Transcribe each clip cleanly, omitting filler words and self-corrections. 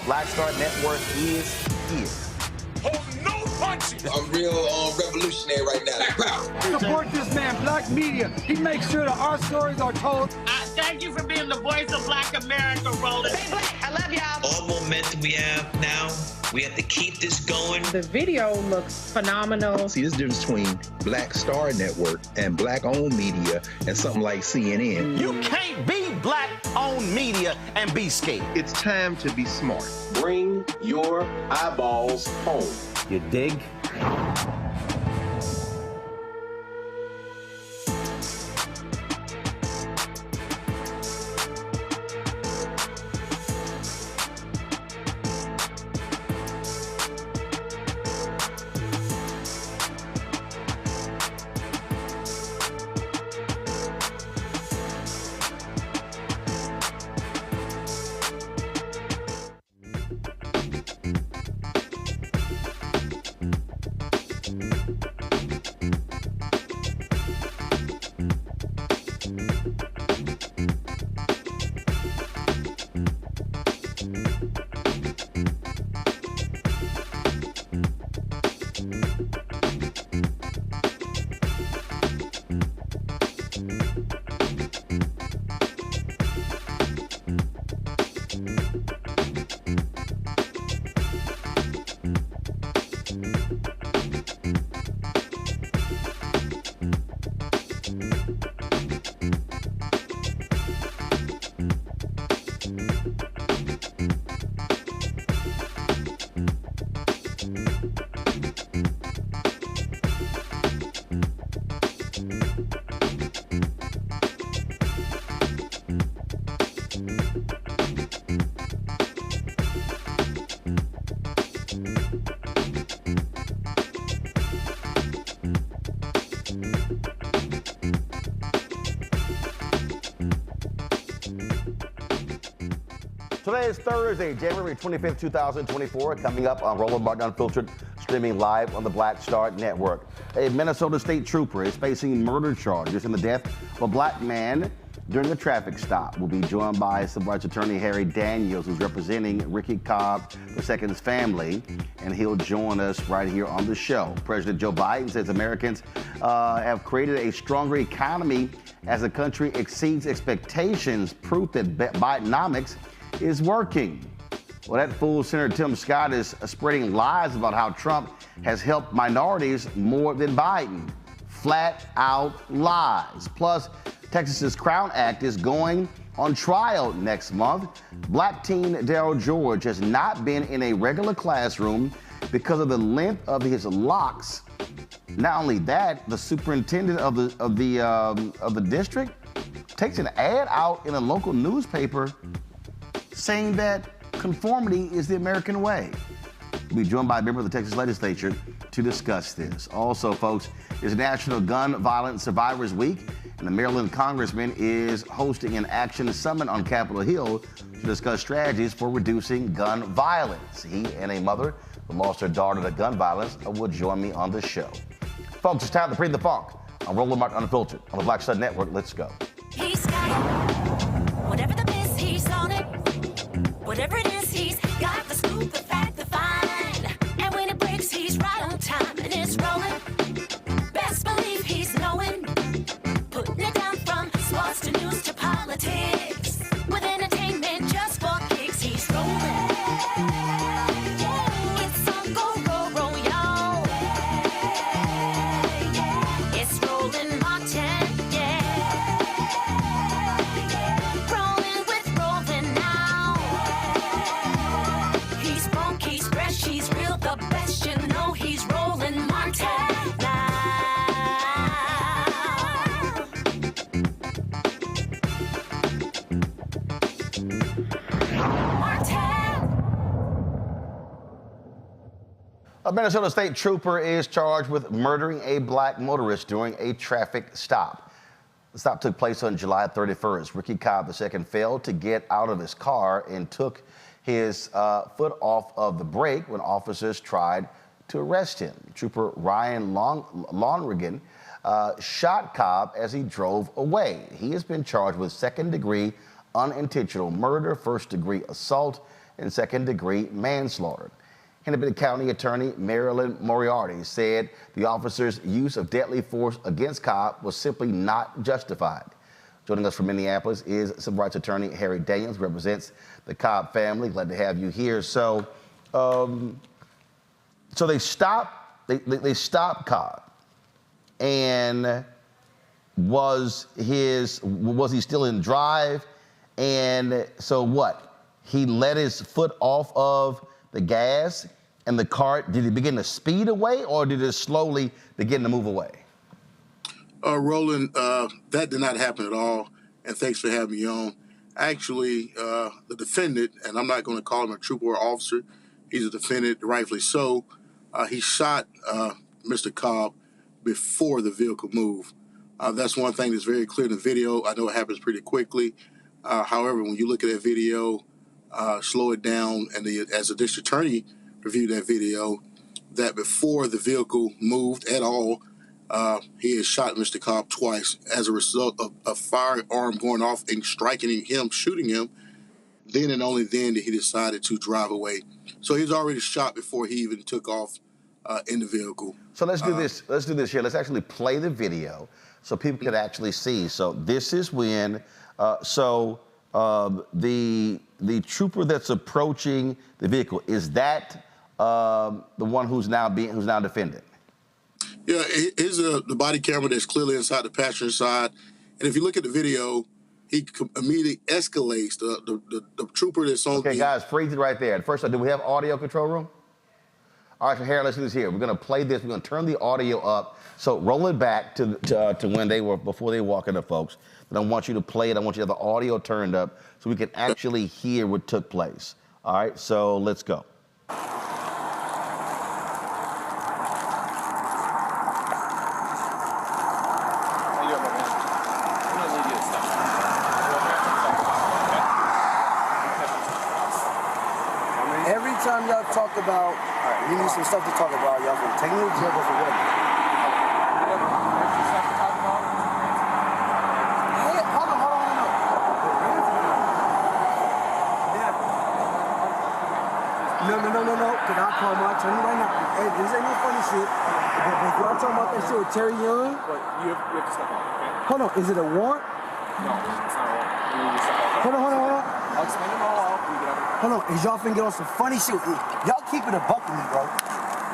Black Star Network is here. Hold no punches. I'm real revolutionary right now. Support this man, Black Media. He makes sure that our stories are told. Thank you for being the voice of Black America, Roland. Stay black. I love y'all. All momentum we have now, we have to keep this going. The video looks phenomenal. See, this difference between Black Star Network and Black-owned media and something like CNN. You can't be Black-owned media and be scared. It's time to be smart. Bring your eyeballs home. You dig? Today is Thursday, January 25th, 2024. Coming up on Roland Martin Unfiltered, streaming live on the Black Star Network. A Minnesota state trooper is facing murder charges in the death of a black man during a traffic stop. We'll be joined by civil rights attorney Harry Daniels, who's representing Ricky Cobb II's family, and he'll join us right here on the show. President Joe Biden says Americans have created a stronger economy as the country exceeds expectations, proof that Bidenomics is working. Well, that fool Senator Tim Scott is spreading lies about how Trump has helped minorities more than Biden. Flat out lies. Plus, Texas's Crown Act is going on trial next month. Black teen Darryl George has not been in a regular classroom because of the length of his locks. Not only that, the superintendent of the district takes an ad out in a local newspaper saying that conformity is the American way. We'll be joined by a member of the Texas legislature to discuss this. Also, folks, it's National Gun Violence Survivors Week, and the Maryland Congressman is hosting an action summit on Capitol Hill to discuss strategies for reducing gun violence. He and a mother who lost her daughter to gun violence will join me on the show. Folks, it's time to bring the funk on Roland Martin Unfiltered on the Black Star Network. Let's go. He's got it. Whatever the miss, he's on it. Whatever it is, he's got the scoop, the fact, the find. And when it breaks, he's right on time and it's rolling. Best believe he's knowing. Putting it down from sports to news to politics. With entertainment just for kicks, he's rolling. It's on go, roll, y'all. It's Roland Martin, yeah. Rolling with Roland now. He's funky, he's fresh, he's real, the best, you know he's Roland Martin now. A Minnesota state trooper is charged with murdering a black motorist during a traffic stop. The stop took place on July 31st. Ricky Cobb II failed to get out of his car and took his foot off of the brake when officers tried to arrest him. Trooper Ryan Londregan shot Cobb as he drove away. He has been charged with second-degree unintentional murder, first-degree assault, and second-degree manslaughter. Hennepin County Attorney Maryland Congressman said the officer's use of deadly force against Cobb was simply not justified. Joining us from Minneapolis is civil rights attorney Harry Daniels, who represents the Cobb family. Glad to have you here. So they stopped Cobb, and was he still in drive? And so what? He let his foot off of the gas, and the car, did it begin to speed away, or did it slowly begin to move away? Roland, that did not happen at all, and thanks for having me on. Actually, the defendant, and I'm not going to call him a trooper or officer, he's a defendant, rightfully so. He shot Mr. Cobb before the vehicle moved. That's one thing that's very clear in the video. I know it happens pretty quickly. However, when you look at that video, slow it down, and as a district attorney reviewed that video, that before the vehicle moved at all, he had shot Mr. Cobb twice as a result of a firearm going off and striking him, shooting him. Then and only then did he decided to drive away. So he was already shot before he even took off in the vehicle. So let's do this. Let's do this here. Let's actually play the video so people can actually see. So this is when the trooper that's approaching the vehicle, is that the one who's now defendant? Yeah, here's the body camera that's clearly inside the passenger side, and if you look at the video, he immediately escalates. The trooper that's on. Okay, guys, freeze it right there. First, do we have audio, control room? All right, so Harry, let's do this here. We're gonna play this. We're gonna turn the audio up. So roll it back to when they were before they walk into folks. But I want you to play it. I want you to have the audio turned up so we can actually hear what took place. All right, so let's go. anytime y'all talk about, all right, we need some stuff to talk about, y'all can take me to jail for what? No. Can I call my attorney right now? Hey, this ain't no funny shit. But y'all talking about that shit with Terry Young? But you have to step out, okay? Hold on, is it a warrant? No, it's not a warrant. You need to step out. Hold on. I'll explain it all out. You get out. Hold on, is y'all finna get on some funny shit with me? Y'all keep it a buck with me, bro.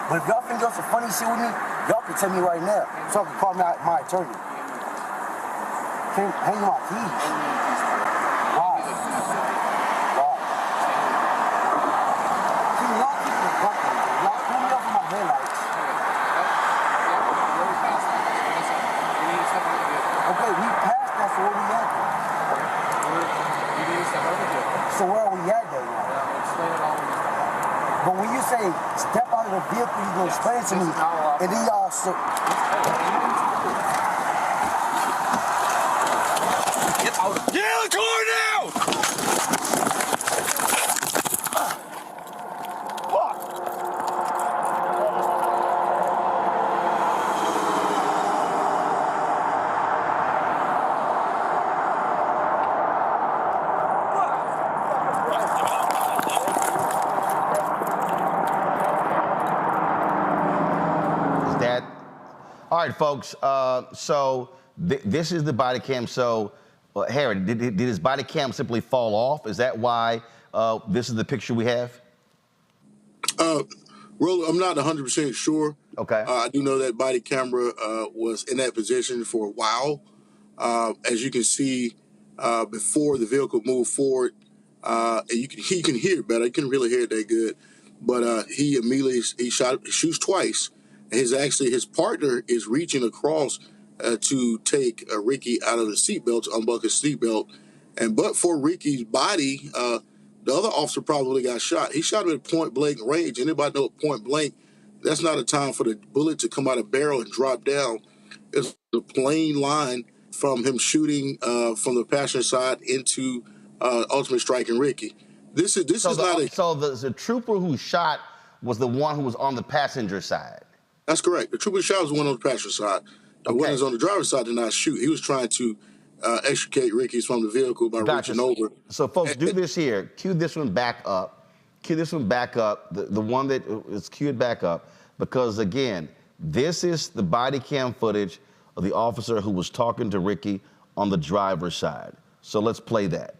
But if y'all finna get on some funny shit with me, y'all can tell me right now so I can call my attorney. Can't hang my keys. Why? See, y'all keep it a buck with me. Y'all pull me off of my headlights. Okay, we passed that, so where we at? So where are we at then? But when you say step out of the vehicle, you're going to explain it to me, and then y'all get out of the car now! All right, folks. So this is the body cam. So, Harry, did his body cam simply fall off? Is that why this is the picture we have? Roland, I'm not 100% sure. Okay. I do know that body camera was in that position for a while. As you can see, before the vehicle moved forward, and he can hear it better. He couldn't really hear it that good, but he immediately shoots twice. His partner is reaching across to take Ricky out of the seatbelt, to unbuckle his seatbelt. But for Ricky's body, the other officer probably got shot. He shot him at point blank range. Anybody know point blank? That's not a time for the bullet to come out of barrel and drop down. It's a plain line from him shooting from the passenger side into ultimately striking Ricky. This is not a. So the trooper who shot was the one who was on the passenger side. That's correct. The trooper shot was the one on the passenger side. The one who's on the driver's side did not shoot. He was trying to extricate Ricky from the vehicle by reaching over. So, folks, do this here. Cue this one back up. Cue this one back up, the one that is cued back up, because, again, this is the body cam footage of the officer who was talking to Ricky on the driver's side. So let's play that.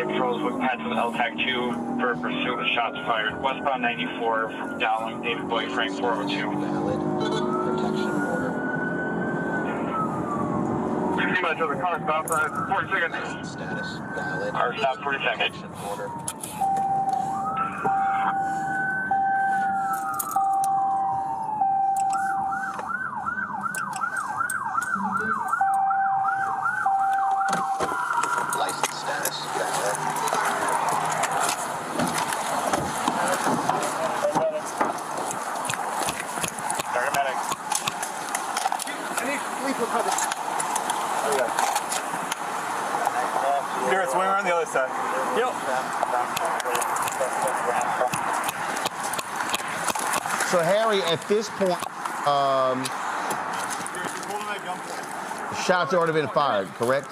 Patrols with Pat to the LTAC 2 for pursuit with shots fired. Westbound 94 from Dowling, David Boy, Frank 402. Valid protection order. 60 minutes of the car, stop 40 seconds. Status valid. Car stop 40 seconds. Order. License status valid. Paramedic. Any leap recovery? Here, swing around the other side. Yep. So, Harry, at this point, shots already been fired, correct?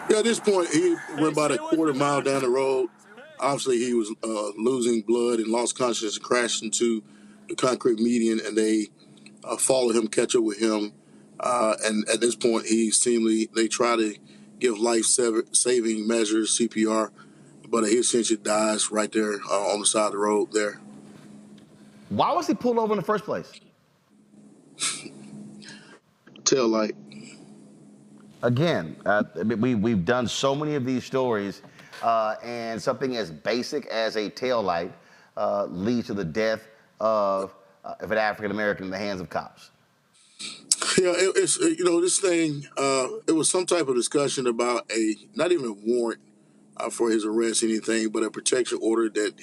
Yeah, at this point, he went about a quarter mile down the road. Obviously, he was losing blood and lost consciousness and crashed into the concrete median, and they followed him, catch up with him. And at this point, they try to give life-saving measures, CPR, but he essentially dies right there on the side of the road there. Why was he pulled over in the first place? Tail light. Again, we've done so many of these stories, and something as basic as a tail light leads to the death of an African American in the hands of cops. Yeah, it's this thing. It was some type of discussion about not even a warrant for his arrest, anything, but a protection order that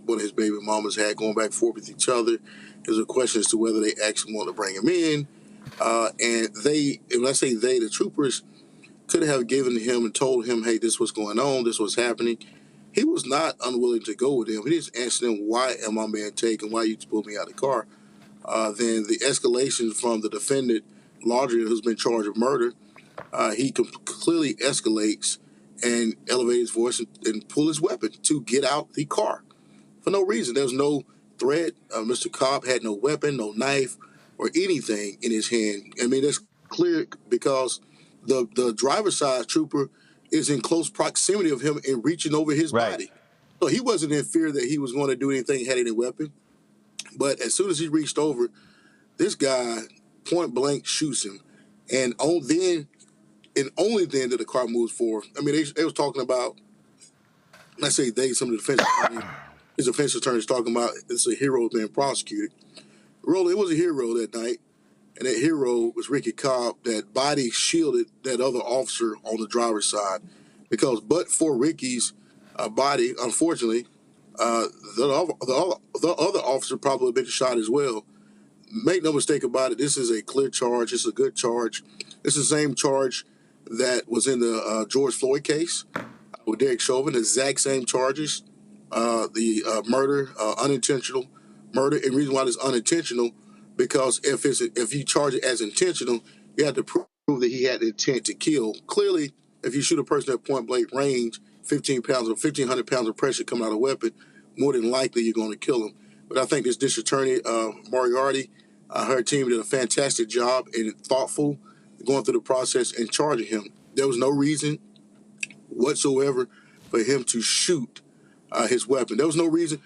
one of his baby mamas had going back and forth with each other. There's a question as to whether they actually want to bring him in, and when I say the troopers could have given him and told him, hey, this was going on, this was happening. he was not unwilling to go with him. He just asked him, why am my man taken? Why you pulled me out of the car? Then the escalation from the defendant, Londregan, who's been charged with murder, he clearly escalates and elevates his voice and pull his weapon to get out the car for no reason. There was no threat. Mr. Cobb had no weapon, no knife, or anything in his hand. I mean, that's clear because the driver's side trooper is in close proximity of him and reaching over his body. So he wasn't in fear that he was going to do anything, had any weapon. But as soon as he reached over, this guy point blank shoots him. And only then did the car move forward. I mean, they was talking about, let's say some of the defense attorneys, his defense attorneys talking about it's a hero being prosecuted. Roland, it was a hero that night. And that hero was Ricky Cobb, that body shielded that other officer on the driver's side. Because but for Ricky's body, unfortunately, the other officer probably been shot as well. Make no mistake about it, this is a clear charge. It's a good charge. It's the same charge that was in the George Floyd case with Derek Chauvin, the exact same charges. The murder, unintentional murder. And the reason why it's unintentional, because if you charge it as intentional, you have to prove that he had the intent to kill. Clearly, if you shoot a person at point blank range, 15 pounds or 1,500 pounds of pressure coming out of a weapon, more than likely you're going to kill him. But I think this district attorney, Moriarty, her team did a fantastic job and thoughtful going through the process and charging him. There was no reason whatsoever for him to shoot his weapon. There was no reason.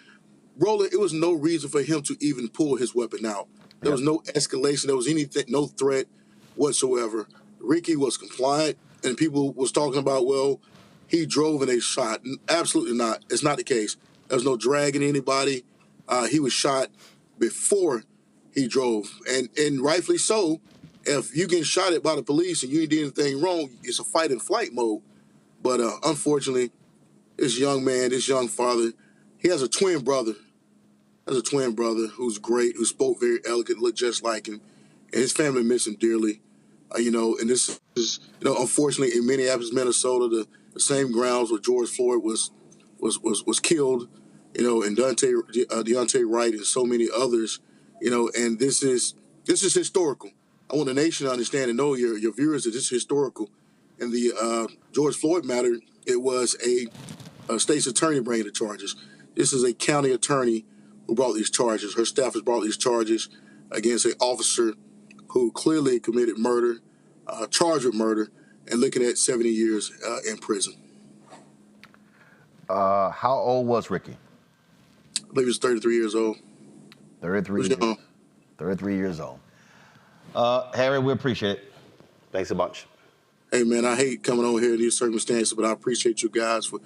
Roland, it was no reason for him to even pull his weapon out. There was no escalation. There was anything, no threat whatsoever. Ricky was compliant, and people was talking about, well, he drove and they shot. Absolutely not. It's not the case. There was no dragging anybody. He was shot before he drove, and rightfully so. If you get shot at by the police and you did anything wrong, it's a fight and flight mode. But unfortunately, this young man, this young father, he has a twin brother. Who's great, who spoke very elegant, looked just like him, and his family miss him dearly. And this is, unfortunately, in Minneapolis, Minnesota, the same grounds where George Floyd was killed, and Deontay Wright and so many others, and this is historical. I want the nation to understand and know your viewers that this is historical. And the George Floyd matter, it was a state's attorney bringing the charges. This is a county attorney who brought these charges. Her staff has brought these charges against an officer who clearly committed murder, charged with murder, and looking at 70 years in prison. How old was Ricky? I believe he was 33 years old. 33 years old. Harry, we appreciate it. Thanks a bunch. Hey, man, I hate coming on here in these circumstances, but I appreciate you guys for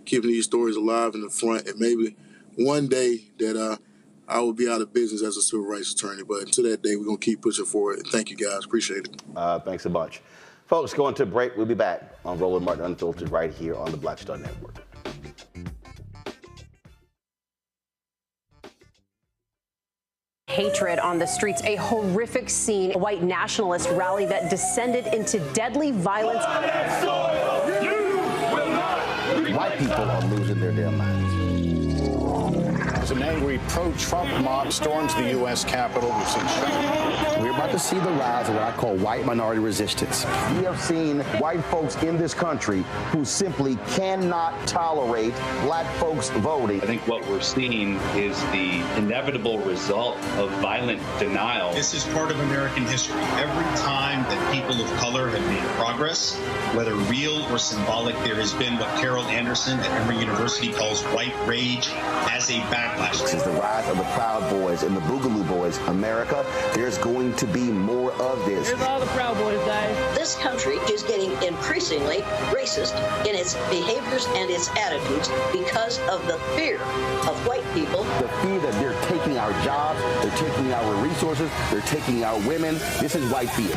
keeping these stories alive in the front. And maybe one day that I will be out of business as a civil rights attorney. But until that day, we're going to keep pushing forward. And thank you, guys. Appreciate it. Thanks a bunch. Folks, going to break. We'll be back on Roland Martin Unfiltered right here on the Black Star Network. Hatred on the streets, a horrific scene, a white nationalist rally that descended into deadly violence. White people are losing their damn minds. An angry pro-Trump mob storms the U.S. Capitol. We're about to see the rise of what I call white minority resistance. We have seen white folks in this country who simply cannot tolerate black folks voting. I think what we're seeing is the inevitable result of violent denial. This is part of American history. Every time that people of color have made progress, whether real or symbolic, there has been what Carol Anderson at Emory University calls white rage as a backlash. This is the rise of the Proud Boys and the Boogaloo Boys. America, there's going to be more of this. Here's all the Proud Boys, guys. This country is getting increasingly racist in its behaviors and its attitudes because of the fear of white people. The fear that they're taking our jobs, they're taking our resources, they're taking our women. This is white fear.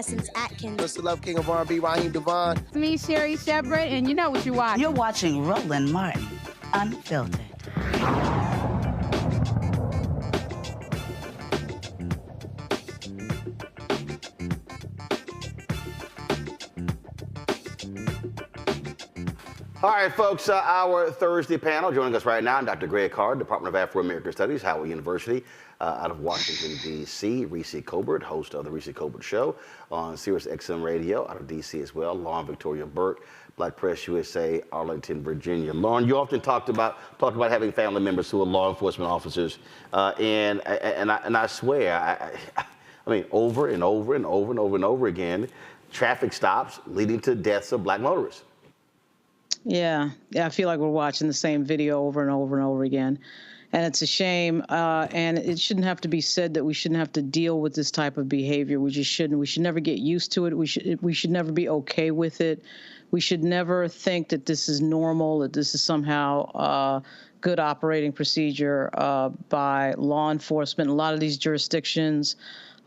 Essence Atkins. Mr. Love King of R&B, Raheem Devon. It's me, Sherry Shepherd, and you know what you're watching. You're watching Roland Martin, Unfiltered. All right, folks, our Thursday panel. Joining us right now, Dr. Greg Carr, Department of Afro-American Studies, Howard University, out of Washington, D.C. Ricky Cobb, host of the Ricky Cobb Show on Sirius XM Radio, out of D.C. as well. Lauren Victoria Burke, Black Press USA, Arlington, Virginia. Lauren, you often talk about having family members who are law enforcement officers, and I swear, I mean, over and over and over and over and over again, traffic stops leading to deaths of black motorists. Yeah, I feel like we're watching the same video over and over and over again. And it's a shame, and it shouldn't have to be said that we shouldn't have to deal with this type of behavior. We just shouldn't. We should never get used to it. We should never be okay with it. We should never think that this is normal, that this is somehow good operating procedure by law enforcement. A lot of these jurisdictions,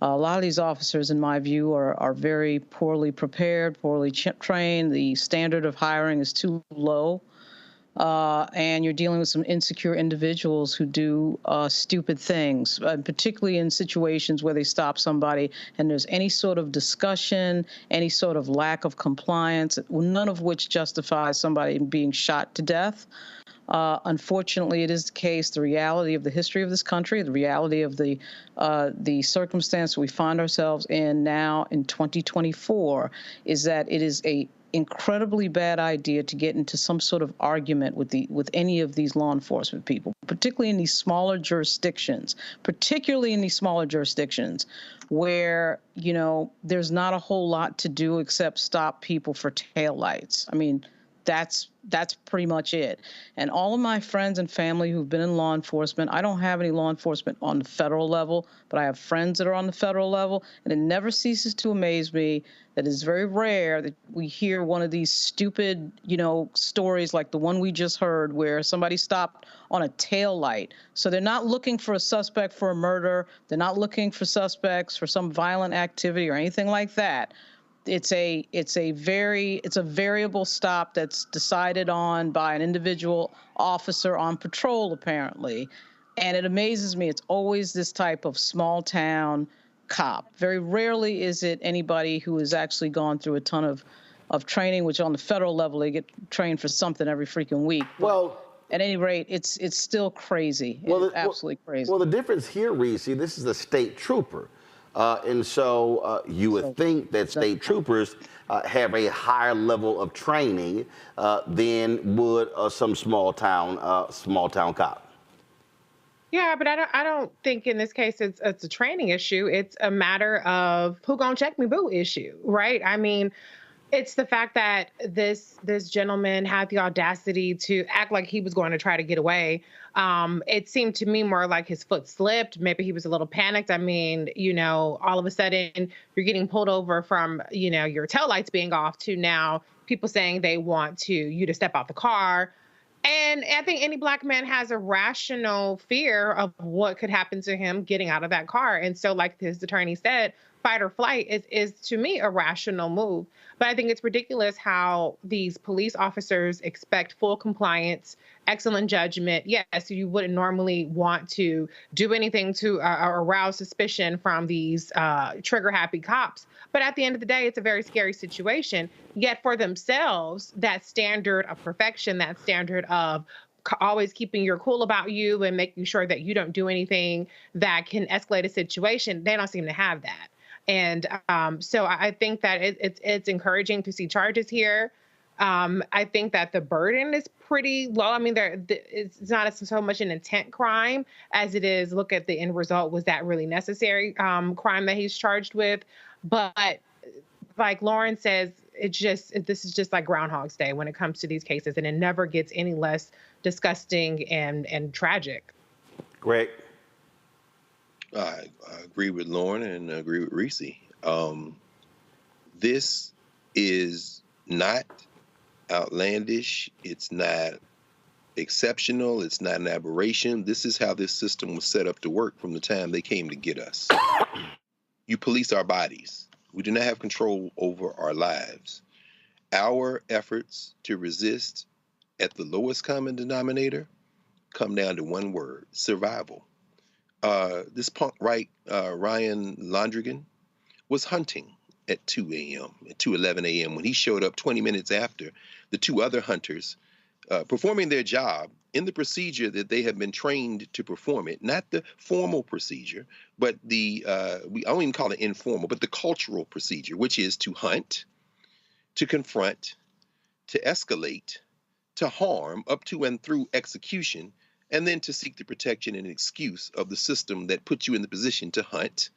a lot of these officers, in my view, are very poorly prepared, poorly trained. The standard of hiring is too low. And you're dealing with some insecure individuals who do stupid things, particularly in situations where they stop somebody and there's any sort of discussion, any sort of lack of compliance, none of which justifies somebody being shot to death. Unfortunately, it is the case, the reality of the history of this country, the reality of the circumstance we find ourselves in now in 2024 is that it is a incredibly bad idea to get into some sort of argument with any of these law enforcement people, particularly in these smaller jurisdictions, where, you know, there's not a whole lot to do except stop people for taillights. I mean, that's pretty much it. And all of my friends and family who've been in law enforcement, I don't have any law enforcement on the federal level, but I have friends that are on the federal level, and it never ceases to amaze me that it's very rare that we hear one of these stupid, you know, stories like the one we just heard where somebody stopped on a tail light. So they're not looking for a suspect for a murder. They're not looking for suspects for some violent activity or anything like that. It's a variable stop that's decided on by an individual officer on patrol, apparently. And it amazes me. It's always this type of small town cop. Very rarely is it anybody who has actually gone through a ton of training, which on the federal level, they get trained for something every freaking week. Well, at any rate, it's still crazy. It's absolutely crazy. Well, the difference here, Reese, this is a state trooper. And so you would think that state troopers have a higher level of training than would some small town cop. Yeah, but I don't think in this case it's a training issue. It's a matter of who gonna check me boo issue, right? I mean, it's the fact that this gentleman had the audacity to act like he was going to try to get away. It seemed to me more like his foot slipped. Maybe he was a little panicked. I mean, you know, all of a sudden you're getting pulled over from, you know, your taillights being off to now people saying they want you to step out the car. And I think any black man has a rational fear of what could happen to him getting out of that car. And so, like his attorney said, fight or flight is to me a rational move. But I think it's ridiculous how these police officers expect full compliance, excellent judgment. Yes, you wouldn't normally want to do anything to arouse suspicion from these trigger-happy cops. But at the end of the day, it's a very scary situation. Yet for themselves, that standard of perfection, that standard of always keeping your cool about you and making sure that you don't do anything that can escalate a situation, they don't seem to have that. And so I think that it's encouraging to see charges here. I think that the burden is pretty low. I mean, it's not so much an intent crime as it is, look at the end result. Was that really necessary crime that he's charged with? But like Lauren says, this is just like Groundhog's Day when it comes to these cases, and it never gets any less disgusting and tragic. Greg? I agree with Lauren and I agree with Reese. This is not outlandish. It's not exceptional. It's not an aberration. This is how this system was set up to work from the time they came to get us. You police our bodies. We do not have control over our lives. Our efforts to resist at the lowest common denominator come down to one word: survival. This punk Ryan Londregan was hunting at 2 a.m., at 2:11 a.m. when he showed up 20 minutes after the two other hunters performing their job in the procedure that they have been trained to perform it, not the formal procedure, but I don't even call it informal, but the cultural procedure, which is to hunt, to confront, to escalate, to harm up to and through execution, and then to seek the protection and excuse of the system that put you in the position to hunt,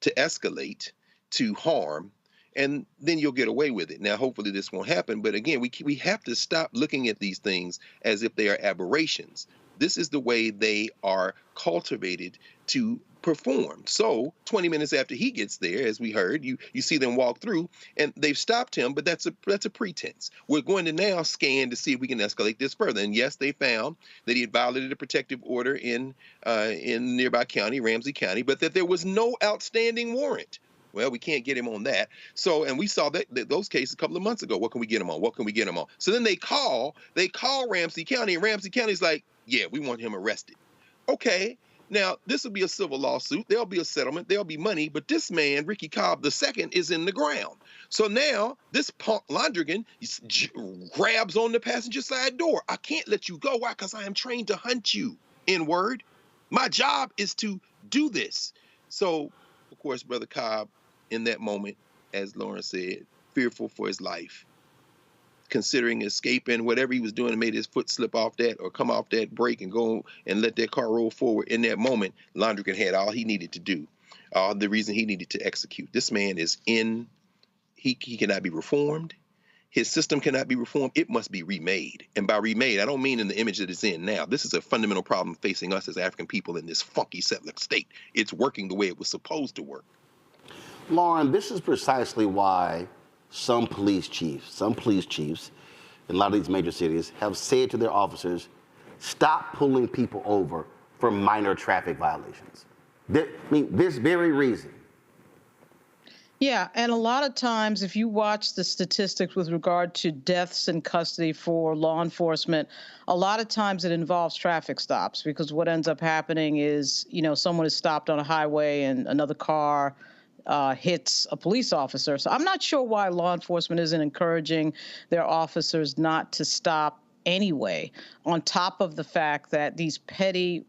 to escalate, to harm, and then you'll get away with it. Now, hopefully this won't happen, but again, we have to stop looking at these things as if they are aberrations. This is the way they are cultivated to perform. So 20 minutes after he gets there, as we heard, you see them walk through and they've stopped him, but that's a pretense. We're going to now scan to see if we can escalate this further. And yes, they found that he had violated a protective order in nearby county, Ramsey County, but that there was no outstanding warrant. Well, we can't get him on that. So, and we saw that those cases a couple of months ago. What can we get him on? What can we get him on? So then they call Ramsey County, and Ramsey County's like, yeah, we want him arrested. Okay. Now, this will be a civil lawsuit. There'll be a settlement. There'll be money. But this man, Ricky Cobb II, is in the ground. So now this punk Londregan grabs on the passenger side door. I can't let you go. Why? Because I am trained to hunt you, N-word. My job is to do this. So, of course, Brother Cobb, in that moment, as Lauren said, fearful for his life, considering escaping, whatever he was doing, and made his foot slip off that or come off that brake and go and let that car roll forward. In that moment, Londregan had all he needed to do, the reason he needed to execute. This man is he cannot be reformed. His system cannot be reformed. It must be remade. And by remade, I don't mean in the image that it's in now. This is a fundamental problem facing us as African people in this funky settler state. It's working the way it was supposed to work. Lauren, this is precisely why some police chiefs in a lot of these major cities have said to their officers, stop pulling people over for minor traffic violations. This very reason. Yeah, and a lot of times, if you watch the statistics with regard to deaths in custody for law enforcement, a lot of times it involves traffic stops, because what ends up happening is, someone is stopped on a highway and another car hits a police officer. So I'm not sure why law enforcement isn't encouraging their officers not to stop anyway, on top of the fact that these petty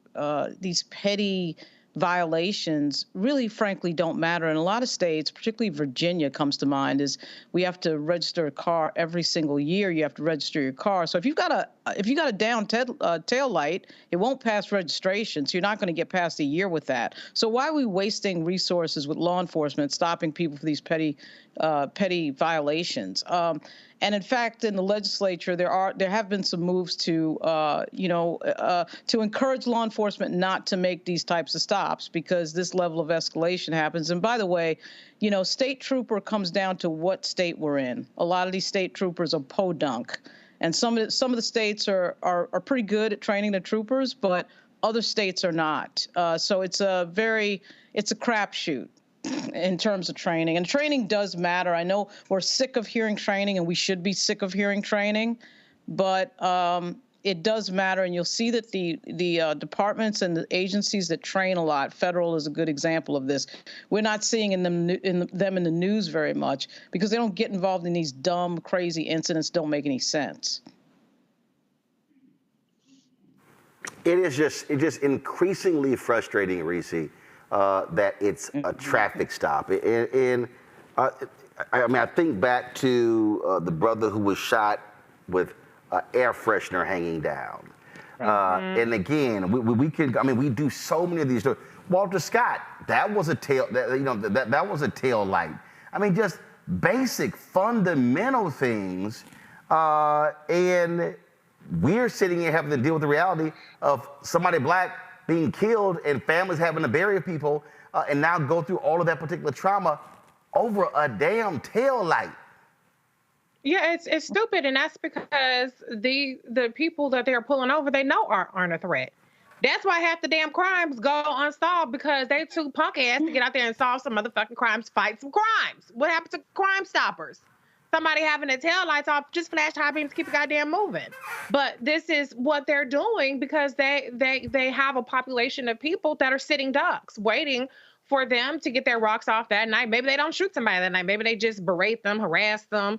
violations really, frankly, don't matter. In a lot of states, particularly Virginia comes to mind, is we have to register a car every single year. You have to register your car. So if you've got a down tail light, it won't pass registration. So you're not going to get past a year with that. So why are we wasting resources with law enforcement stopping people for these petty violations? And in fact, in the legislature, there have been some moves to encourage law enforcement not to make these types of stops, because this level of escalation happens. And by the way, state trooper comes down to what state we're in. A lot of these state troopers are podunk, and some of the states are pretty good at training the troopers, but other states are not. So it's a crapshoot in terms of training. And training does matter. I know we're sick of hearing training, and we should be sick of hearing training, but it does matter. And you'll see that the departments and the agencies that train a lot, federal is a good example of this, we're not seeing them in the news very much, because they don't get involved in these dumb, crazy incidents that don't make any sense. It's just increasingly frustrating, Reese, that it's a traffic stop. I think back to the brother who was shot with air freshener hanging down. And again, we do so many of these. Walter Scott, that was a tail light. I mean, just basic fundamental things, and we're sitting here having to deal with the reality of somebody black being killed and families having to bury people, and now go through all of that particular trauma over a damn tail light. Yeah, it's stupid, and that's because the people that they're pulling over, they know aren't a threat. That's why half the damn crimes go unsolved, because they too punk ass to get out there and solve some motherfucking crimes, fight some crimes. What happened to Crime Stoppers? Somebody having their tail lights off, just flash high beams, keep it goddamn moving. But this is what they're doing because they have a population of people that are sitting ducks, waiting for them to get their rocks off that night. Maybe they don't shoot somebody that night. Maybe they just berate them, harass them,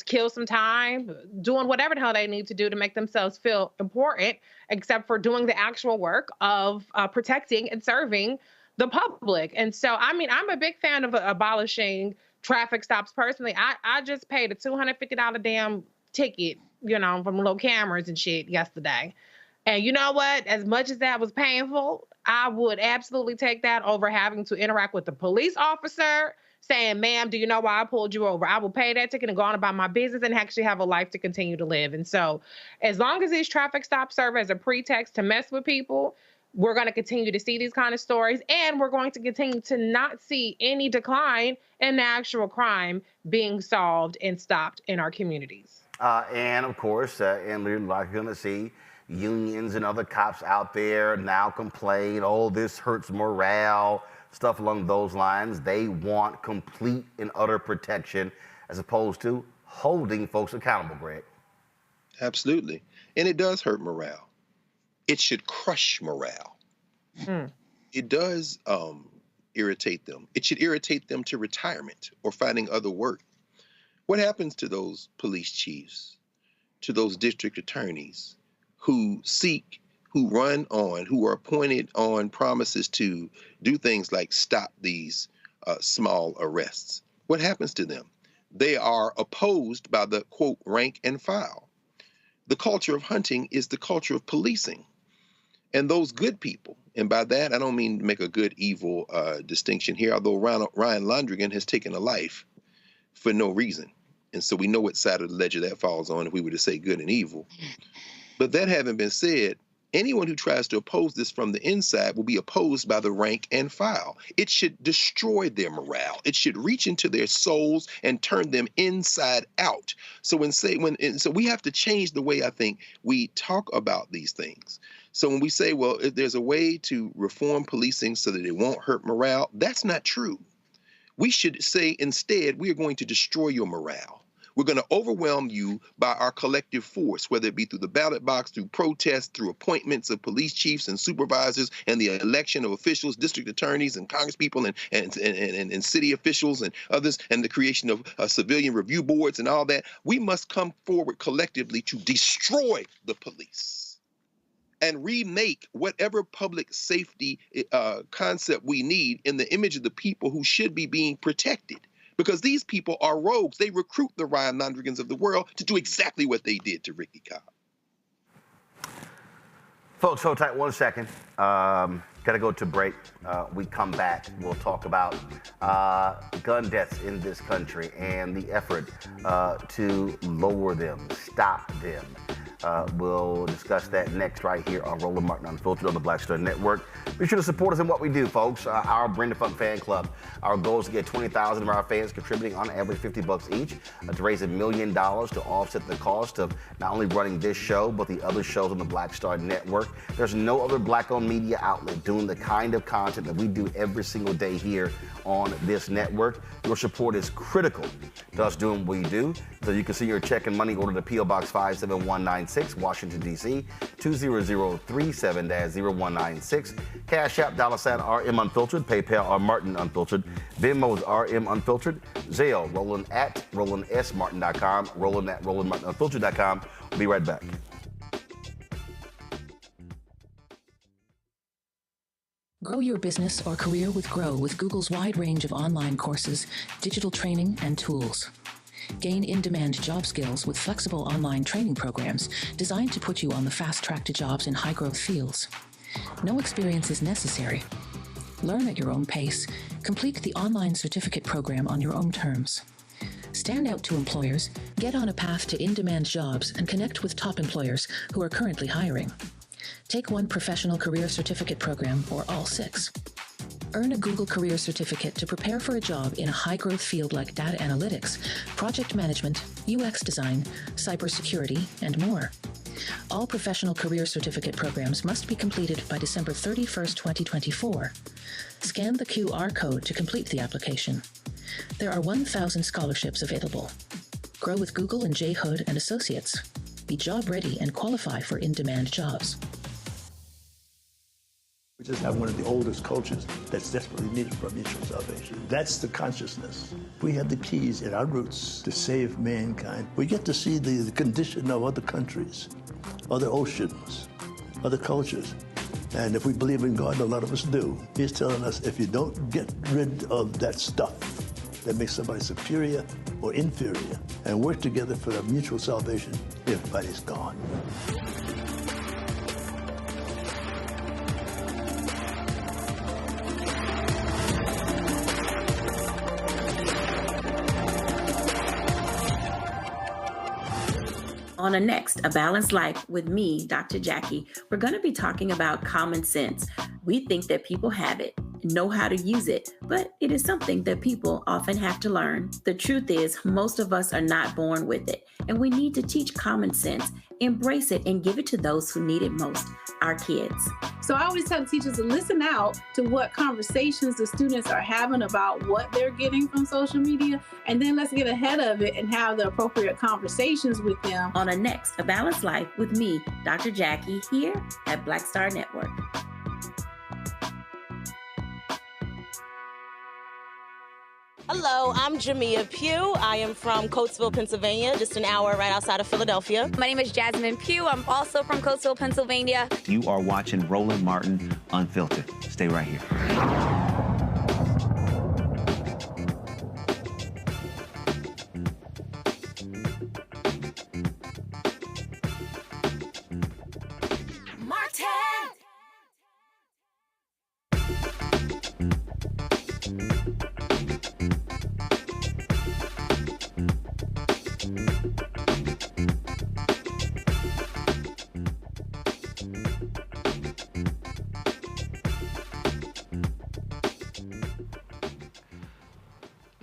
kill some time, doing whatever the hell they need to do to make themselves feel important, except for doing the actual work of protecting and serving the public. And so, I mean, I'm a big fan of abolishing traffic stops personally. I just paid a $250 damn ticket, from little cameras and shit yesterday. And you know what? As much as that was painful, I would absolutely take that over having to interact with the police officer saying, ma'am, do you know why I pulled you over? I will pay that ticket and go on about my business and actually have a life to continue to live. And so as long as these traffic stops serve as a pretext to mess with people, we're going to continue to see these kind of stories, and we're going to continue to not see any decline in the actual crime being solved and stopped in our communities. And of course, and we're like going to see unions and other cops out there now complain, oh, this hurts morale, stuff along those lines. They want complete and utter protection as opposed to holding folks accountable, Greg. Absolutely. And it does hurt morale. It should crush morale. It does irritate them. It should irritate them to retirement or finding other work. What happens to those police chiefs, to those district attorneys who are appointed on promises to do things like stop these small arrests? What happens to them? They are opposed by the, quote, rank and file. The culture of hunting is the culture of policing. And those good people, and by that I don't mean to make a good-evil distinction here, although Ryan Londregan has taken a life for no reason. And so we know what side of the ledger that falls on if we were to say good and evil. But that having been said, anyone who tries to oppose this from the inside will be opposed by the rank and file. It should destroy their morale. It should reach into their souls and turn them inside out. So so we have to change the way I think we talk about these things. So when we say, well, if there's a way to reform policing so that it won't hurt morale, that's not true. We should say instead, we are going to destroy your morale. We're going to overwhelm you by our collective force, whether it be through the ballot box, through protests, through appointments of police chiefs and supervisors, and the election of officials, district attorneys, and congresspeople, and city officials, and others, and the creation of civilian review boards and all that. We must come forward collectively to destroy the police and remake whatever public safety concept we need in the image of the people who should be being protected. Because these people are rogues. They recruit the Ryan Londregans of the world to do exactly what they did to Ricky Cobb. Folks, hold tight 1 second. Got to go to break. We come back. We'll talk about gun deaths in this country and the effort to lower them, stop them. We'll discuss that next right here on Roland Martin Unfiltered on the Black Star Network. Be sure to support us in what we do, folks. Our Brenda Funk Fan Club. Our goal is to get 20,000 of our fans contributing on average $50 each to raise $1 million to offset the cost of not only running this show, but the other shows on the Black Star Network. There's no other Black-owned media outlet doing the kind of content that we do every single day here on this network. Your support is critical to us doing what we do. So you can see your check and money order to P.O. Box 57196, Washington, D.C., 20037-0196. Cash App, $RM Unfiltered, PayPal, R Martin Unfiltered, Venmo's RM Unfiltered, Zelle, Roland at RolandSMartin.com, Roland at RolandMartinUnfiltered.com. We'll be right back. Grow your business or career with Grow with Google's wide range of online courses, digital training, and tools. Gain in-demand job skills with flexible online training programs designed to put you on the fast track to jobs in high-growth fields. No experience is necessary. Learn at your own pace. Complete the online certificate program on your own terms. Stand out to employers, get on a path to in-demand jobs, and connect with top employers who are currently hiring. Take one professional career certificate program or all 6. Earn a Google Career Certificate to prepare for a job in a high-growth field like data analytics, project management, UX design, cybersecurity, and more. All professional career certificate programs must be completed by December 31st, 2024. Scan the QR code to complete the application. There are 1,000 scholarships available. Grow with Google and J. Hood and Associates. Be job ready and qualify for in-demand jobs. We just have one of the oldest cultures that's desperately needed for mutual salvation. That's the consciousness. We have the keys in our roots to save mankind. We get to see the condition of other countries, other oceans, other cultures. And if we believe in God, a lot of us do, He's telling us if you don't get rid of that stuff that makes somebody superior or inferior and work together for the mutual salvation, everybody's gone. On a next, A Balanced Life with me, Dr. Jackie, we're going to be talking about common sense. We think that people have it, know how to use it, but it is something that people often have to learn. The truth is, most of us are not born with it, and we need to teach common sense, embrace it, and give it to those who need it most, our kids. So I always tell teachers to listen out to what conversations the students are having about what they're getting from social media, and then let's get ahead of it and have the appropriate conversations with them. On a next, A Balanced Life with me, Dr. Jackie, here at Black Star Network. Hello, I'm Jamia Pugh. I am from Coatesville, Pennsylvania, just an hour right outside of Philadelphia. My name is Jasmine Pugh. I'm also from Coatesville, Pennsylvania. You are watching Roland Martin Unfiltered. Stay right here.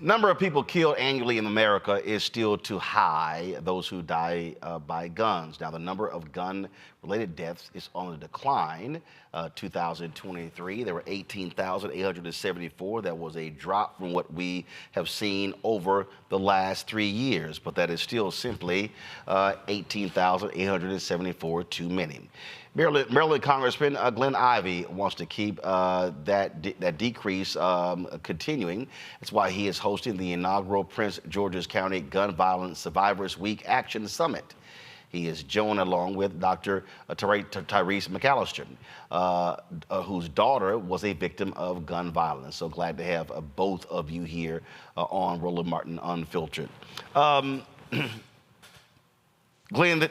Number of people killed annually in America is still too high, those who die by guns. Now, the number of gun-related deaths is on the decline. 2023, there were 18,874. That was a drop from what we have seen over the last 3 years, but that is still simply 18,874 too many. Maryland Congressman Glenn Ivey wants to keep that decrease continuing. That's why he is hosting the inaugural Prince George's County Gun Violence Survivors Week Action Summit. He is joined along with Dr. Tyrese McAllister, whose daughter was a victim of gun violence. So glad to have both of you here on Roland Martin Unfiltered. Glenn,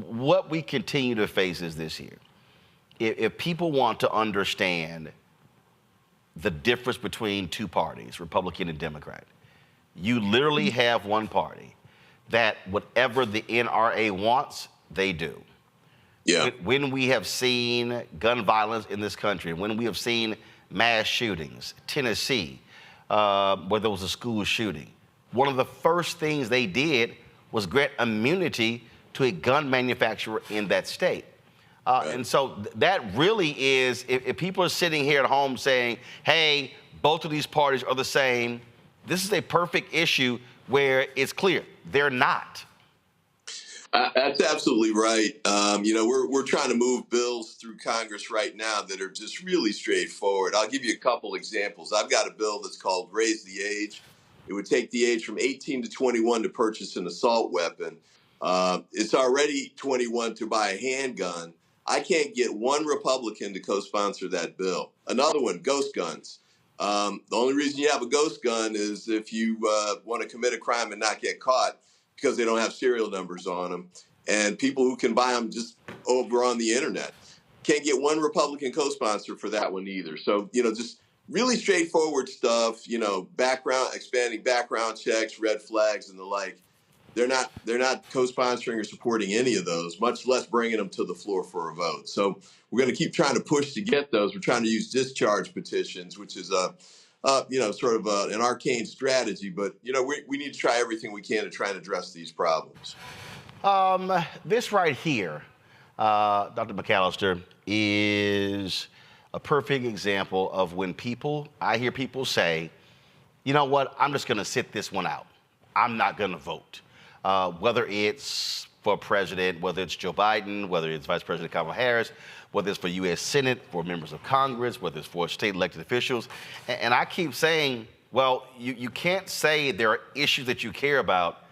what we continue to face is this here. If people want to understand the difference between two parties, Republican and Democrat, you literally have one party that whatever the NRA wants, they do. Yeah. When we have seen gun violence in this country, when we have seen mass shootings, Tennessee, where there was a school shooting, one of the first things they did was grant immunity to a gun manufacturer in that state. And so that really is, if people are sitting here at home saying, hey, both of these parties are the same, this is a perfect issue where it's clear they're not. That's absolutely right. We're trying to move bills through Congress right now that are just really straightforward. I'll give you a couple examples. I've got a bill that's called Raise the Age. It would take the age from 18 to 21 to purchase an assault weapon. It's already 21 to buy a handgun. I can't get one Republican to co-sponsor that bill. Another one, ghost guns. The only reason you have a ghost gun is if you want to commit a crime and not get caught because they don't have serial numbers on them. And people who can buy them just over on the internet. Can't get one Republican co-sponsor for that one either. So, just really straightforward stuff, expanding background checks, red flags, and the like. They're not co-sponsoring or supporting any of those, much less bringing them to the floor for a vote. So we're going to keep trying to push to get those. We're trying to use discharge petitions, which is an arcane strategy. But we need to try everything we can to try and address these problems. This right here, Dr. McAllister, is a perfect example of when I hear people say, you know what, I'm just going to sit this one out. I'm not going to vote. Whether it's for president, whether it's Joe Biden, whether it's Vice President Kamala Harris, whether it's for U.S. Senate, for members of Congress, whether it's for state elected officials. And I keep saying, well, you can't say there are issues that you care about,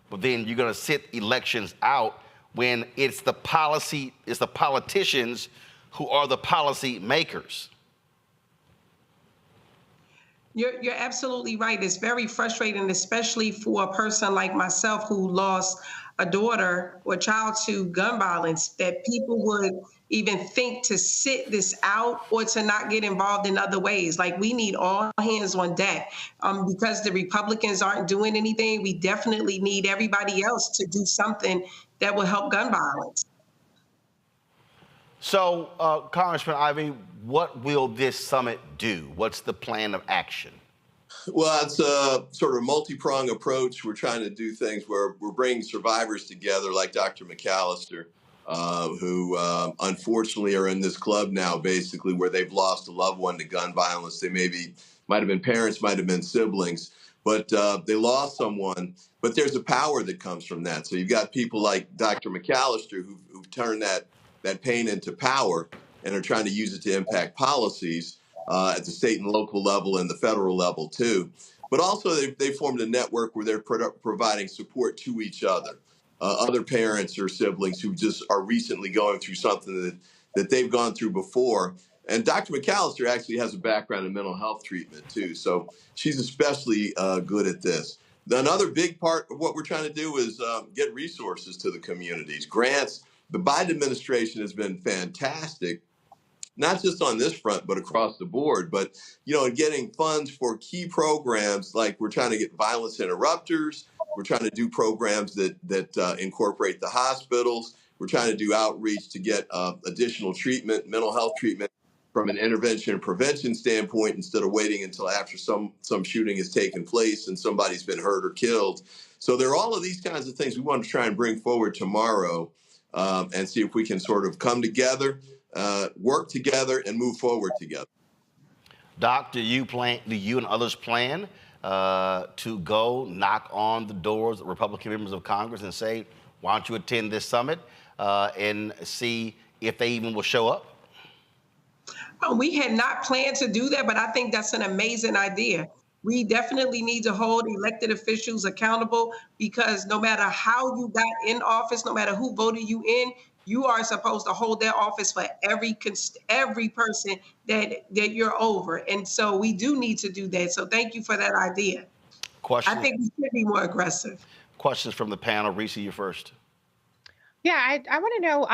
but then you're going to sit elections out when it's the politicians who are the policy makers. You're absolutely right. It's very frustrating, especially for a person like myself who lost a daughter or child to gun violence, that people would even think to sit this out or to not get involved in other ways. Like, we need all hands on deck. Because the Republicans aren't doing anything, we definitely need everybody else to do something that will help gun violence. So, Congressman Ivey, what will this summit do? What's the plan of action? Well, it's a sort of multi-pronged approach. We're trying to do things where we're bringing survivors together, like Dr. McAllister, who unfortunately are in this club now, basically, where they've lost a loved one to gun violence. They might have been parents, might have been siblings, but they lost someone. But there's a power that comes from that. So you've got people like Dr. McAllister who've turned that pain into power and are trying to use it to impact policies at the state and local level and the federal level too. But also they formed a network where they're providing support to each other. Other parents or siblings who just are recently going through something that they've gone through before. And Dr. McAllister actually has a background in mental health treatment too. So she's especially good at this. Another big part of what we're trying to do is get resources to the communities, grants. The Biden administration has been fantastic, not just on this front, but across the board. But, in getting funds for key programs, like we're trying to get violence interrupters. We're trying to do programs that incorporate the hospitals. We're trying to do outreach to get additional treatment, mental health treatment, from an intervention and prevention standpoint, instead of waiting until after some shooting has taken place and somebody's been hurt or killed. So there are all of these kinds of things we want to try and bring forward tomorrow. And see if we can sort of come together, work together, and move forward together. Doc, do you and others plan to go knock on the doors of Republican members of Congress and say, why don't you attend this summit and see if they even will show up? We had not planned to do that, but I think that's an amazing idea. We definitely need to hold elected officials accountable, because no matter how you got in office, no matter who voted you in, you are supposed to hold their office for every person that you're over. And so we do need to do that. So thank you for that idea. I think we should be more aggressive. Questions from the panel. Reese, you first. Yeah, I want to know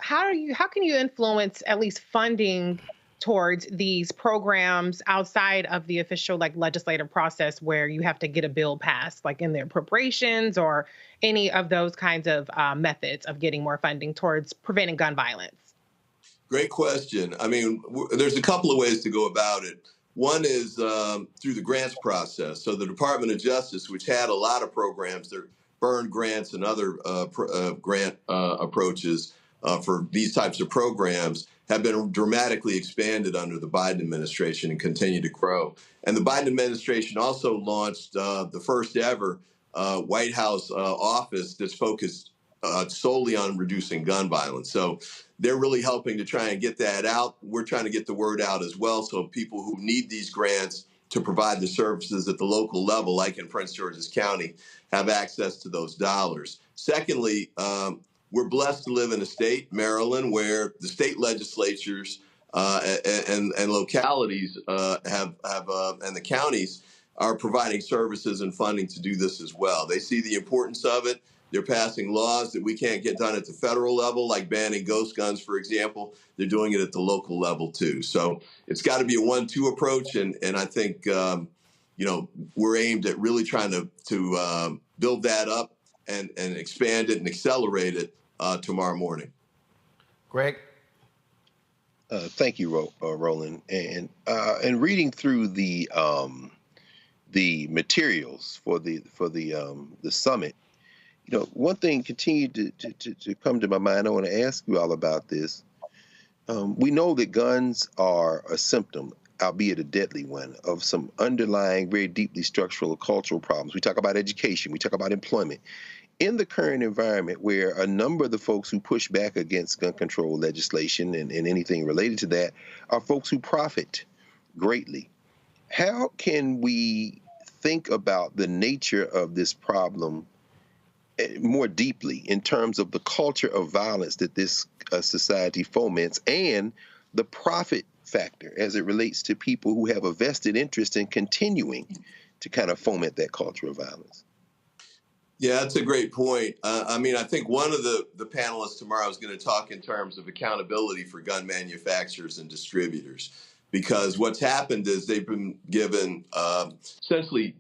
how can you influence at least funding towards these programs outside of the official legislative process, where you have to get a bill passed, like in the appropriations or any of those kinds of methods of getting more funding towards preventing gun violence? Great question. I mean, there's a couple of ways to go about it. One is through the grants process. So the Department of Justice, which had a lot of programs, their burn grants and other grant approaches for these types of programs, have been dramatically expanded under the Biden administration and continue to grow. And the Biden administration also launched the first ever White House office that's focused solely on reducing gun violence. So they're really helping to try and get that out. We're trying to get the word out as well, so people who need these grants to provide the services at the local level, like in Prince George's County, have access to those dollars. Secondly, we're blessed to live in a state, Maryland, where the state legislatures and localities and the counties are providing services and funding to do this as well. They see the importance of it. They're passing laws that we can't get done at the federal level, like banning ghost guns, for example. They're doing it at the local level too. So it's got to be a 1-2 approach, and I think we're aimed at really trying to build that up and expand it and accelerate it tomorrow morning. Greg? Thank you, Roland. And reading through the materials for the summit, one thing continued to come to my mind. I want to ask you all about this. We know that guns are a symptom, albeit a deadly one, of some underlying, very deeply structural cultural problems. We talk about education, we talk about employment. In the current environment where a number of the folks who push back against gun control legislation and anything related to that are folks who profit greatly, how can we think about the nature of this problem more deeply in terms of the culture of violence that this society foments and the profit factor as it relates to people who have a vested interest in continuing to kind of foment that culture of violence? Yeah, that's a great point. I mean, I think one of the panelists tomorrow is going to talk in terms of accountability for gun manufacturers and distributors, because what's happened is they've been given essentially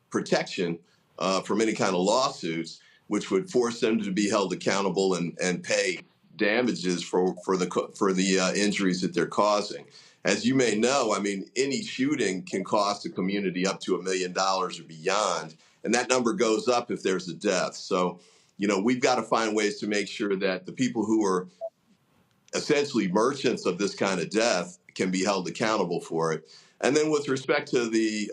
protection from any kind of lawsuits, which would force them to be held accountable and pay damages for the injuries that they're causing. As you may know, I mean, any shooting can cost a community up to $1 million or beyond, and that number goes up if there's a death. So, we've got to find ways to make sure that the people who are essentially merchants of this kind of death can be held accountable for it. And then with respect to the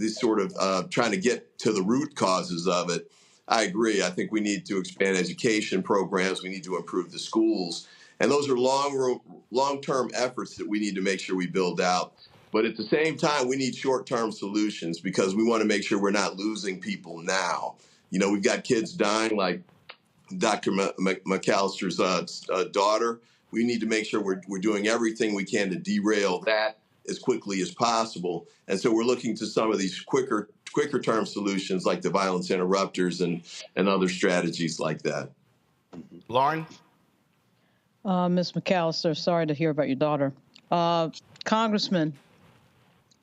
sort of trying to get to the root causes of it, I agree. I think we need to expand education programs. We need to improve the schools. And those are long-term efforts that we need to make sure we build out. But at the same time, we need short-term solutions because we want to make sure we're not losing people now. We've got kids dying like Dr. McAllister's daughter. We need to make sure we're doing everything we can to derail that as quickly as possible. And so we're looking to some of these quicker term solutions like the violence interrupters and other strategies like that. Lauren? Ms. McAllister, sorry to hear about your daughter. Congressman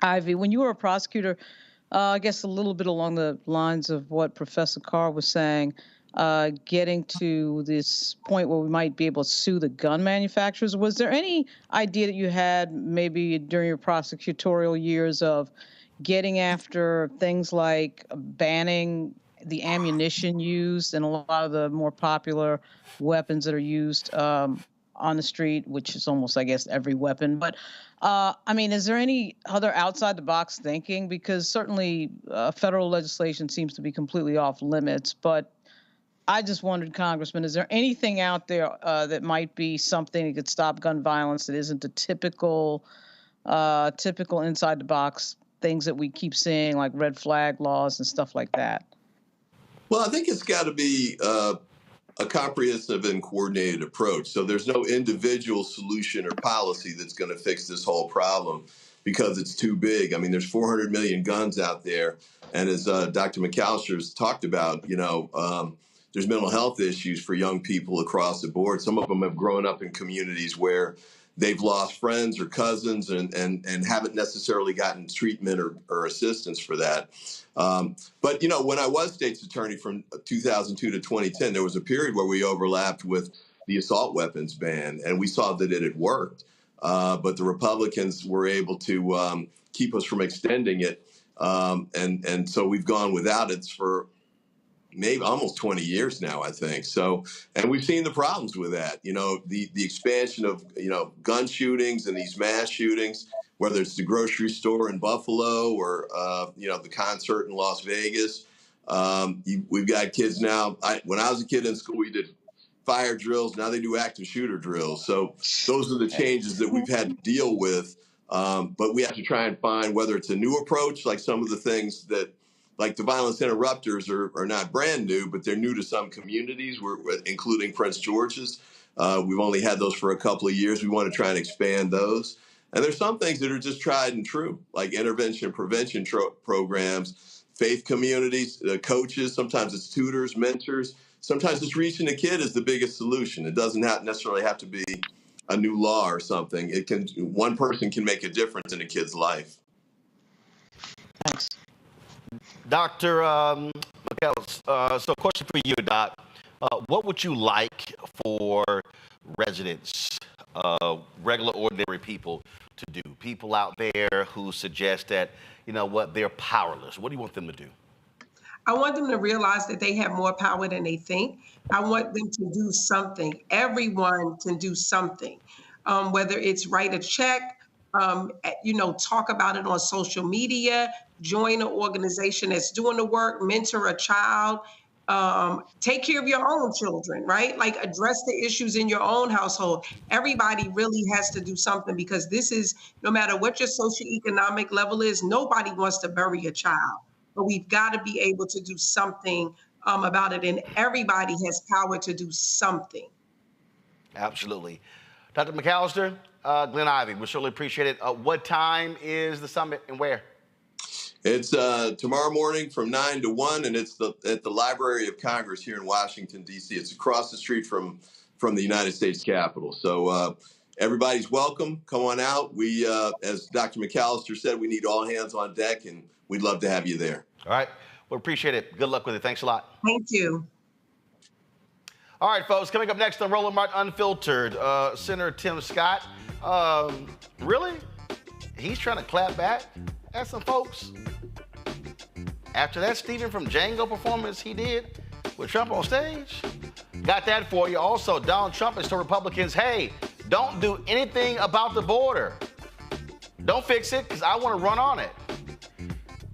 Ivey, when you were a prosecutor, I guess a little bit along the lines of what Professor Carr was saying, getting to this point where we might be able to sue the gun manufacturers, was there any idea that you had maybe during your prosecutorial years of getting after things like banning the ammunition used in a lot of the more popular weapons that are used on the street, which is almost, I guess, every weapon. But, I mean, is there any other outside-the-box thinking? Because certainly federal legislation seems to be completely off limits. But I just wondered, Congressman, is there anything out there that might be something that could stop gun violence that isn't the typical inside-the-box things that we keep seeing, like red flag laws and stuff like that? Well, I think it's got to be a comprehensive and coordinated approach. So there's no individual solution or policy that's going to fix this whole problem because it's too big. I mean, there's 400 million guns out there. And as Dr. McAllister's talked about, there's mental health issues for young people across the board. Some of them have grown up in communities where they've lost friends or cousins and haven't necessarily gotten treatment or assistance for that. But, when I was state's attorney from 2002 to 2010, there was a period where we overlapped with the assault weapons ban, and we saw that it had worked. But the Republicans were able to keep us from extending it. And so we've gone without it for maybe almost 20 years now, I think. So, and we've seen the problems with that, the expansion of, gun shootings and these mass shootings, whether it's the grocery store in Buffalo or, the concert in Las Vegas. We've got kids now. When I was a kid in school, we did fire drills. Now they do active shooter drills. So those are the changes that we've had to deal with. But we have to try and find whether it's a new approach, like some of the things that, like the violence interrupters are not brand new, but they're new to some communities, including Prince George's. We've only had those for a couple of years. We want to try and expand those. And there's some things that are just tried and true, like intervention and prevention programs, faith communities, coaches, sometimes it's tutors, mentors. Sometimes it's reaching a kid is the biggest solution. It doesn't necessarily have to be a new law or something. One person can make a difference in a kid's life. Thanks. Dr. McAllister, so question for you, Doc. What would you like for residents, regular, ordinary people to do? People out there who suggest that, they're powerless. What do you want them to do? I want them to realize that they have more power than they think. I want them to do something. Everyone can do something, whether it's write a check, talk about it on social media, join an organization that's doing the work, mentor a child, take care of your own children, right? Like address the issues in your own household. Everybody really has to do something because this is, no matter what your socioeconomic level is, nobody wants to bury a child. But we've got to be able to do something about it. And everybody has power to do something. Absolutely. Dr. McAllister, Glenn Ivey, we surely appreciate it. What time is the summit and where? It's tomorrow morning from 9 to 1, and it's at the Library of Congress here in Washington, D.C. It's across the street from the United States Capitol. So everybody's welcome. Come on out. We, as Dr. McAllister said, we need all hands on deck, and we'd love to have you there. All right. Well, appreciate it. Good luck with it. Thanks a lot. Thank you. All right, folks. Coming up next on Roland Martin Unfiltered, Senator Tim Scott. Really? He's trying to clap back at some folks. After that Stephen from Django performance he did with Trump on stage. Got that for you. Also, Donald Trump has told Republicans, hey, don't do anything about the border. Don't fix it because I want to run on it.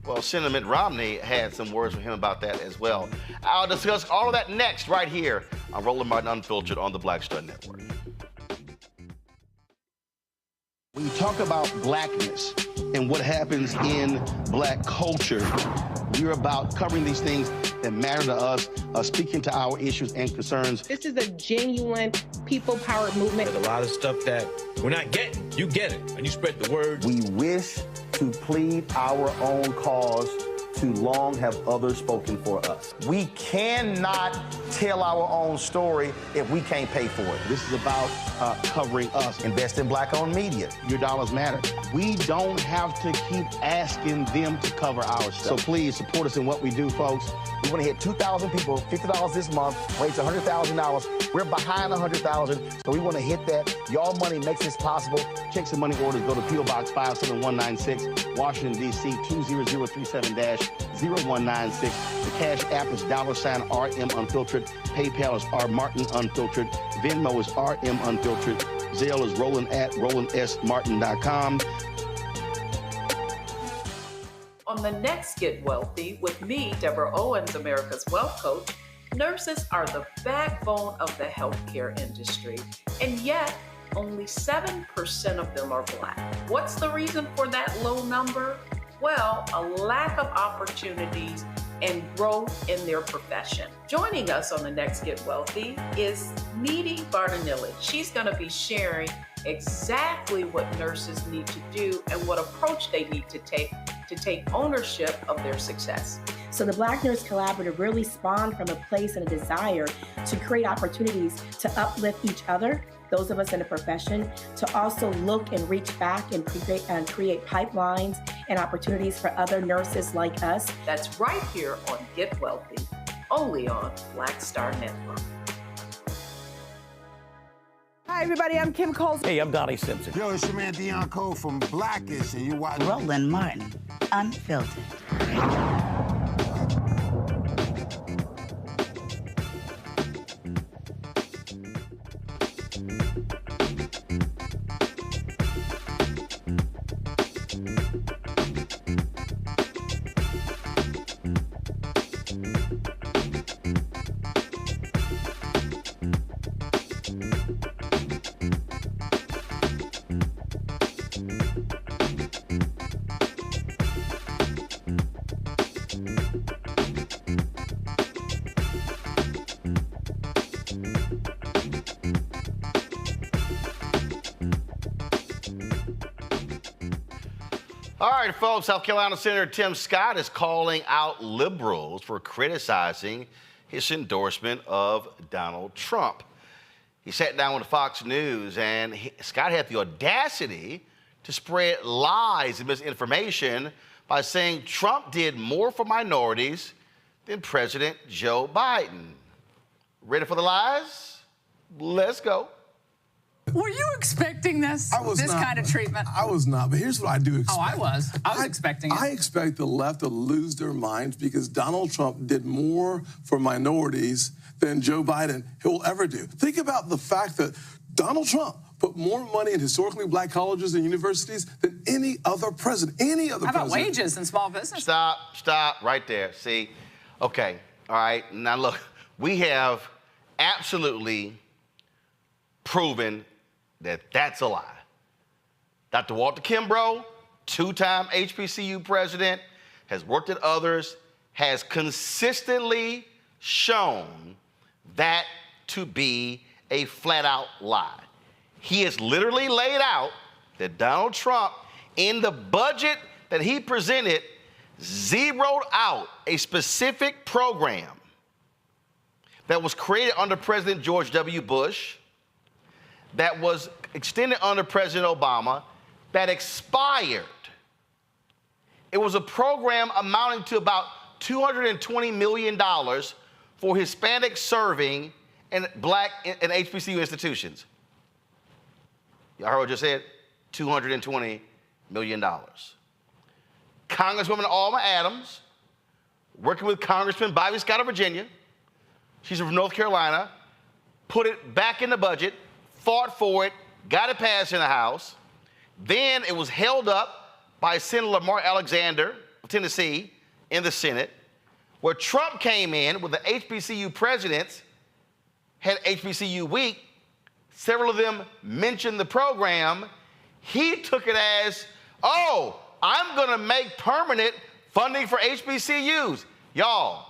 Well, Senator Mitt Romney had some words from him about that as well. I'll discuss all of that next right here on Roland Martin Unfiltered on the Black Star Network. When you talk about blackness and what happens in black culture, we're about covering these things that matter to us, speaking to our issues and concerns. This is a genuine people-powered movement. There's a lot of stuff that we're not getting. You get it, and you spread the word. We wish to plead our own cause. Too long have others spoken for us. We cannot tell our own story if we can't pay for it. This is about covering us. Invest in black-owned media. Your dollars matter. We don't have to keep asking them to cover our stuff. So please support us in what we do, folks. We want to hit 2,000 people, $50 this month, raise $100,000. We're behind $100,000, so we want to hit that. Y'all money makes this possible. Checks and money orders go to P.O. Box 57196, Washington, D.C. 20037-0196. The Cash App is $RM Unfiltered. PayPal is R Martin Unfiltered. Venmo is RM Unfiltered. Zelle is Roland at RolandSMartin.com. On the next Get Wealthy with me, Deborah Owens, America's Wealth Coach, nurses are the backbone of the healthcare industry, and yet only 7% of them are Black. What's the reason for that low number? Well, a lack of opportunities and growth in their profession. Joining us on the next Get Wealthy is Needy Bidenomics. She's going to be sharing exactly what nurses need to do and what approach they need to take ownership of their success. So the Black Nurse Collaborative really spawned from a place and a desire to create opportunities to uplift each other, those of us in the profession, to also look and reach back and create pipelines and opportunities for other nurses like us. That's right here on Get Wealthy, only on Black Star Network. Hi, everybody. I'm Kim Coles. Hey, I'm Donnie Simpson. Yo, it's your man Dion Cole from Blackish, and you watch Roland Martin Unfiltered. All right, folks, South Carolina Senator Tim Scott is calling out liberals for criticizing his endorsement of Donald Trump. He sat down with Fox News, and Scott had the audacity to spread lies and misinformation by saying Trump did more for minorities than President Joe Biden. Ready for the lies? Let's go. Were you expecting this? I was this not. kind of treatment? I was not, but here's what I do expect. Oh, I was. I was expecting it. I expect the left to lose their minds because Donald Trump did more for minorities than Joe Biden will ever do. Think about the fact that Donald Trump put more money in historically black colleges and universities than any other president. How about wages and small business? Stop right there. See? Okay. All right. Now, look, we have absolutely proven that that's a lie. Dr. Walter Kimbrough, two-time HBCU president, has worked at others, has consistently shown that to be a flat-out lie. He has literally laid out that Donald Trump, in the budget that he presented, zeroed out a specific program that was created under President George W. Bush, that was extended under President Obama, that expired. It was a program amounting to about $220 million for Hispanic serving in black and HBCU institutions. Y'all heard what I just said? $220 million. Congresswoman Alma Adams, working with Congressman Bobby Scott of Virginia, she's from North Carolina, put it back in the budget, fought for it, got it passed in the House. Then it was held up by Senator Lamar Alexander of Tennessee in the Senate, where Trump came in with the HBCU presidents, had HBCU week. Several of them mentioned the program. He took it as, oh, I'm going to make permanent funding for HBCUs. Y'all,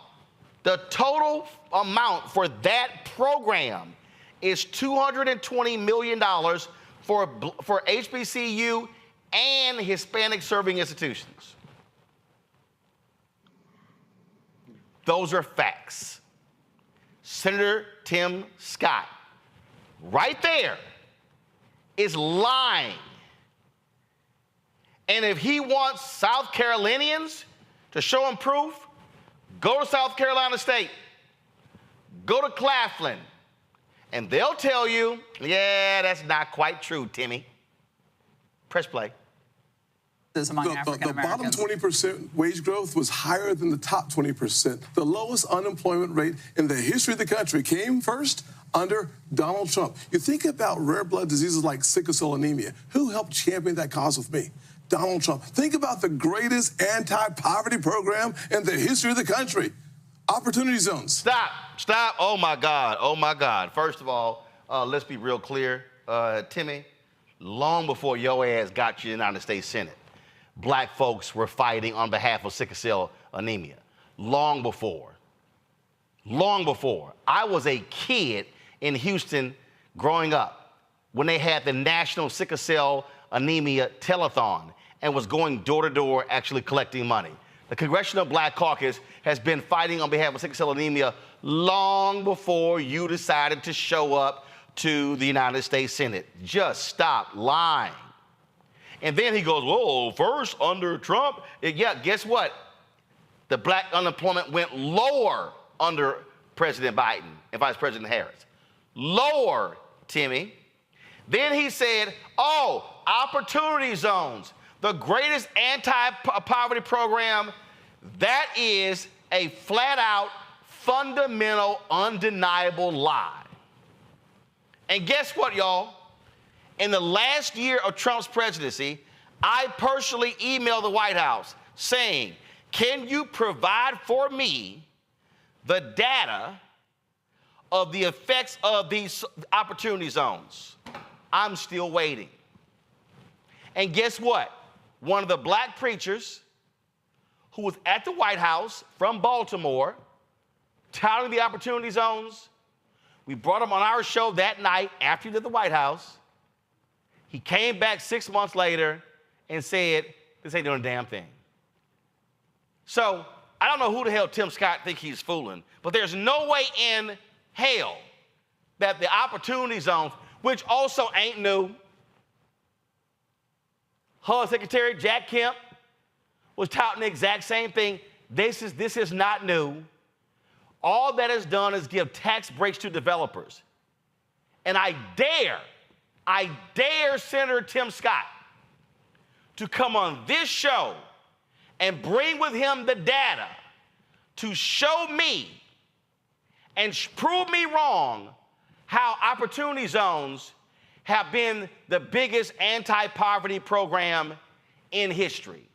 the total amount for that program is $220 million for HBCU and Hispanic serving institutions. Those are facts. Senator Tim Scott, right there, is lying. And if he wants South Carolinians to show him proof, go to South Carolina State, go to Claflin, and they'll tell you, yeah, that's not quite true, Timmy. Press play. The bottom 20% wage growth was higher than the top 20%. The lowest unemployment rate in the history of the country came first under Donald Trump. You think about rare blood diseases like sickle cell anemia. Who helped champion that cause with me? Donald Trump. Think about the greatest anti-poverty program in the history of the country. Opportunity zones. Stop. Oh, my God. First of all, let's be real clear. Timmy, long before your ass got to the United States Senate, black folks were fighting on behalf of sickle cell anemia. Long before. I was a kid in Houston growing up when they had the National Sickle Cell Anemia Telethon and was going door to door actually collecting money. The Congressional Black Caucus has been fighting on behalf of sickle cell anemia long before you decided to show up to the United States Senate. Just stop lying. And then he goes, whoa, first under Trump. Yeah, guess what? The black unemployment went lower under President Biden and Vice President Harris. Lower, Timmy. Then he said, oh, opportunity zones, the greatest anti-poverty program. That is a flat-out, fundamental, undeniable lie. And guess what, y'all? In the last year of Trump's presidency, I personally emailed the White House saying, can you provide for me the data of the effects of these opportunity zones? I'm still waiting. And guess what? One of the black preachers who was at the White House from Baltimore touting the opportunity zones, we brought him on our show that night after he did the White House. He came back 6 months later and said, this ain't doing a damn thing. So I don't know who the hell Tim Scott think he's fooling, but there's no way in hell that the opportunity zones, which also ain't new. HUD Secretary Jack Kemp was touting the exact same thing. This is not new. All that is done is give tax breaks to developers. And I dare I dare Senator Tim Scott to come on this show and bring with him the data to show me and prove me wrong how Opportunity Zones have been the biggest anti-poverty program in history.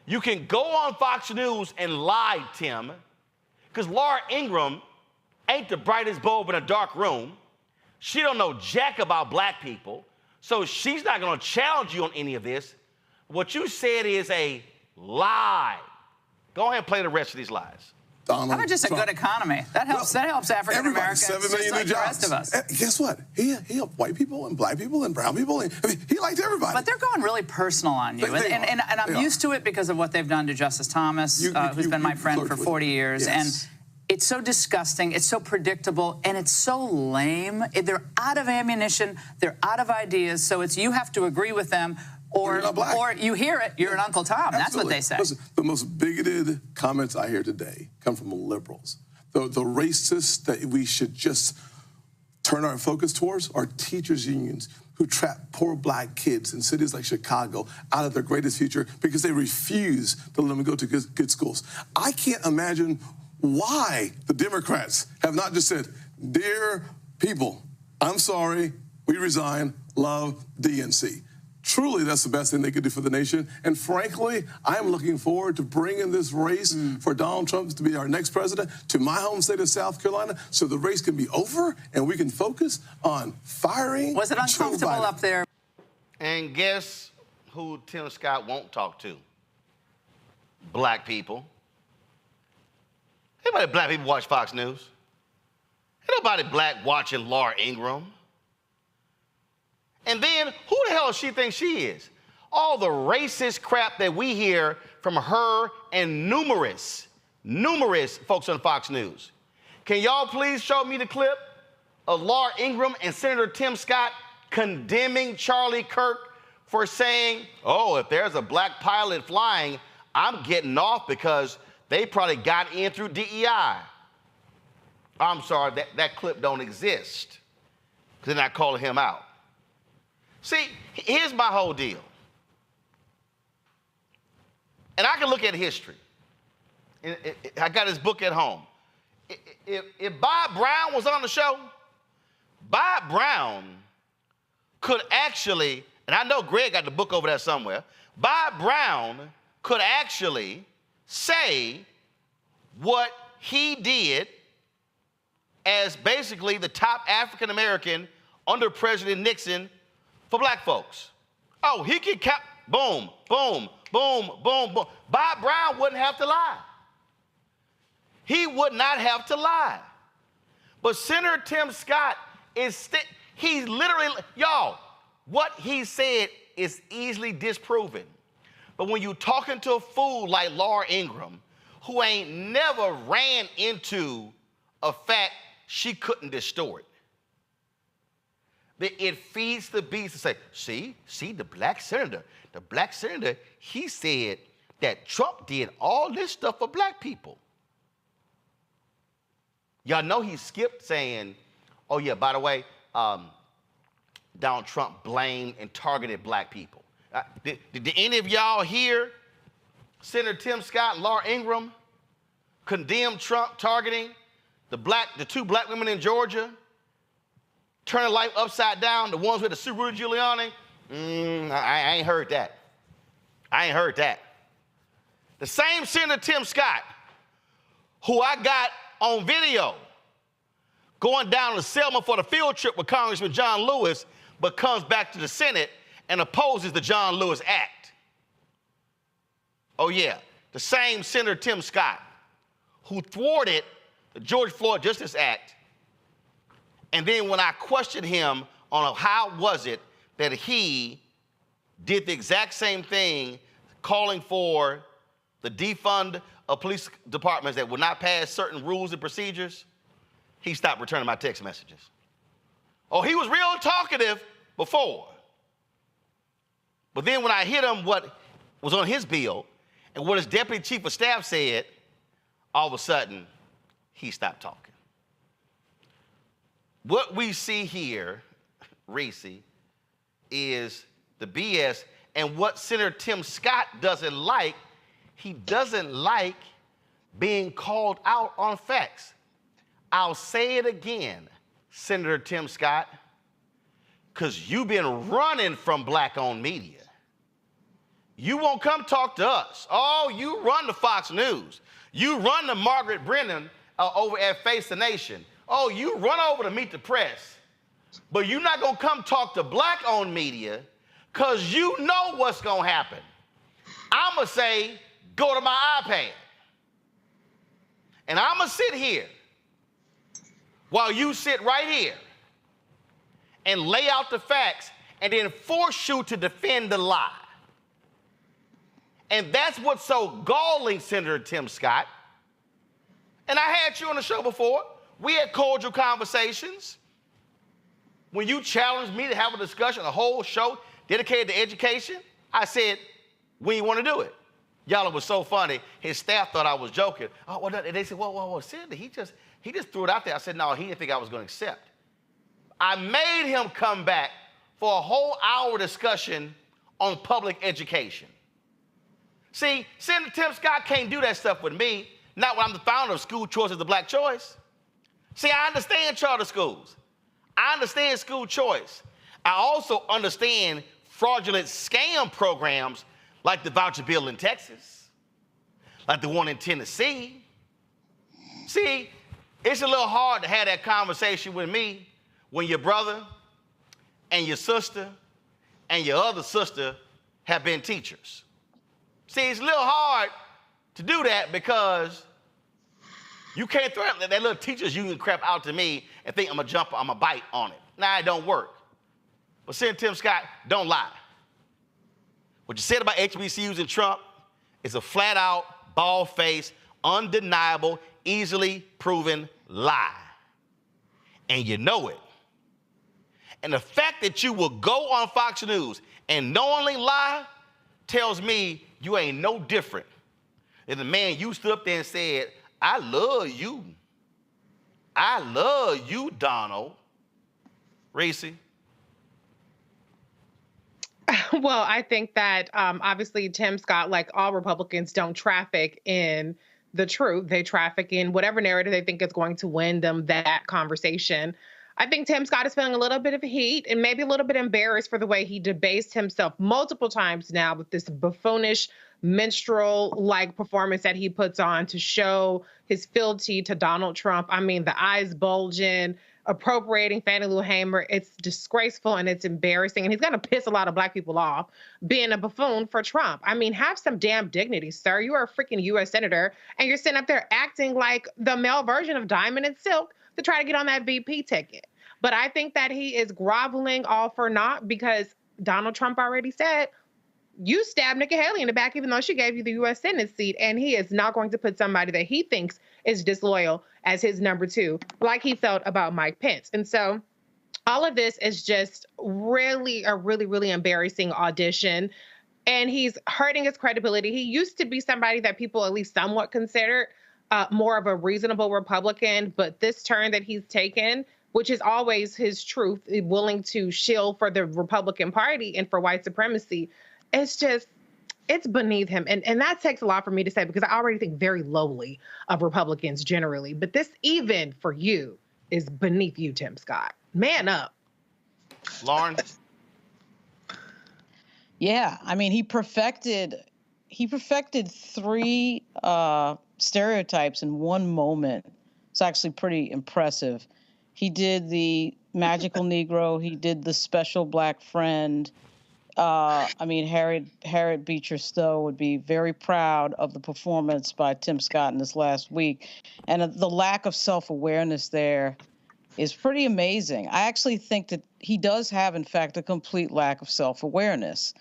You can go on Fox News and lie, Tim, because Laura Ingraham ain't the brightest bulb in a dark room. She don't know jack about black people, so she's not gonna challenge you on any of this. What you said is a lie. Go ahead and play the rest of these lies. How about just a good economy? That helps. That helps African Americans. 7 million just like new the jobs. rest of us. Guess what? He helped white people and black people and brown people. I mean, he liked everybody. But they're going really personal on you, and I'm used to it because of what they've done to Justice Thomas, who's been my friend for 40 years, and it's so disgusting, it's so predictable, and it's so lame. They're out of ammunition, they're out of ideas, so it's you have to agree with them. Or you hear it, you're an Uncle Tom. Absolutely. That's what they say. Listen, the most bigoted comments I hear today come from liberals. The racists that we should just turn our focus towards are teachers' unions who trap poor black kids in cities like Chicago out of their greatest future because they refuse to let them go to good schools. I can't imagine why the Democrats have not just said, dear people, I'm sorry, we resign, love DNC. Truly, that's the best thing they could do for the nation. And frankly, I'm looking forward to bringing this race for Donald Trump to be our next president to my home state of South Carolina so the race can be over and we can focus on firing Was it uncomfortable up there? And guess who Tim Scott won't talk to? Black people. Anybody black people watch Fox News? Ain't nobody black watching Laura Ingraham. And then, who the hell does she think she is? All the racist crap that we hear from her and numerous folks on Fox News. Can y'all please show me the clip of Laura Ingraham and Senator Tim Scott condemning Charlie Kirk for saying, oh, if there's a black pilot flying, I'm getting off because they probably got in through DEI. I'm sorry, that clip don't exist. They're not calling him out. See, here's my whole deal. And I can look at history. I got his book at home. If Bob Brown was on the show, Bob Brown could actually, and I know Greg got the book over there somewhere, Bob Brown could actually say what he did as basically the top African American under President Nixon for black folks. Oh, he could boom, boom, boom, boom, boom. Bob Brown wouldn't have to lie. He would not have to lie. But Senator Tim Scott he's literally, y'all, what he said is easily disproven. But when you're talking to a fool like Laura Ingraham, who ain't never ran into a fact she couldn't distort, it feeds the beast to say, see, the black senator, he said that Trump did all this stuff for black people. Y'all know he skipped saying, oh yeah, by the way, Donald Trump blamed and targeted black people. Did any of y'all hear Senator Tim Scott and Laura Ingraham condemn Trump targeting the two black women in Georgia, turning life upside down, the ones with the Subaru Giuliani? I ain't heard that. I ain't heard that. The same Senator Tim Scott, who I got on video going down to Selma for the field trip with Congressman John Lewis, but comes back to the Senate and opposes the John Lewis Act. Oh yeah, the same Senator Tim Scott who thwarted the George Floyd Justice Act. And then when I questioned him on how was it that he did the exact same thing, calling for the defund of police departments that would not pass certain rules and procedures, he stopped returning my text messages. Oh, he was real talkative before. But then when I hit him what was on his bill and what his deputy chief of staff said, all of a sudden, he stopped talking. What we see here Reese, is the BS. And what Senator Tim Scott doesn't like, he doesn't like being called out on facts. I'll say it again, Senator Tim Scott, because you've been running from black-owned media. You won't come talk to us. Oh, you run to Fox News. You run to Margaret Brennan over at Face the Nation. Oh, you run over to Meet the Press. But you're not going to come talk to black-owned media because you know what's going to happen. I'm going to say, go to my iPad. And I'm going to sit here while you sit right here and lay out the facts and then force you to defend the lie. And that's what's so galling, Senator Tim Scott. And I had you on the show before. We had cordial conversations. When you challenged me to have a discussion, a whole show dedicated to education, I said, when you want to do it? Y'all, it was so funny. His staff thought I was joking. Oh, well, they said, well, Senator, he just threw it out there. I said, no, he didn't think I was going to accept. I made him come back for a whole hour discussion on public education. See, Senator Tim Scott can't do that stuff with me, not when I'm the founder of School Choice is the Black Choice. See, I understand charter schools. I understand school choice. I also understand fraudulent scam programs like the voucher bill in Texas, like the one in Tennessee. See, it's a little hard to have that conversation with me when your brother and your sister and your other sister have been teachers. See, it's a little hard to do that because you can't throw that little teacher's union crap out to me and think I'm gonna bite on it. Nah, it don't work. But Senator Tim Scott, don't lie. What you said about HBCUs and Trump is a flat-out, bald-faced, undeniable, easily proven lie. And you know it. And the fact that you will go on Fox News and knowingly lie tells me you ain't no different than the man you stood up there and said, I love you. I love you, Donald. Reese? Well, I think that obviously Tim Scott, like all Republicans, don't traffic in the truth. They traffic in whatever narrative they think is going to win them that conversation. I think Tim Scott is feeling a little bit of heat and maybe a little bit embarrassed for the way he debased himself multiple times now with this buffoonish minstrel-like performance that he puts on to show his fealty to Donald Trump. I mean, the eyes bulging, appropriating Fannie Lou Hamer. It's disgraceful and it's embarrassing. And he's going to piss a lot of black people off being a buffoon for Trump. I mean, have some damn dignity, sir. You are a freaking U.S. senator and you're sitting up there acting like the male version of Diamond and Silk to try to get on that VP ticket. But I think that he is groveling all for naught because Donald Trump already said, you stabbed Nikki Haley in the back even though she gave you the U.S. Senate seat, and he is not going to put somebody that he thinks is disloyal as his number two, like he felt about Mike Pence. And so all of this is just really a really embarrassing audition, and he's hurting his credibility. He used to be somebody that people at least somewhat considered more of a reasonable Republican, but this turn that he's taken, which is always his truth, willing to shill for the Republican Party and for white supremacy, it's beneath him. And that takes a lot for me to say because I already think very lowly of Republicans generally. But this, even for you, is beneath you, Tim Scott. Man up. Lauren? Yeah, I mean, he perfected three stereotypes in one moment. It's actually pretty impressive. He did the magical Negro. He did the special black friend. I mean, Harriet Beecher Stowe would be very proud of the performance by Tim Scott in this last week. And the lack of self-awareness there is pretty amazing. I actually think that he does have, in fact, a complete lack of self-awareness.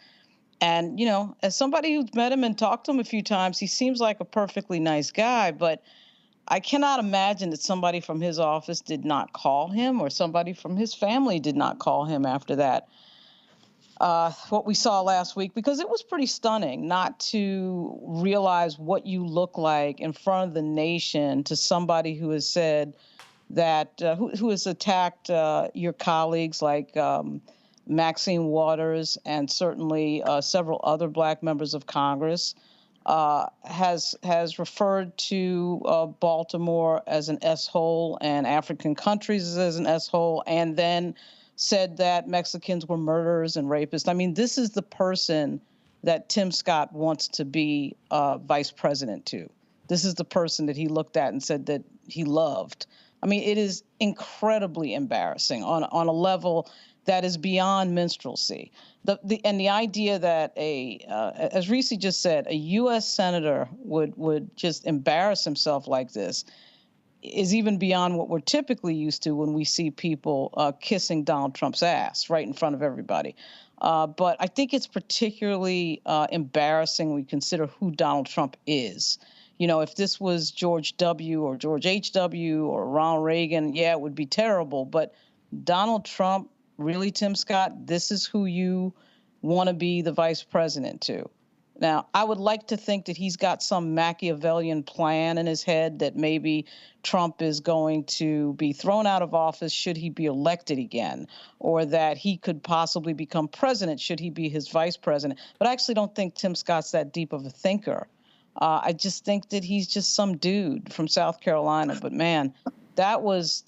And, you know, as somebody who's met him and talked to him a few times, he seems like a perfectly nice guy, but I cannot imagine that somebody from his office did not call him or somebody from his family did not call him after that. What we saw last week, because it was pretty stunning not to realize what you look like in front of the nation to somebody who has said that who has attacked your colleagues like Maxine Waters and certainly several other Black members of Congress, has referred to Baltimore as an S-hole and African countries as an S-hole, and then said that Mexicans were murderers and rapists. I mean, this is the person that Tim Scott wants to be vice president to. This is the person that he looked at and said that he loved. I mean, it is incredibly embarrassing on a level that is beyond minstrelsy. And the idea that as Reese just said, a U.S. senator would just embarrass himself like this is even beyond what we're typically used to when we see people kissing Donald Trump's ass right in front of everybody. But I think it's particularly embarrassing when we consider who Donald Trump is. You know, if this was George W. or George H.W. or Ronald Reagan, yeah, it would be terrible. But Donald Trump, really, Tim Scott, this is who you want to be the vice president to. Now, I would like to think that he's got some Machiavellian plan in his head that maybe Trump is going to be thrown out of office should he be elected again, or that he could possibly become president should he be his vice president. But I actually don't think Tim Scott's that deep of a thinker. I just think that he's just some dude from South Carolina. But man, that was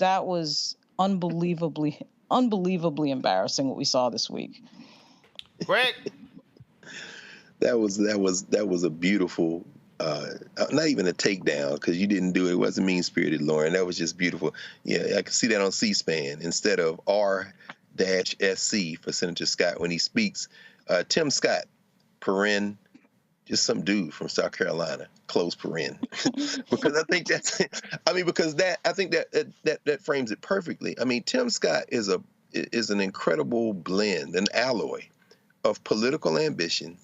unbelievably embarrassing what we saw this week. Greg. That was a beautiful, not even a takedown, because you didn't do it. It wasn't mean-spirited, Lauren. That was just beautiful. Yeah, I can see that on C-SPAN instead of R-SC for Senator Scott when he speaks. Tim Scott, paren, just some dude from South Carolina, close paren. Because I think that frames it perfectly. I mean, Tim Scott is an incredible blend, an alloy of political ambition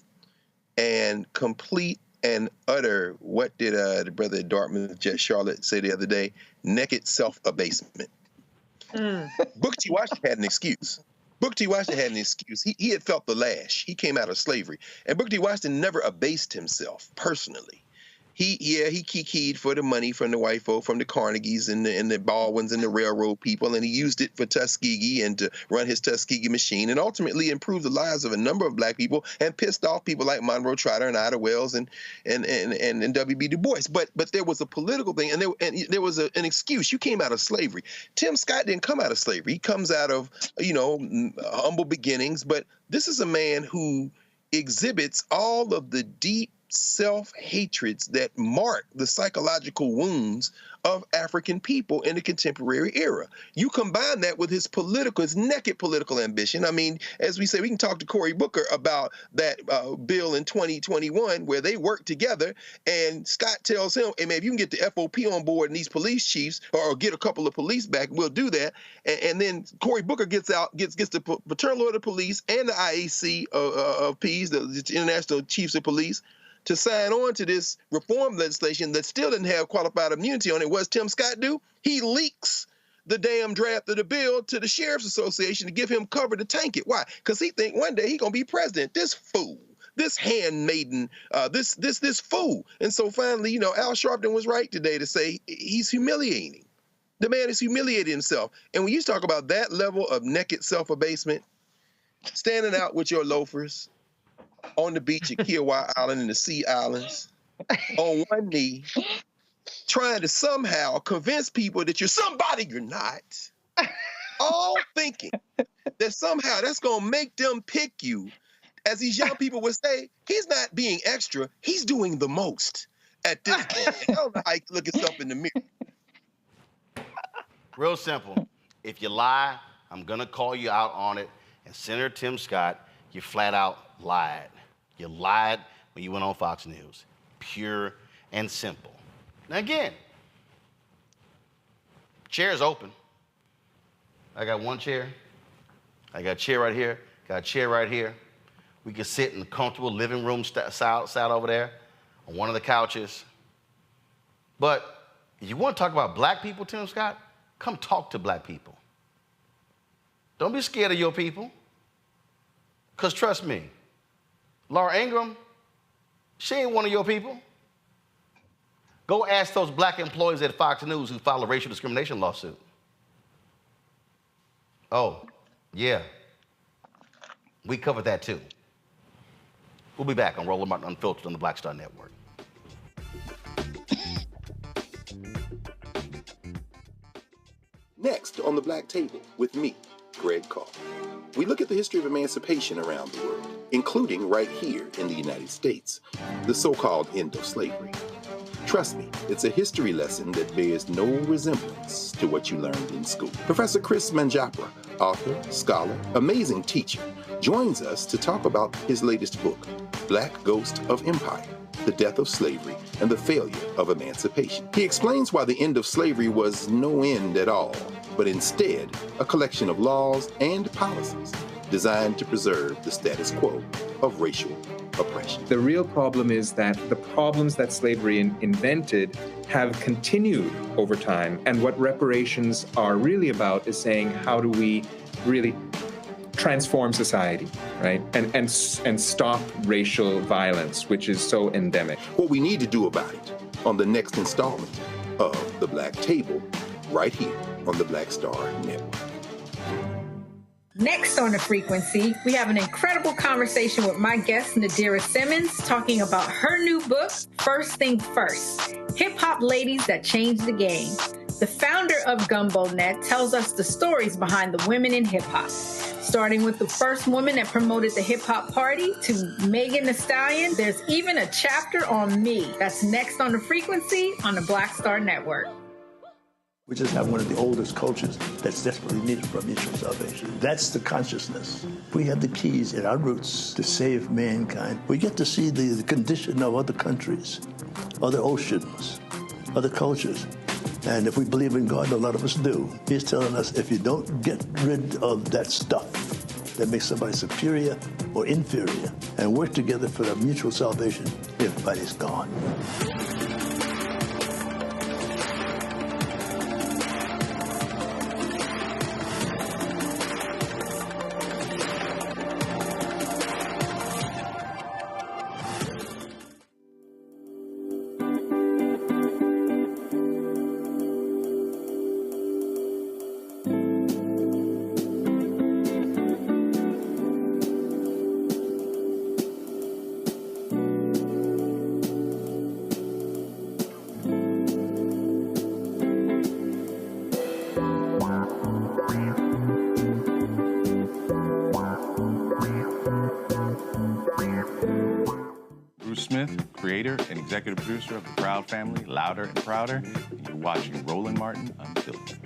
and complete and utter, what did the brother at Dartmouth, Jet Charlotte, say the other day? Naked self-abasement. Booker T. Washington had an excuse. Booker T. Washington had an excuse. He had felt the lash. He came out of slavery. And Booker T. Washington never abased himself personally. He kikied for the money from the white folk, from the Carnegies and the Baldwins and the railroad people, and he used it for Tuskegee and to run his Tuskegee machine, and ultimately improved the lives of a number of Black people and pissed off people like Monroe Trotter and Ida Wells and W.B. Du Bois. But there was a political thing, and there was an excuse. You came out of slavery. Tim Scott didn't come out of slavery. He comes out of humble beginnings, but this is a man who exhibits all of the deep self-hatreds that mark the psychological wounds of African people in the contemporary era. You combine that with his naked political ambition. I mean, as we say, we can talk to Cory Booker about that bill in 2021 where they work together, and Scott tells him, hey man, if you can get the FOP on board and these police chiefs, or get a couple of police back, we'll do that. And then Cory Booker gets the Fraternal Order of Police and the IAC of Ps, the International Chiefs of Police, to sign on to this reform legislation that still didn't have qualified immunity on it. What does Tim Scott do? He leaks the damn draft of the bill to the Sheriff's Association to give him cover to tank it. Why? Because he think one day he's going to be president. This fool, this handmaiden, this fool. And so finally, Al Sharpton was right today to say he's humiliating. The man is humiliating himself. And when you talk about that level of naked self-abasement, standing out with your loafers, on the beach at Kiowa Island and the Sea Islands, on one knee, trying to somehow convince people that you're somebody you're not, all thinking that somehow that's going to make them pick you. As these young people would say, he's not being extra, he's doing the most at this point. I don't know how you look yourself in the mirror. Real simple. If you lie, I'm going to call you out on it. And Senator Tim Scott, you flat out lied. You lied when you went on Fox News. Pure and simple. Now again, chair is open. I got one chair. I got a chair right here. Got a chair right here. We can sit in the comfortable living room style over there on one of the couches. But if you want to talk about Black people, Tim Scott, come talk to Black people. Don't be scared of your people. Because trust me, Laura Ingraham, she ain't one of your people. Go ask those black employees at Fox News who filed a racial discrimination lawsuit. Oh, yeah. We covered that too. We'll be back on Roland Martin Unfiltered on the Black Star Network. Next on the Black Table with me, Greg Cobb. We look at the history of emancipation around the world, including right here in the United States, the so-called end of slavery. Trust me, it's a history lesson that bears no resemblance to what you learned in school. Professor Chris Manjapra, author, scholar, amazing teacher, joins us to talk about his latest book, Black Ghost of Empire, The Death of Slavery and the Failure of Emancipation. He explains why the end of slavery was no end at all, but instead a collection of laws and policies designed to preserve the status quo of racial oppression. The real problem is that the problems that slavery invented have continued over time. And what reparations are really about is saying, how do we really transform society, right? And stop racial violence, which is so endemic. What we need to do about it on the next installment of The Black Table, right here on the Black Star Network. Next on The Frequency, we have an incredible conversation with my guest, Nadira Simmons, talking about her new book, First Thing First, Hip-Hop Ladies That Changed the Game. The founder of Gumbo Net tells us the stories behind the women in hip-hop, starting with the first woman that promoted the hip-hop party to Megan Thee Stallion. There's even a chapter on me. That's next on The Frequency on the Black Star Network. We just have one of the oldest cultures that's desperately needed for mutual salvation. That's the consciousness. We have the keys in our roots to save mankind. We get to see the condition of other countries, other oceans, other cultures. And if we believe in God, a lot of us do, He's telling us if you don't get rid of that stuff that makes somebody superior or inferior and work together for the mutual salvation, everybody's gone. Executive producer of The Proud Family, Louder and Prouder, and you're watching Roland Martin Unfiltered.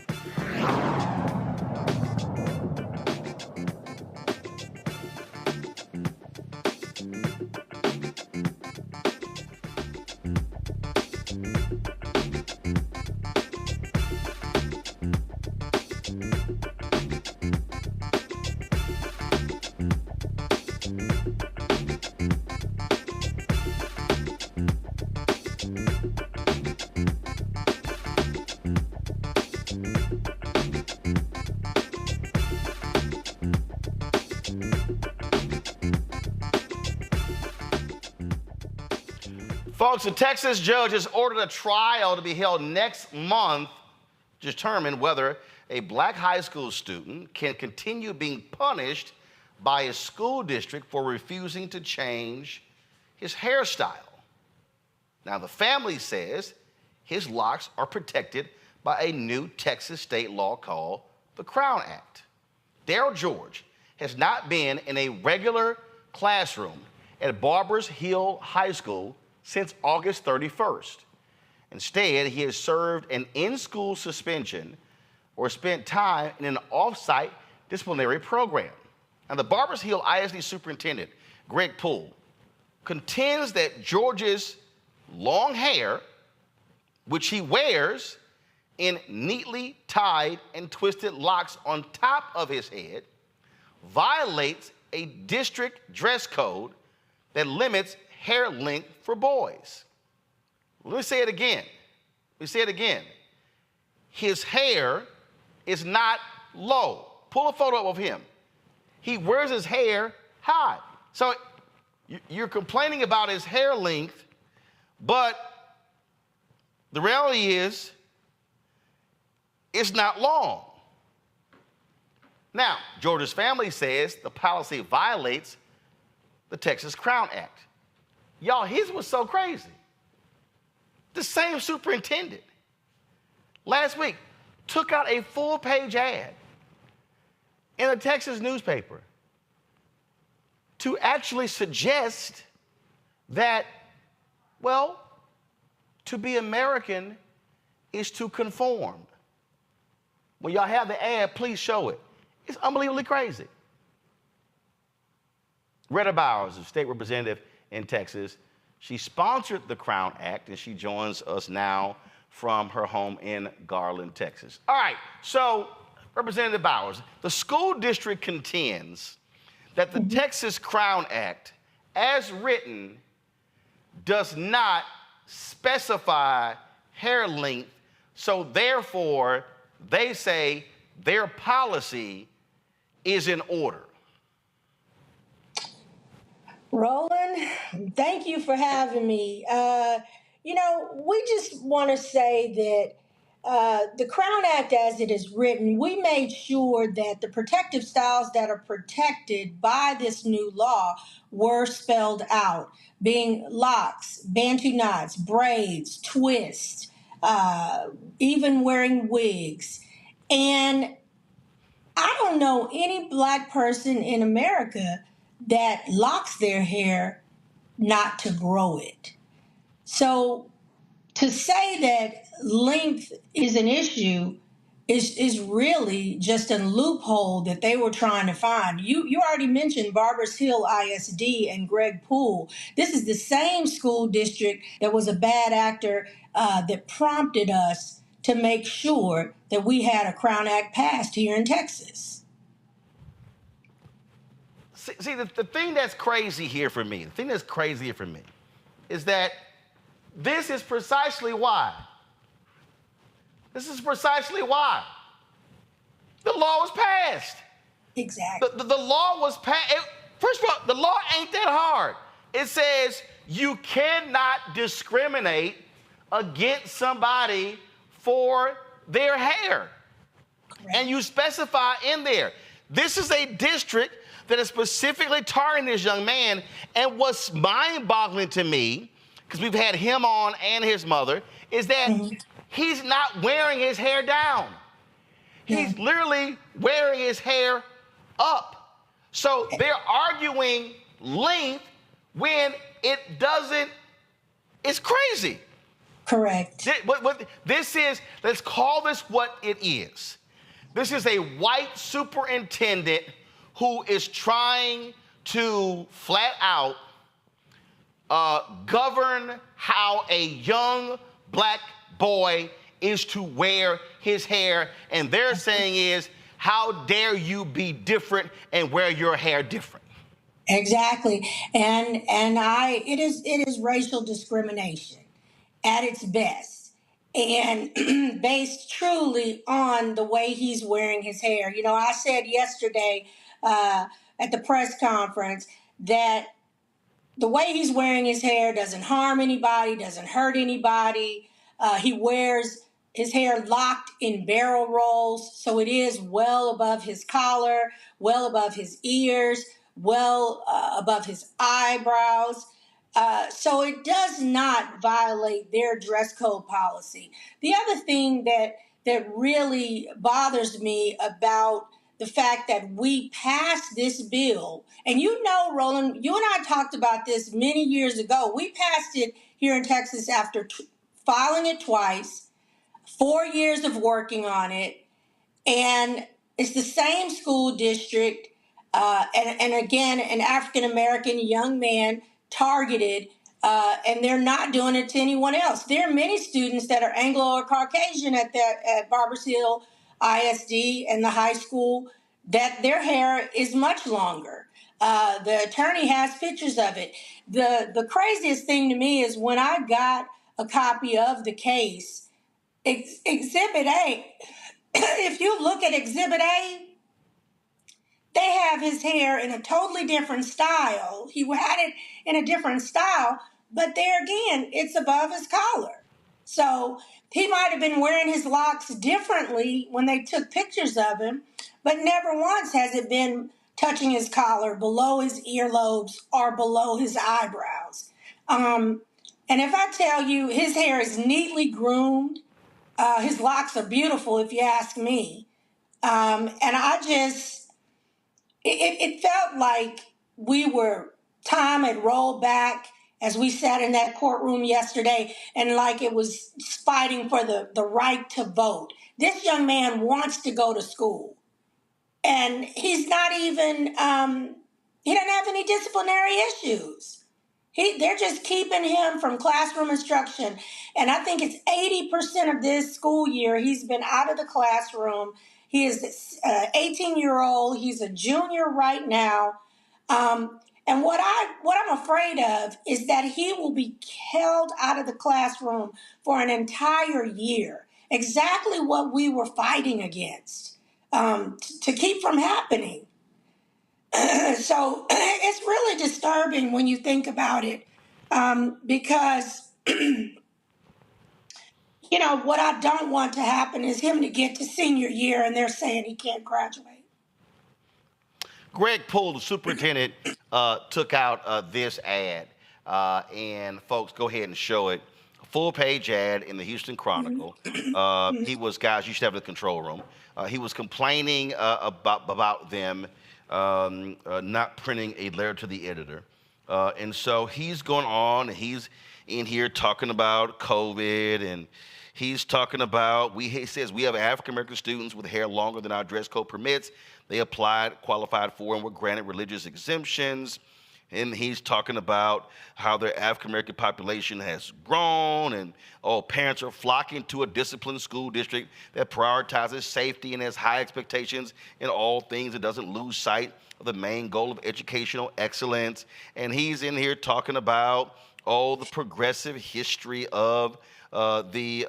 Folks, a Texas judge has ordered a trial to be held next month to determine whether a black high school student can continue being punished by his school district for refusing to change his hairstyle. Now, the family says his locks are protected by a new Texas state law called the Crown Act. Daryl George has not been in a regular classroom at Barbers Hill High School since August 31st. Instead, he has served an in-school suspension or spent time in an off-site disciplinary program. Now, the Barbers Hill ISD superintendent, Greg Poole, contends that George's long hair, which he wears in neatly tied and twisted locks on top of his head, violates a district dress code that limits hair length for boys. Let me say it again. His hair is not low. Pull a photo up of him. He wears his hair high. So you're complaining about his hair length, but The reality is, it's not long. Now, Georgia's family says the policy violates the Texas Crown Act. Y'all, his was so crazy. The same superintendent last week took out a full-page ad in a Texas newspaper to actually suggest that, well, to be American is to conform. When y'all have the ad, please show it. It's unbelievably crazy. Retta Bowers, a state representative in Texas, she sponsored the Crown Act, and she joins us now from her home in Garland, Texas. All right, so Representative Bowers, the school district contends that the Texas Crown Act, as written, does not specify hair length, so therefore, they say their policy is in order. Roland, thank you for having me. We just want to say that the Crown Act, as it is written, we made sure that the protective styles that are protected by this new law were spelled out, being locks, bantu knots, braids, twists, even wearing wigs. And I don't know any Black person in America that locks their hair not to grow it. So to say that length is an issue is really just a loophole that they were trying to find. You already mentioned Barbers Hill ISD and Greg Poole. This is the same school district that was a bad actor that prompted us to make sure that we had a Crown Act passed here in Texas. See, the thing that's crazy here for me, is that this is precisely why. This is precisely why the law was passed. Exactly. The law was passed. First of all, the law ain't that hard. It says you cannot discriminate against somebody for their hair. Correct. And you specify in there, this is a district that is specifically targeting this young man. And what's mind-boggling to me, because we've had him on and his mother, is that he's not wearing his hair down. He's literally wearing his hair up. So they're arguing length when it doesn't, it's crazy. Correct. What this is, let's call this what it is. This is a white superintendent who is trying to flat out govern how a young Black boy is to wear his hair. And they're saying is, how dare you be different and wear your hair different? Exactly. And it is racial discrimination at its best, and based truly on the way he's wearing his hair. You know, I said yesterday at the press conference that the way he's wearing his hair doesn't harm anybody, doesn't hurt anybody. He wears his hair locked in barrel rolls, so it is well above his collar, well above his ears, well above his eyebrows. So it does not violate their dress code policy. The other thing that really bothers me about the fact that we passed this bill, and you know, Roland, you and I talked about this many years ago. We passed it here in Texas after filing it twice, 4 years of working on it, and it's the same school district, and again, an African-American young man targeted, and they're not doing it to anyone else. There are many students that are Anglo or Caucasian at Barbers Hill ISD and the high school that their hair is much longer. The attorney has pictures of it. The craziest thing to me is when I got a copy of the case, Exhibit A, if you look at Exhibit A, they have his hair in a totally different style. He had it in a different style, but there again, it's above his collar. So he might have been wearing his locks differently when they took pictures of him, but never once has it been touching his collar, below his earlobes, or below his eyebrows. And if I tell you his hair is neatly groomed, his locks are beautiful if you ask me. And it felt like time had rolled back as we sat in that courtroom yesterday, and like it was fighting for the right to vote. This young man wants to go to school, and he's not even, he doesn't have any disciplinary issues. They're just keeping him from classroom instruction. And I think it's 80% of this school year he's been out of the classroom. He is an 18-year-old. He's a junior right now. And what I'm afraid of is that he will be held out of the classroom for an entire year. Exactly what we were fighting against, to keep from happening. So it's really disturbing when you think about it, because, what I don't want to happen is him to get to senior year and they're saying he can't graduate. Greg Poole, the superintendent, took out this ad, and folks, go ahead and show it. A full-page ad in the Houston Chronicle. He was, guys, you should have the control room. He was complaining about them not printing a letter to the editor. And so he's going on, and he's in here talking about COVID, and he's talking about, he says we have African-American students with hair longer than our dress code permits. They applied, qualified for, and were granted religious exemptions. And he's talking about how their African-American population has grown, and parents are flocking to a disciplined school district that prioritizes safety and has high expectations in all things and doesn't lose sight of the main goal of educational excellence. And he's in here talking about the progressive history of the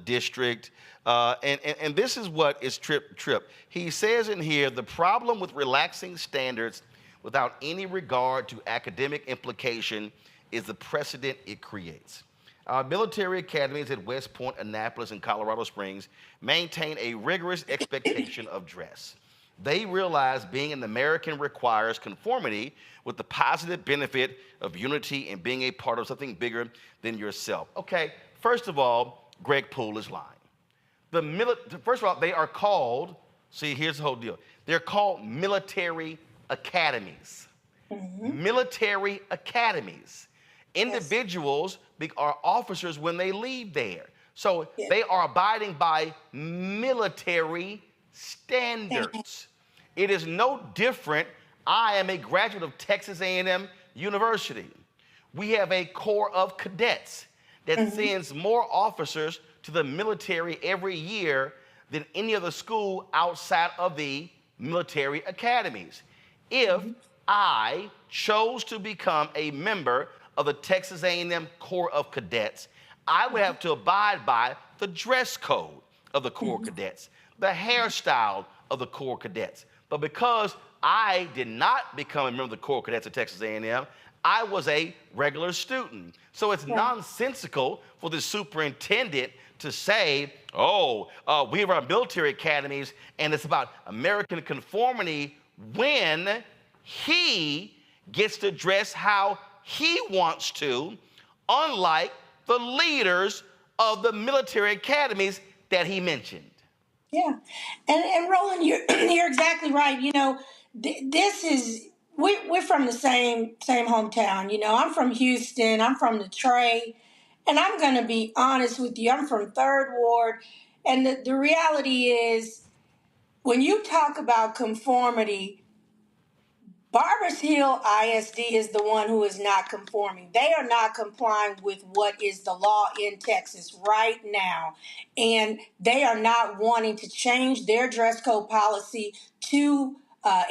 district. And this is what is trip. He says in here, the problem with relaxing standards without any regard to academic implication is the precedent it creates. Our military academies at West Point, Annapolis, and Colorado Springs maintain a rigorous expectation of dress. They realize being an American requires conformity with the positive benefit of unity and being a part of something bigger than yourself. Okay, first of all, Greg Poole is lying. First of all, they are called, here's the whole deal. They're called military academies. Military academies. Individuals are officers when they leave there. So they are abiding by military standards. It is no different. I am a graduate of Texas A&M University. We have a corps of cadets that sends more officers to the military every year than any other school outside of the military academies. If I chose to become a member of the Texas A&M Corps of Cadets, I would have to abide by the dress code of the Corps of Cadets, the hairstyle of the Corps of Cadets. But because I did not become a member of the Corps of Cadets at Texas A&M, I was a regular student. So it's nonsensical for the superintendent to say, we have our military academies and it's about American conformity, when he gets to dress how he wants to, unlike the leaders of the military academies that he mentioned. Yeah, and Roland, you're exactly right. We're from the same hometown. I'm from Houston. I'm from Detroit, and I'm going to be honest with you. I'm from Third Ward, and the reality is, when you talk about conformity, Barbers Hill ISD is the one who is not conforming. They are not complying with what is the law in Texas right now. And they are not wanting to change their dress code policy to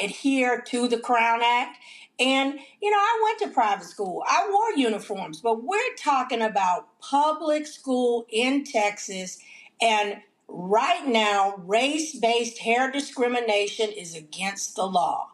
adhere to the Crown Act. And, I went to private school. I wore uniforms, but we're talking about public school in Texas. And right now, race-based hair discrimination is against the law.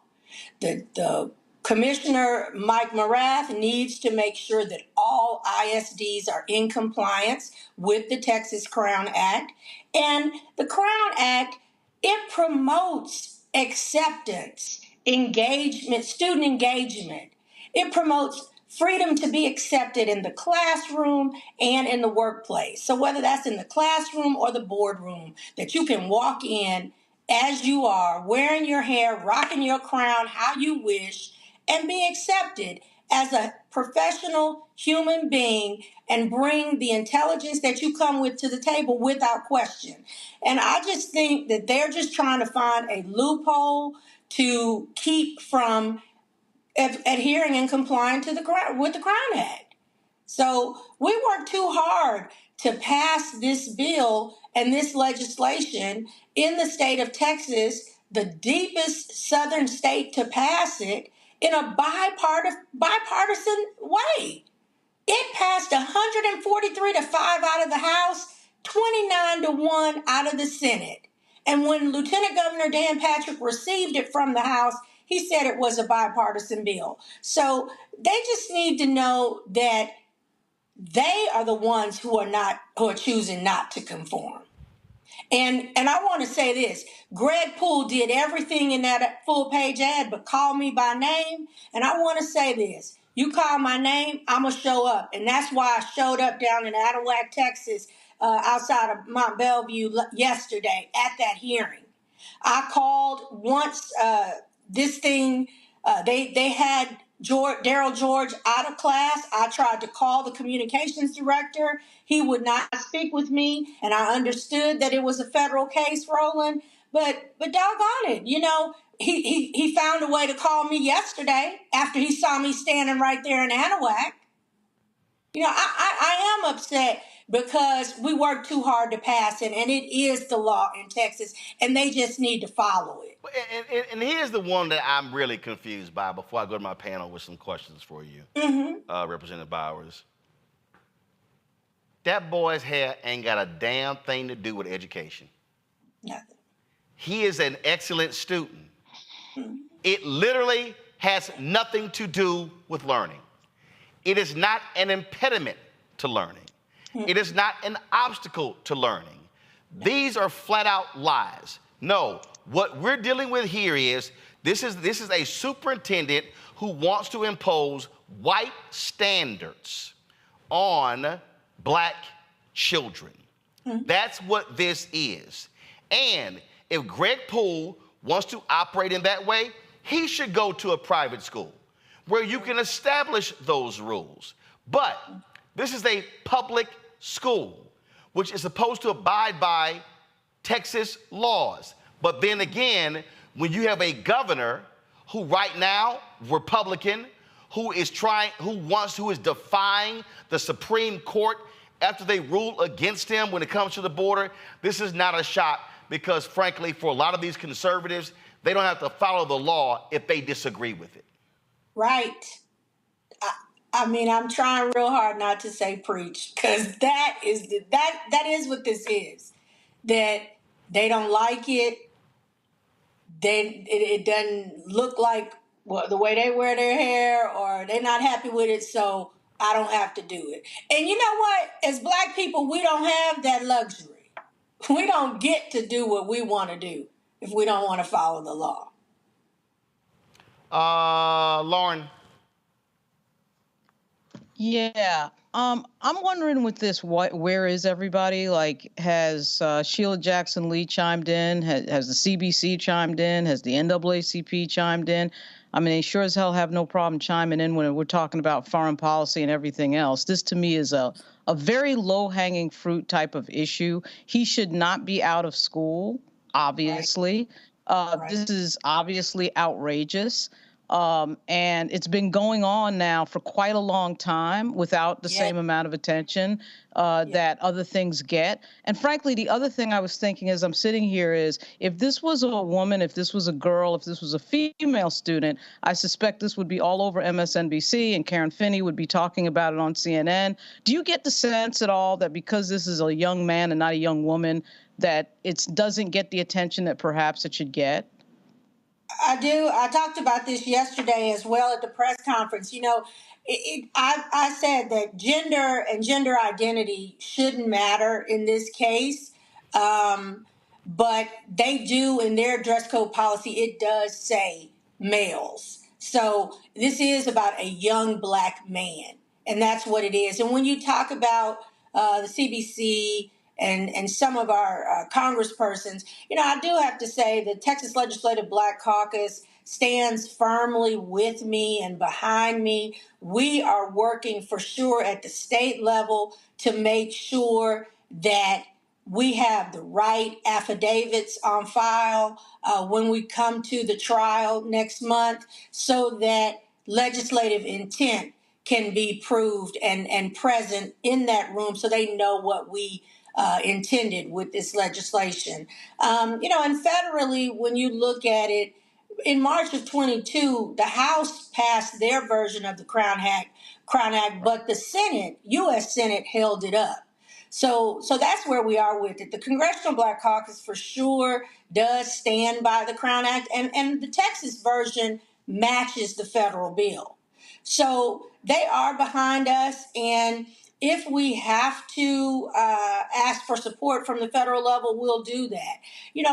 The Commissioner Mike Morath needs to make sure that all ISDs are in compliance with the Texas Crown Act. And the Crown Act, it promotes acceptance, engagement, student engagement. It promotes freedom to be accepted in the classroom and in the workplace. So whether that's in the classroom or the boardroom, that you can walk in as you are, wearing your hair, rocking your crown how you wish, and be accepted as a professional human being and bring the intelligence that you come with to the table without question. And I just think that they're just trying to find a loophole to keep from adhering and complying to with the Crown Act. So we worked too hard to pass this bill and this legislation in the state of Texas, the deepest southern state to pass it, in a bipartisan way. It passed 143 to 5 out of the House, 29 to 1 out of the Senate. And when Lieutenant Governor Dan Patrick received it from the House, he said it was a bipartisan bill. So they just need to know that they are the ones who are choosing not to conform. And I want to say this, Greg Poole did everything in that full page ad but call me by name. And I want to say this, you call my name, I'm going to show up. And that's why I showed up down in Anahuac, Texas, outside of Mont Bellevue yesterday at that hearing. I called once this thing, they had Daryl George out of class. I tried to call the communications director. He would not speak with me, and I understood that it was a federal case, Roland. But doggone it, you know, he found a way to call me yesterday after he saw me standing right there in Anahuac. You know, I am upset because we worked too hard to pass it, and it is the law in Texas, and they just need to follow it. And here's the one that I'm really confused by before I go to my panel with some questions for you, Representative Bowers. That boy's hair ain't got a damn thing to do with education. Nothing. He is an excellent student. It literally has nothing to do with learning. It is not an impediment to learning. It is not an obstacle to learning. These are flat out lies. No, what we're dealing with here is this is a superintendent who wants to impose white standards on black children. That's what this is. And if Greg Poole wants to operate in that way, he should go to a private school where you can establish those rules. But this is a public school, which is supposed to abide by Texas laws. But then again, when you have a governor who right now, Republican, who is defying the Supreme Court after they rule against him when it comes to the border, this is not a shock because frankly, for a lot of these conservatives, they don't have to follow the law if they disagree with it. Right. I mean, I'm trying real hard not to say preach, because that is what this is. That they don't like it. It doesn't look like the way they wear their hair, or they're not happy with it, so I don't have to do it. And you know what? As black people, we don't have that luxury. We don't get to do what we want to do if we don't want to follow the law. Lauren. Yeah. I'm wondering with this, where is everybody? Like, has Sheila Jackson Lee chimed in? Has the CBC chimed in? Has the NAACP chimed in? I mean, they sure as hell have no problem chiming in when we're talking about foreign policy and everything else. This, to me, is a very low-hanging fruit type of issue. He should not be out of school, obviously. Right. This is obviously outrageous. And it's been going on now for quite a long time without the same amount of attention that other things get. And frankly, the other thing I was thinking as I'm sitting here is, if this was a woman, if this was a girl, if this was a female student, I suspect this would be all over MSNBC and Karen Finney would be talking about it on CNN. Do you get the sense at all that because this is a young man and not a young woman, that it doesn't get the attention that perhaps it should get? I do. I talked about this yesterday as well at the press conference. I said that gender and gender identity shouldn't matter in this case, but they do in their dress code policy. It does say males. So this is about a young black man, and that's what it is. And when you talk about the CBC and some of our congresspersons, I do have to say the Texas Legislative Black Caucus stands firmly with me and behind me. We are working for sure at the state level to make sure that we have the right affidavits on file when we come to the trial next month so that legislative intent can be proved and present in that room so they know what we intended with this legislation. And federally, when you look at it, in March of 22, the House passed their version of the Crown Act, but the Senate, U.S. Senate, held it up. So that's where we are with it. The Congressional Black Caucus for sure does stand by the Crown Act, and the Texas version matches the federal bill. So they are behind us, and if we have to ask for support from the federal level, we'll do that.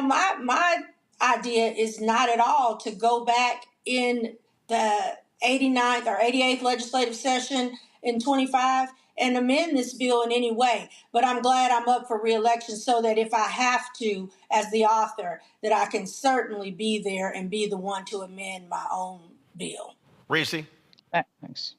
My idea is not at all to go back in the 89th or 88th legislative session in 25 and amend this bill in any way. But I'm glad I'm up for re-election so that if I have to, as the author, that I can certainly be there and be the one to amend my own bill. Reese? Thanks.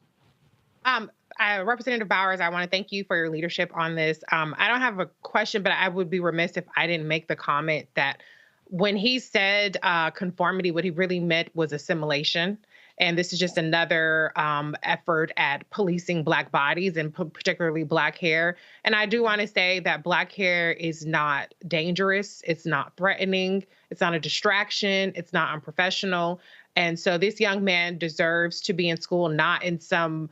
Representative Bowers, I want to thank you for your leadership on this. I don't have a question, but I would be remiss if I didn't make the comment that when he said conformity, what he really meant was assimilation. And this is just another effort at policing Black bodies and particularly Black hair. And I do want to say that Black hair is not dangerous. It's not threatening. It's not a distraction. It's not unprofessional. And so this young man deserves to be in school, not in some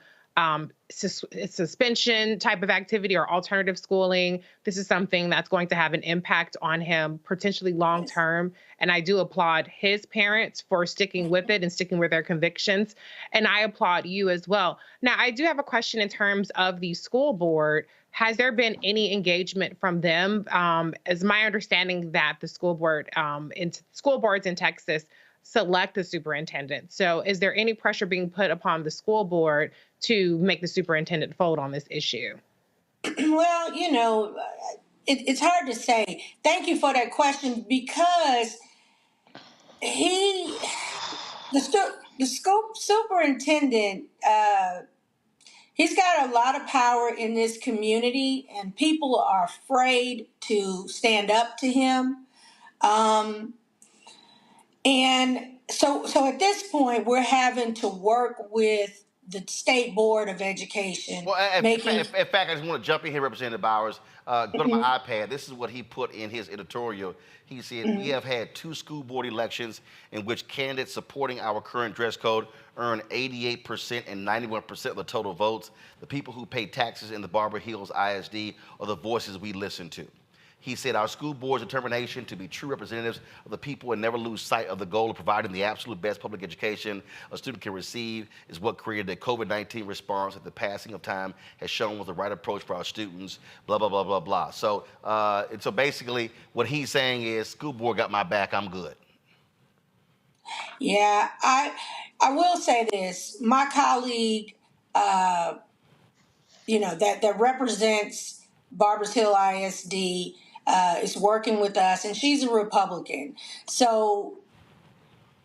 suspension type of activity or alternative schooling. This is something that's going to have an impact on him, potentially long term. And I do applaud his parents for sticking with it and sticking with their convictions. And I applaud you as well. Now, I do have a question in terms of the school board. Has there been any engagement from them? As my understanding that the school boards in Texas select the superintendent. So is there any pressure being put upon the school board to make the superintendent fold on this issue? Well, it's hard to say. Thank you for that question because the school superintendent, he's got a lot of power in this community and people are afraid to stand up to him. And so at this point, we're having to work with the State Board of Education. Well, in fact, I just want to jump in here, Representative Bowers. Go to my iPad. This is what he put in his editorial. He said, we have had 2 school board elections in which candidates supporting our current dress code earned 88% and 91% of the total votes. The people who pay taxes in the Barber Hills ISD are the voices we listen to. He said our school board's determination to be true representatives of the people and never lose sight of the goal of providing the absolute best public education a student can receive is what created the COVID-19 response that the passing of time has shown was the right approach for our students, blah, blah, blah, blah, blah. So, and so basically what he's saying is school board got my back, I'm good. Yeah, I will say this. My colleague, that represents Barbers Hill ISD, is working with us, and she's a Republican. So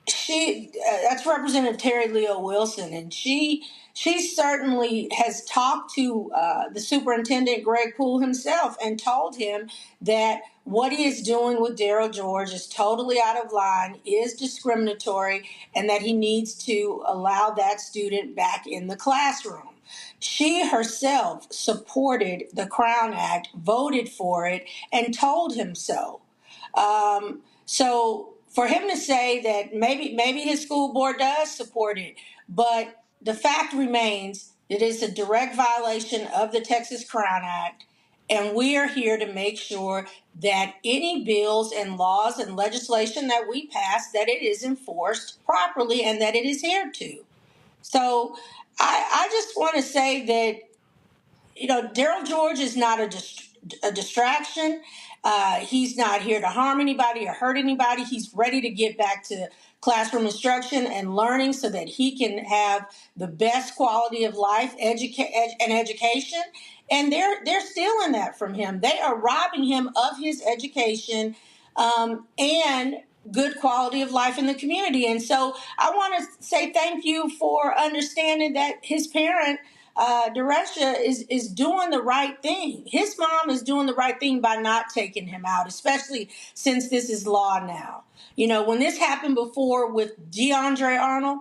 that's Representative Terry Leo Wilson, and she certainly has talked to the superintendent, Greg Poole himself, and told him that what he is doing with Darryl George is totally out of line, is discriminatory, and that he needs to allow that student back in the classroom. She herself supported the Crown Act, voted for it, and told him so. So for him to say that maybe his school board does support it, but the fact remains that it's a direct violation of the Texas Crown Act, And we are here to make sure that any bills and laws and legislation that we pass, that it is enforced properly and that it is adhered to. So I just want to say that, Daryl George is not a distraction. He's not here to harm anybody or hurt anybody. He's ready to get back to classroom instruction and learning so that he can have the best quality of life and education. And they're stealing that from him. They are robbing him of his education and good quality of life in the community. And so I want to say thank you for understanding that his parent, Deresha, is doing the right thing. His mom is doing the right thing by not taking him out, especially since this is law now. When this happened before with DeAndre Arnold,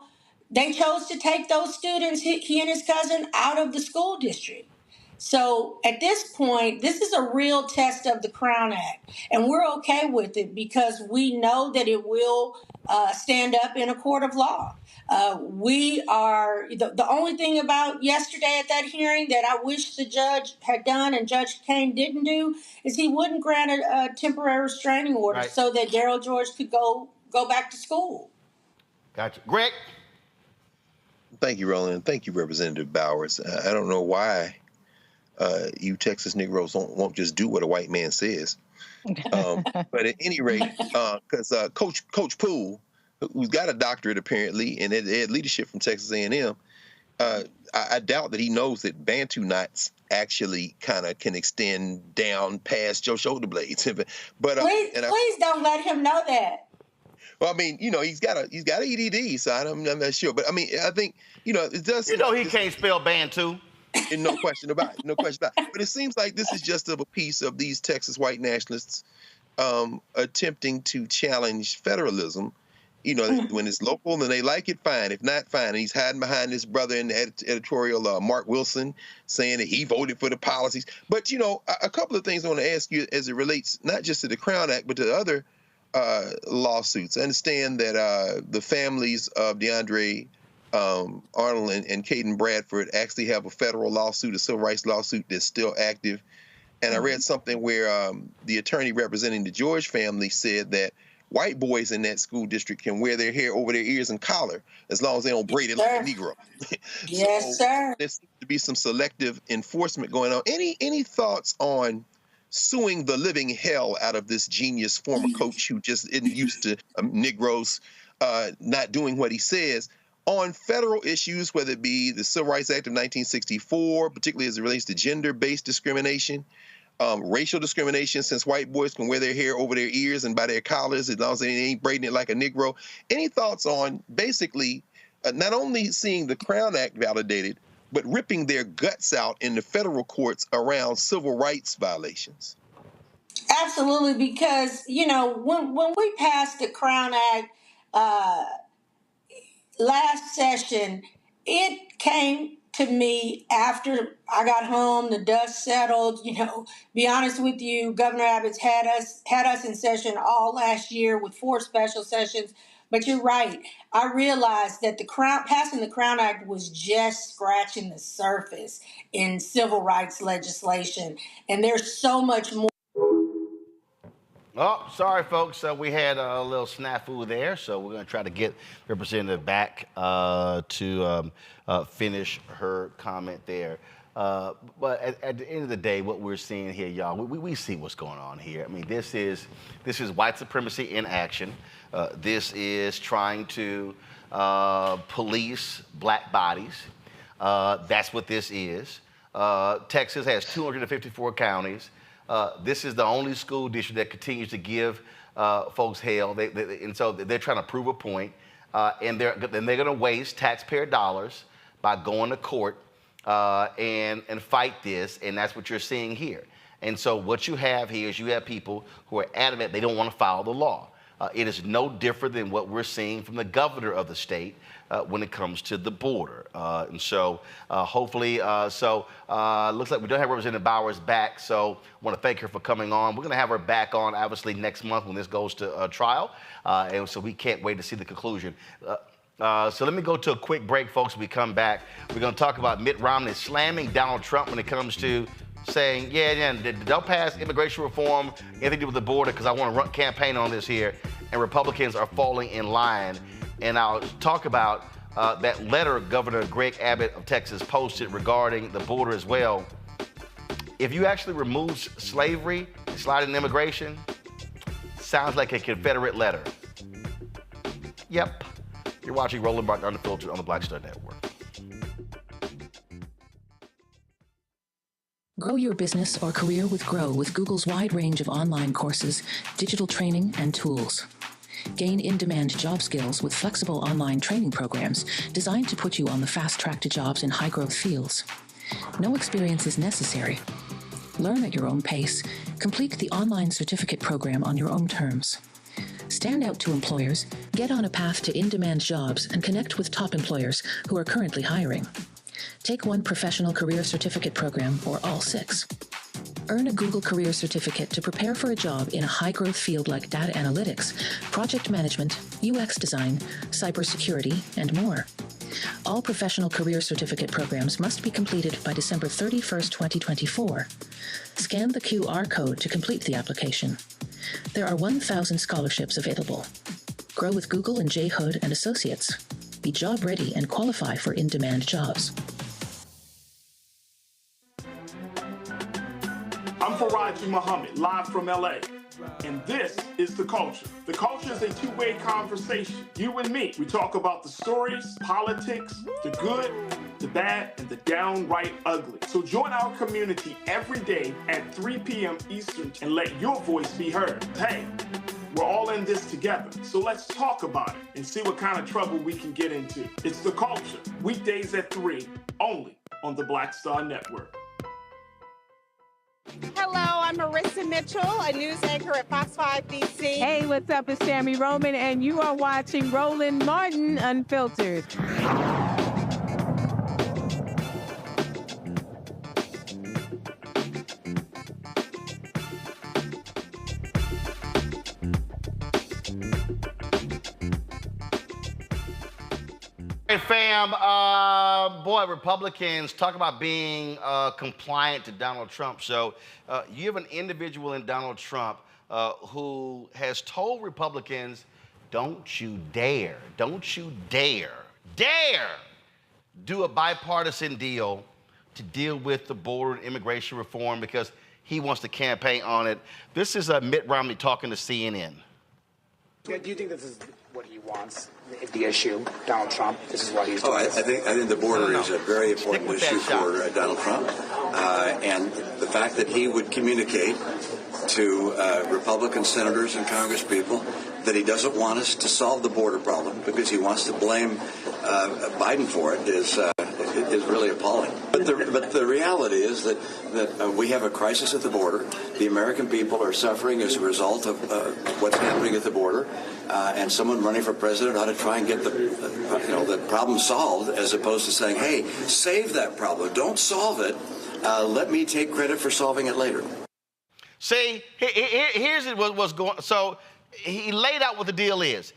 they chose to take those students, he and his cousin, out of the school district. So at this point, this is a real test of the Crown Act, and we're okay with it because we know that it will stand up in a court of law. We are the only thing about yesterday at that hearing that I wish the judge had done and Judge Kane didn't do is he wouldn't grant a temporary restraining order so that Daryl George could go back to school. Gotcha. Greg? Thank you, Roland. Thank you, Representative Bowers. I don't know why you Texas Negroes won't just do what a white man says. But at any rate, because Coach Poole, who's got a doctorate apparently in ed leadership from Texas A&M, I doubt that he knows that Bantu knots actually kind of can extend down past your shoulder blades. But please don't let him know that. Well, I mean, he's got an EDD, so I'm not sure. But I mean, I think it does. He can't spell Bantu. And no question about it. No question about it. But it seems like this is just a piece of these Texas white nationalists attempting to challenge federalism. When it's local and they like it, fine. If not, fine. And he's hiding behind his brother in the editorial, Mark Wilson, saying that he voted for the policies. But, a couple of things I want to ask you as it relates not just to the Crown Act, but to other lawsuits. I understand that the families of DeAndre Arnold and Caden Bradford actually have a federal lawsuit, a civil rights lawsuit that's still active. And I read something where the attorney representing the George family said that white boys in that school district can wear their hair over their ears and collar as long as they don't braid it like a Negro. Yes, sir. There seems to be some selective enforcement going on. Any thoughts on suing the living hell out of this genius former coach who just isn't used to Negroes not doing what he says on federal issues, whether it be the Civil Rights Act of 1964, particularly as it relates to gender-based discrimination, racial discrimination, since white boys can wear their hair over their ears and by their collars as long as they ain't braiding it like a Negro? Any thoughts on basically not only seeing the Crown Act validated, but ripping their guts out in the federal courts around civil rights violations? Absolutely, because, when we passed the Crown Act last session, it came to me after I got home, the dust settled. Be honest with you, Governor Abbott's had us in session all last year with 4 special sessions. But you're right. I realized that passing the Crown Act was just scratching the surface in civil rights legislation, and there's so much more. Oh, sorry, folks. We had a little snafu there, so we're going to try to get Representative back to finish her comment there. But at the end of the day, what we're seeing here, y'all, we see what's going on here. I mean, this is white supremacy in action. This is trying to police black bodies. That's what this is. Texas has 254 counties. This is the only school district that continues to give folks hell, and so they're trying to prove a point, and they're going to waste taxpayer dollars by going to court and fight this, and that's what you're seeing here. And so what you have here is you have people who are adamant they don't want to follow the law. It is no different than what we're seeing from the governor of the state when it comes to the border. And so hopefully, looks like we don't have Representative Bowers back, so I want to thank her for coming on. We're going to have her back on, obviously, next month when this goes to trial, and so we can't wait to see the conclusion. So let me go to a quick break, folks. When we come back, we're going to talk about Mitt Romney slamming Donald Trump when it comes to saying, yeah, don't pass immigration reform, anything to do with the border, because I want to run campaign on this here, and Republicans are falling in line. And I'll talk about that letter Governor Greg Abbott of Texas posted regarding the border as well. If you actually remove slavery and slide in immigration, sounds like a Confederate letter. Yep. You're watching Roland Martin Unfiltered on the Black Star Network. Grow your business or career with Grow with Google's wide range of online courses, digital training, and tools. Gain in-demand job skills with flexible online training programs designed to put you on the fast track to jobs in high-growth fields. No experience is necessary. Learn at your own pace. Complete the online certificate program on your own terms. Stand out to employers, get on a path to in-demand jobs, and connect with top employers who are currently hiring. Take one professional career certificate program or all 6. Earn a Google Career Certificate to prepare for a job in a high-growth field like data analytics, project management, UX design, cybersecurity, and more. All professional career certificate programs must be completed by December 31st, 2024. Scan the QR code to complete the application. There are 1,000 scholarships available. Grow with Google and J. Hood and Associates. Be job ready and qualify for in-demand jobs. I'm Faraji Muhammad, live from LA. And this is The Culture. The Culture is a two-way conversation. You and me. We talk about the stories, politics, the good, the bad, and the downright ugly. So join our community every day at 3 p.m. Eastern and let your voice be heard. Hey, we're all in this together. So let's talk about it and see what kind of trouble we can get into. It's The Culture, weekdays at 3, only on the Black Star Network. Hello, I'm Marissa Mitchell, a news anchor at Fox 5 DC. Hey, what's up? It's Sammy Roman, and you are watching Roland Martin Unfiltered. Hey, fam, boy, Republicans talk about being compliant to Donald Trump. So you have an individual in Donald Trump who has told Republicans, don't you dare do a bipartisan deal to deal with the border and immigration reform because he wants to campaign on it. This is Mitt Romney talking to CNN. Do you think this is what he wants, the issue, Donald Trump? This is what he's doing? I think the border is a very important issue for Donald Trump. And the fact that he would communicate to Republican senators and congresspeople that he doesn't want us to solve the border problem because he wants to blame Biden for it is really appalling. But the reality is that we have a crisis at the border. The American people are suffering as a result of what's happening at the border. And someone running for president ought to try and get the problem solved, as opposed to saying, "Hey, save that problem. Don't solve it. Let me take credit for solving it later." See, here's what's going. So he laid out what the deal is.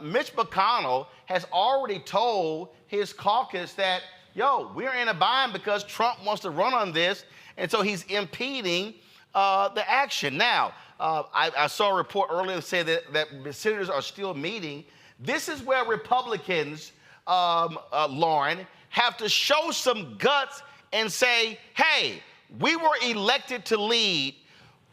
Mitch McConnell has already told his caucus that, we're in a bind because Trump wants to run on this, and so he's impeding the action. Now, I saw a report earlier that said that senators are still meeting. This is where Republicans, Lauren, have to show some guts and say, hey, we were elected to lead.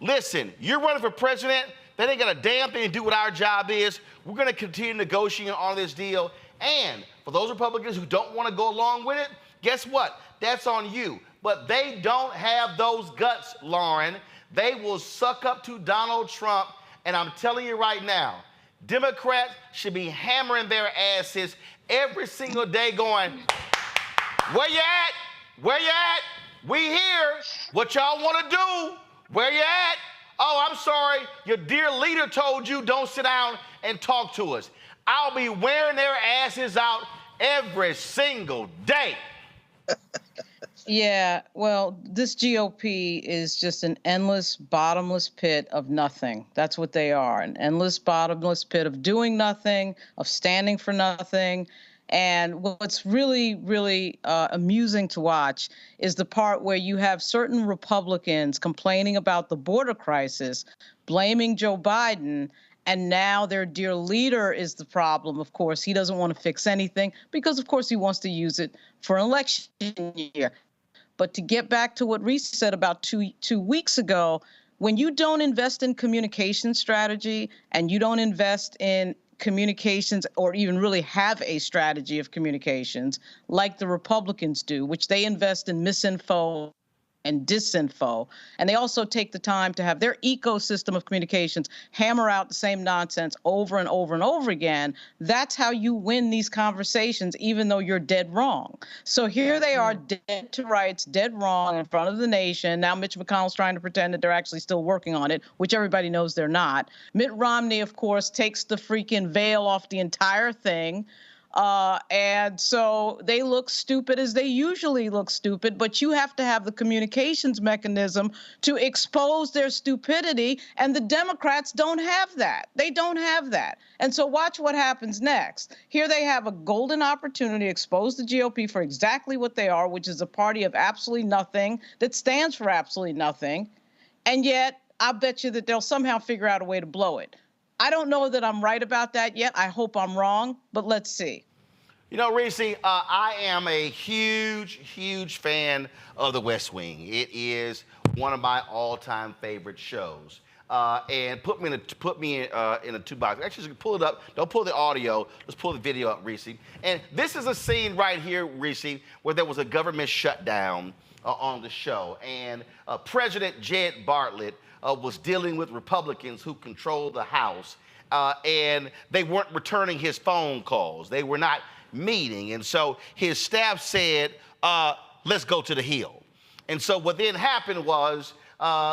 Listen, you're running for president. That ain't got a damn thing to do with our job is. We're going to continue negotiating on this deal. And for those Republicans who don't want to go along with it, guess what? That's on you. But they don't have those guts, Lauren. They will suck up to Donald Trump. And I'm telling you right now, Democrats should be hammering their asses every single day going, where you at? Where you at? We here. What y'all want to do? Where you at? Oh, I'm sorry. Your dear leader told you don't sit down and talk to us. I'll be wearing their asses out every single day. Yeah, well, this GOP is just an endless, bottomless pit of nothing. That's what they are, an endless, bottomless pit of doing nothing, of standing for nothing. And what's really, really amusing to watch is the part where you have certain Republicans complaining about the border crisis, blaming Joe Biden, and now their dear leader is the problem. Of course, he doesn't want to fix anything because, of course, he wants to use it for an election year. But to get back to what Reese said about two weeks ago, when you don't invest in communication strategy and you don't invest in communications or even really have a strategy of communications like the Republicans do, which they invest in misinfo and disinfo, and they also take the time to have their ecosystem of communications hammer out the same nonsense over and over and over again, that's how you win these conversations, even though you're dead wrong. So here they are, dead to rights, dead wrong in front of the nation. Now Mitch McConnell's trying to pretend that they're actually still working on it, which everybody knows they're not. Mitt Romney, of course, takes the freaking veil off the entire thing. And so they look stupid as they usually look stupid, but you have to have the communications mechanism to expose their stupidity, and the Democrats don't have that. They don't have that. And so watch what happens next. Here they have a golden opportunity to expose the GOP for exactly what they are, which is a party of absolutely nothing that stands for absolutely nothing. And yet, I bet you that they'll somehow figure out a way to blow it. I don't know that I'm right about that yet. I hope I'm wrong, but let's see. You know, Reese, I am a huge fan of The West Wing. It is one of my all-time favorite shows. And put me in a two box. Actually, just pull it up. Don't pull the audio. Let's pull the video up, Reese. And this is a scene right here, Reese, where there was a government shutdown on the show. And President Jed Bartlett was dealing with Republicans who control the House, and they weren't returning his phone calls. They were not meeting, and so his staff said, let's go to the Hill. And so what then happened was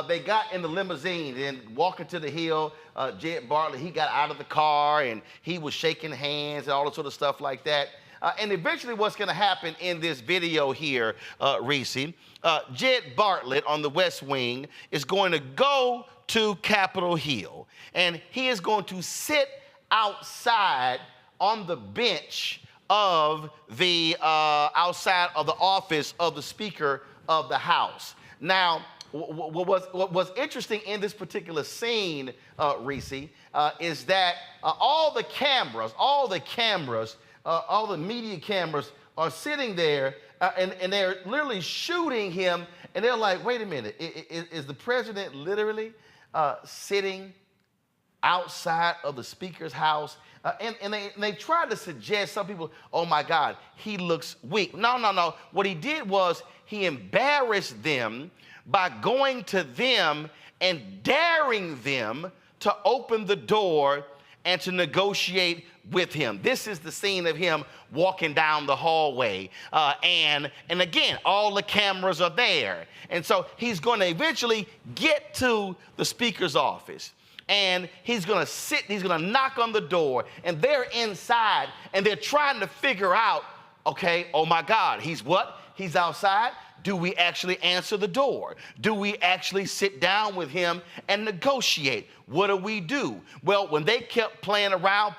they got in the limousine and walking to the Hill. Jed Bartlett, he got out of the car and he was shaking hands and all that sort of stuff like that. And eventually what's going to happen in this video here, Reese, Jed Bartlett on the West Wing is going to go to Capitol Hill, and he is going to sit outside on the bench of the outside of the office of the Speaker of the House. Now, what was interesting in this particular scene, Reese, is that all the media cameras are sitting there, and they're literally shooting him, and they're like, wait a minute, is the president literally sitting outside of the Speaker's house? And they tried to suggest, some people, oh my God, he looks weak. No. What he did was he embarrassed them by going to them and daring them to open the door and to negotiate with him. This is the scene of him walking down the hallway. And again, all the cameras are there. And so he's going to eventually get to the Speaker's office. And he's going to knock on the door, and they're inside, and they're trying to figure out, okay, oh my God, he's what? He's outside? Do we actually answer the door? Do we actually sit down with him and negotiate? What do we do? Well, when they kept playing around,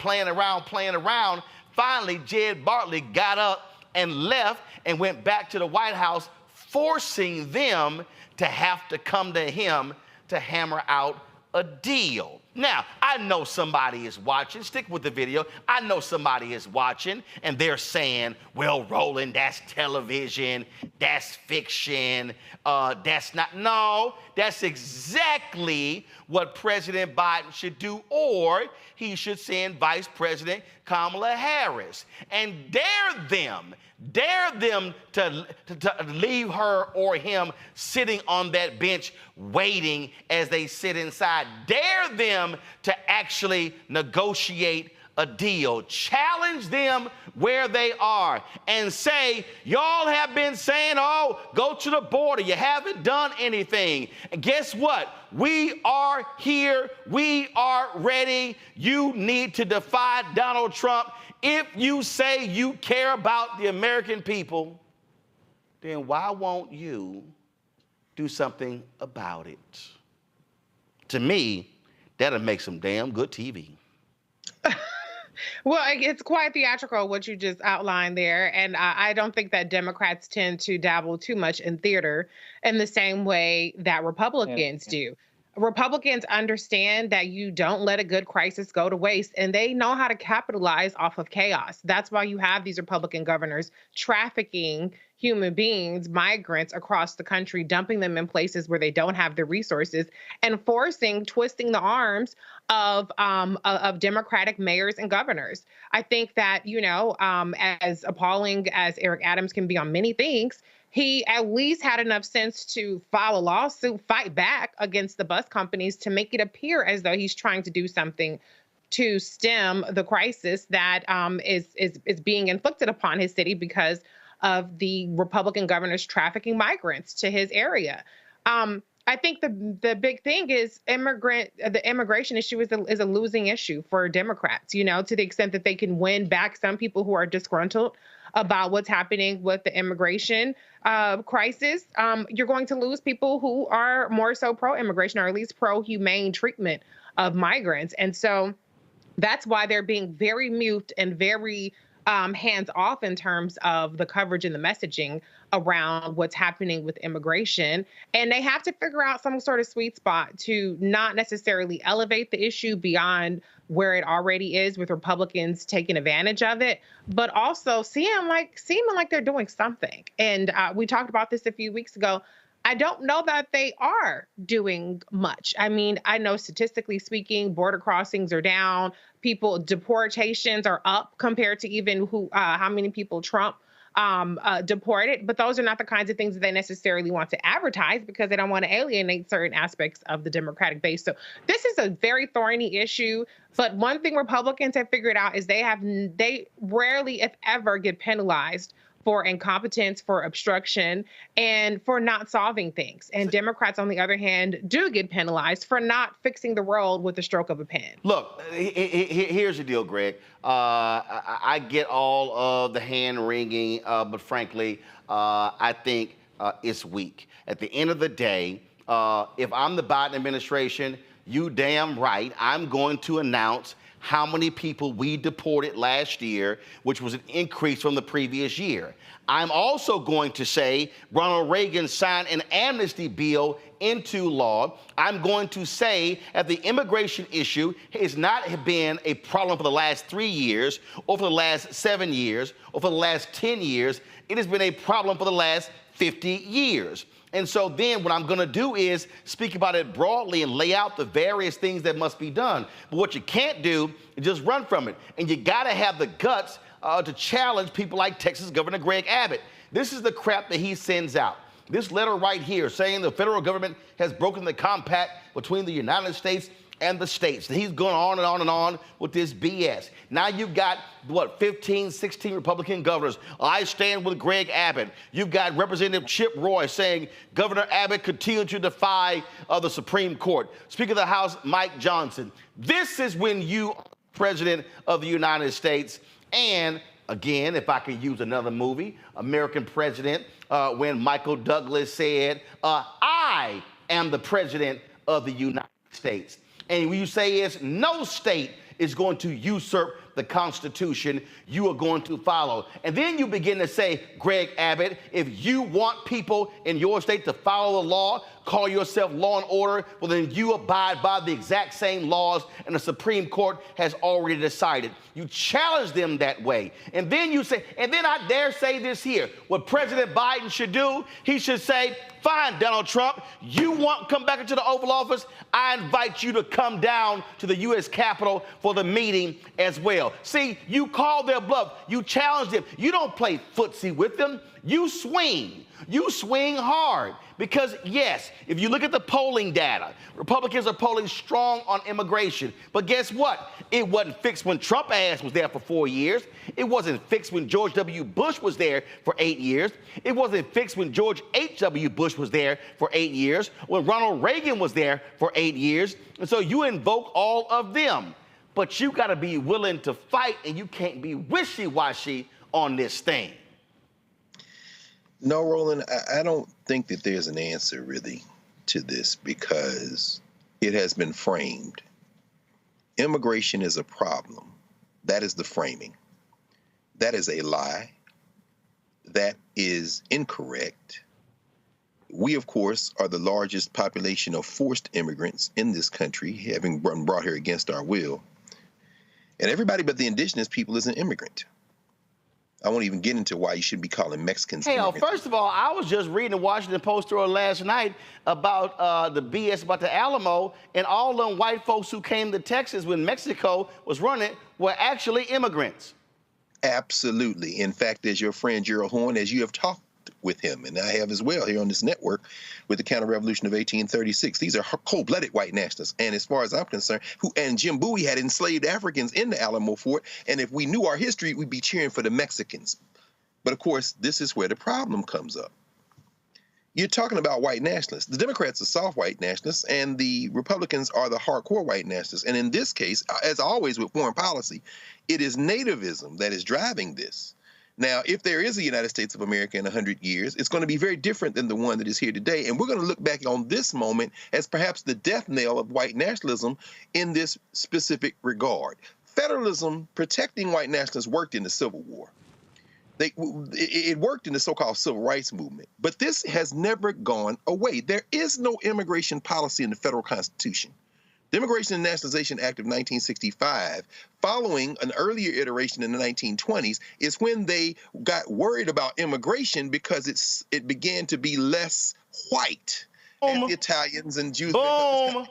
finally Jed Bartlett got up and left and went back to the White House, forcing them to have to come to him to hammer out a deal. Now, I know somebody is watching. Stick with the video. I know somebody is watching, and they're saying, well, Roland, that's television, that's fiction, that's not. No, that's exactly what President Biden should do, or he should send Vice President Kamala Harris and dare them to leave her or him sitting on that bench waiting as they sit inside. Dare them to actually negotiate a deal. Challenge them where they are and say, y'all have been saying, oh, go to the border. You haven't done anything. And guess what? We are here. We are ready. You need to defy Donald Trump. If you say you care about the American people, then why won't you do something about it? To me, that'll make some damn good TV. Well, it's quite theatrical what you just outlined there. And I don't think that Democrats tend to dabble too much in theater in the same way that Republicans do. Republicans understand that you don't let a good crisis go to waste, and they know how to capitalize off of chaos. That's why you have these Republican governors trafficking human beings, migrants across the country, dumping them in places where they don't have the resources, and twisting the arms of Democratic mayors and governors. I think that, as appalling as Eric Adams can be on many things, he at least had enough sense to file a lawsuit, fight back against the bus companies to make it appear as though he's trying to do something to stem the crisis that is being inflicted upon his city because of the Republican governors trafficking migrants to his area. I think the big thing is the immigration issue is a losing issue for Democrats, to the extent that they can win back some people who are disgruntled about what's happening with the immigration crisis. You're going to lose people who are more so pro-immigration or at least pro-humane treatment of migrants. And so that's why they're being very mute and very hands off in terms of the coverage and the messaging around what's happening with immigration. And they have to figure out some sort of sweet spot to not necessarily elevate the issue beyond where it already is with Republicans taking advantage of it, but also seeming like they're doing something. And we talked about this a few weeks ago. I don't know that they are doing much. I mean, I know statistically speaking, border crossings are down. Deportations are up compared to even how many people Trump deported. But those are not the kinds of things that they necessarily want to advertise because they don't want to alienate certain aspects of the Democratic base. So this is a very thorny issue. But one thing Republicans have figured out is they rarely, if ever, get penalized for incompetence, for obstruction, and for not solving things. And Democrats, on the other hand, do get penalized for not fixing the world with the stroke of a pen. Look, here's the deal, Greg. I get all of the hand-wringing, but frankly, I think it's weak. At the end of the day, if I'm the Biden administration, you damn right, I'm going to announce how many people we deported last year, which was an increase from the previous year. I'm also going to say Ronald Reagan signed an amnesty bill into law. I'm going to say that the immigration issue has not been a problem for the last 3 years, or for the last 7 years, or for the last 10 years. It has been a problem for the last 50 years. And so then what I'm going to do is speak about it broadly and lay out the various things that must be done. But what you can't do is just run from it. And you got to have the guts to challenge people like Texas Governor Greg Abbott. This is the crap that he sends out. This letter right here saying the federal government has broken the compact between the United States and the states. He's going on and on and on with this BS. Now you've got, 15, 16 Republican governors. I stand with Greg Abbott. You've got Representative Chip Roy saying Governor Abbott continued to defy the Supreme Court. Speaker of the House, Mike Johnson. This is when you are President of the United States. And again, if I could use another movie, American President, when Michael Douglas said, I am the President of the United States. And when you say is no state is going to usurp the Constitution, you are going to follow. And then you begin to say, Greg Abbott, if you want people in your state to follow the law, call yourself law and order, well, then you abide by the exact same laws and the Supreme Court has already decided. You challenge them that way. And then you say, and then I dare say this here, what President Biden should do, he should say, fine, Donald Trump, you want to come back into the Oval Office? I invite you to come down to the U.S. Capitol for the meeting as well. See, you call their bluff. You challenge them. You don't play footsie with them. You swing. You swing hard. Because, yes, if you look at the polling data, Republicans are polling strong on immigration. But guess what? It wasn't fixed when Trump ass was there for 4 years. It wasn't fixed when George W. Bush was there for 8 years. It wasn't fixed when George H.W. Bush was there for 8 years, when Ronald Reagan was there for 8 years. And so you invoke all of them. But you got to be willing to fight, and you can't be wishy-washy on this thing. No, Roland, I don't think that there's an answer really to this because it has been framed. Immigration is a problem That is the framing. That is a lie. That is incorrect. We, of course, are the largest population of forced immigrants in this country, having been brought here against our will. And everybody but the indigenous people is an immigrant. I won't even get into why you should be calling Mexicans immigrants. First of all, I was just reading the Washington Post story last night about the BS about the Alamo, and all them white folks who came to Texas when Mexico was running were actually immigrants. Absolutely. In fact, as your friend Gerald Horne, as you have talked with him, and I have as well here on this network with the counter-revolution of 1836. These are cold-blooded white nationalists. And as far as I'm concerned, and Jim Bowie had enslaved Africans in the Alamo Fort, and if we knew our history, we'd be cheering for the Mexicans. But of course, this is where the problem comes up. You're talking about white nationalists. The Democrats are soft white nationalists, and the Republicans are the hardcore white nationalists. And in this case, as always with foreign policy, it is nativism that is driving this. Now, if there is a United States of America in 100 years, it's going to be very different than the one that is here today. And we're going to look back on this moment as perhaps the death knell of white nationalism in this specific regard. Federalism, protecting white nationalists, worked in the Civil War. It worked in the so-called civil rights movement. But this has never gone away. There is no immigration policy in the federal Constitution. The Immigration and Nationalization Act of 1965, following an earlier iteration in the 1920s, is when they got worried about immigration because it began to be less white. And the Italians and Jews. Boom!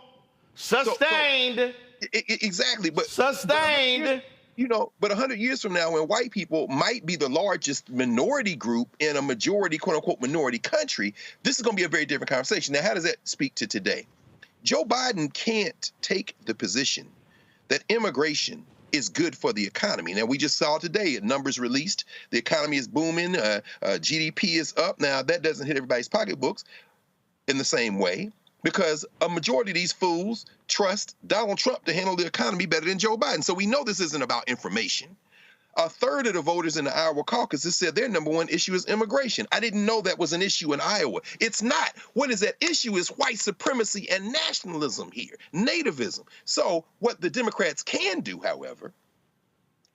Sustained. Exactly. But sustained. But 100 years from now, when white people might be the largest minority group in a majority, quote unquote, minority country, this is going to be a very different conversation. Now, how does that speak to today? Joe Biden can't take the position that immigration is good for the economy. Now, we just saw today, numbers released, the economy is booming, GDP is up. Now, that doesn't hit everybody's pocketbooks in the same way because a majority of these fools trust Donald Trump to handle the economy better than Joe Biden. So we know this isn't about information. A third of the voters in the Iowa caucus has said their number one issue is immigration. I didn't know that was an issue in Iowa. It's not. What is at issue is white supremacy and nationalism here, nativism. So what the Democrats can do, however,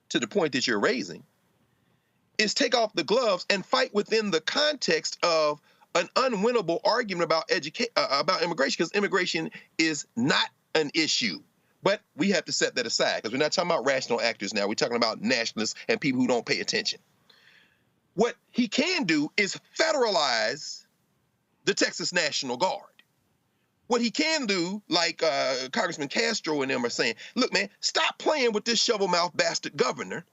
to the point that you're raising, is take off the gloves and fight within the context of an unwinnable argument about immigration, because immigration is not an issue. But we have to set that aside because we're not talking about rational actors now. We're talking about nationalists and people who don't pay attention. What he can do is federalize the Texas National Guard. What he can do, like Congressman Castro and them are saying, look, man, stop playing with this shovel-mouthed bastard governor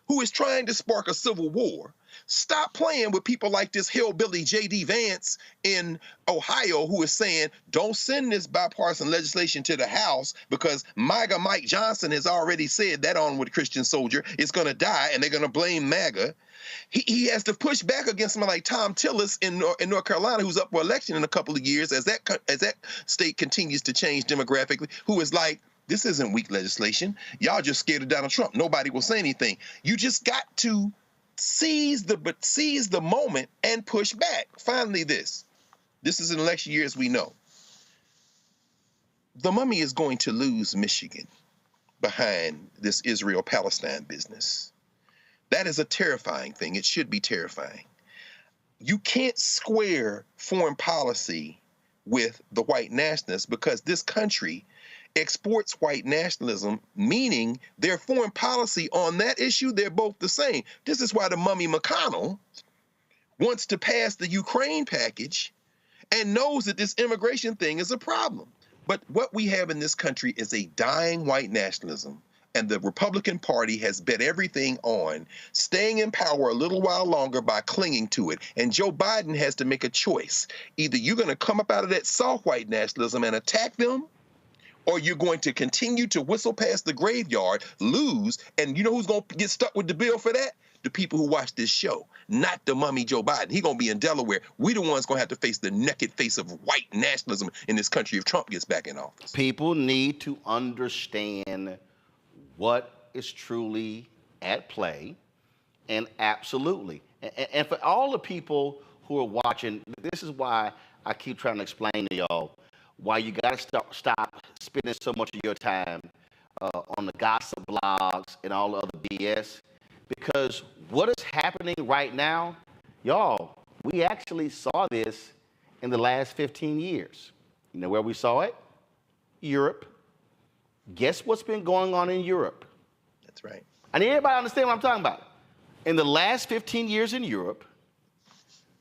who is trying to spark a civil war. Stop playing with people like this hillbilly J.D. Vance in Ohio who is saying, don't send this bipartisan legislation to the House because MAGA Mike Johnson has already said that onward Christian soldier is going to die and they're going to blame MAGA. He has to push back against someone like Tom Tillis in North Carolina, who's up for election in a couple of years as that state continues to change demographically, who is like, this isn't weak legislation. Y'all just scared of Donald Trump. Nobody will say anything. You just got to seize the moment and push back. Finally, this is an election year, as we know. The mummy is going to lose Michigan behind this Israel-Palestine business. That is a terrifying thing. It should be terrifying. You can't square foreign policy with the white nationalists because this country exports white nationalism, meaning their foreign policy on that issue, they're both the same. This is why the mummy McConnell wants to pass the Ukraine package and knows that this immigration thing is a problem. But what we have in this country is a dying white nationalism, and the Republican Party has bet everything on staying in power a little while longer by clinging to it. And Joe Biden has to make a choice. Either you're going to come up out of that soft white nationalism and attack them, or you're going to continue to whistle past the graveyard, lose, and you know who's going to get stuck with the bill for that? The people who watch this show, not the mummy Joe Biden. He's going to be in Delaware. We the ones going to have to face the naked face of white nationalism in this country if Trump gets back in office. People need to understand what is truly at play, and absolutely. And for all the people who are watching, this is why I keep trying to explain to y'all why you got to stop spending so much of your time on the gossip blogs and all the other BS. Because what is happening right now, y'all, we actually saw this in the last 15 years. You know where we saw it? Europe. Guess what's been going on in Europe? That's right. I need everybody to understand what I'm talking about. In the last 15 years in Europe,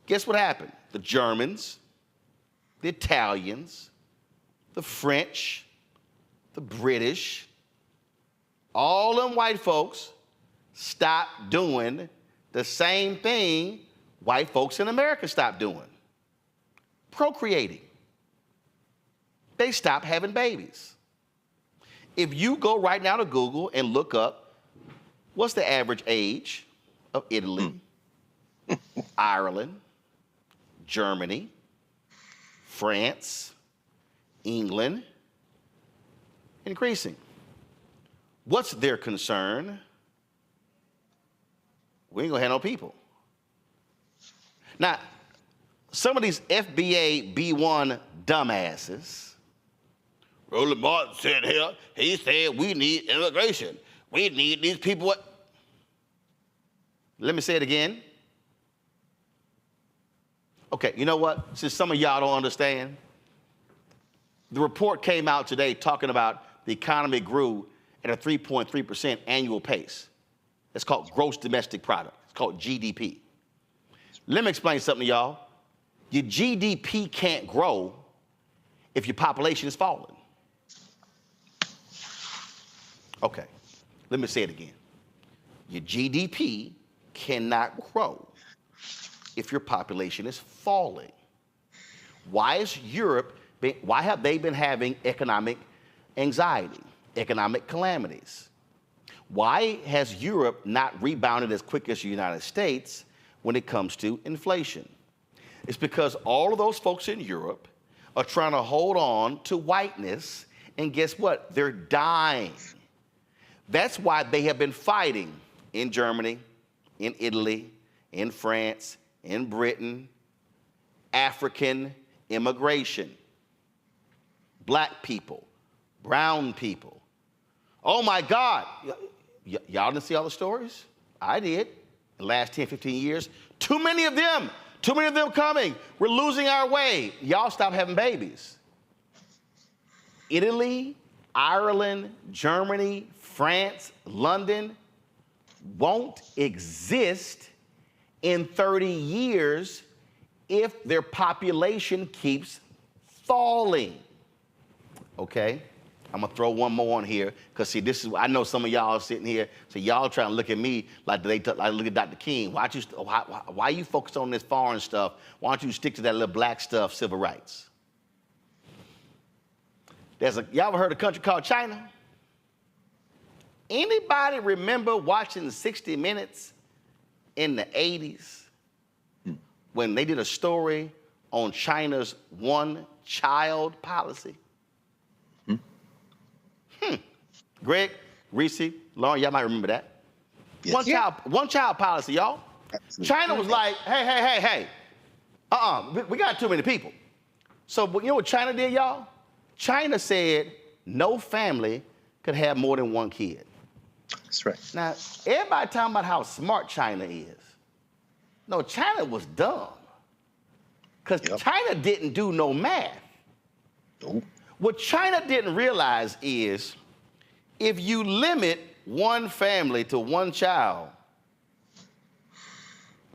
guess what happened? The Germans, the Italians, the French, the British, all them white folks stopped doing the same thing white folks in America stopped doing. Procreating. They stopped having babies. If you go right now to Google and look up what's the average age of Italy, Ireland, Germany, France, England, increasing. What's their concern? We ain't gonna have no people. Now, some of these FBA B1 dumbasses, Roland Martin said here, he said we need immigration. We need these people. Let me say it again. Okay, you know what? Since some of y'all don't understand, the report came out today talking about the economy grew at a 3.3% annual pace. It's called gross domestic product. It's called GDP. Let me explain something to y'all. Your GDP can't grow if your population is falling. Okay, let me say it again. Your GDP cannot grow if your population is falling. Why have they been having economic anxiety, economic calamities? Why has Europe not rebounded as quick as the United States when it comes to inflation? It's because all of those folks in Europe are trying to hold on to whiteness, and guess what? They're dying. That's why they have been fighting in Germany, in Italy, in France, in Britain, African immigration, black people, brown people. Oh my God, y'all didn't see all the stories? I did. In the last 10, 15 years, too many of them coming. We're losing our way. Y'all stop having babies. Italy, Ireland, Germany, France, London won't exist in 30 years if their population keeps falling. Okay? I'm gonna throw one more on here, because see, this is, I know some of y'all are sitting here, so y'all trying to look at me like like look at Dr. King. Why you focus on this foreign stuff? Why don't you stick to that little black stuff, civil rights? Y'all ever heard of a country called China? Anybody remember watching 60 Minutes in the 80s when they did a story on China's one-child policy? Greg, Reese, Lauren, y'all might remember that. Yes. One child policy, y'all. Absolutely. China was like, hey, we got too many people. So you know what China did, y'all? China said no family could have more than one kid. That's right. Now, everybody talking about how smart China is. No, China was dumb. Because China didn't do no math. Nope. What China didn't realize is if you limit one family to one child,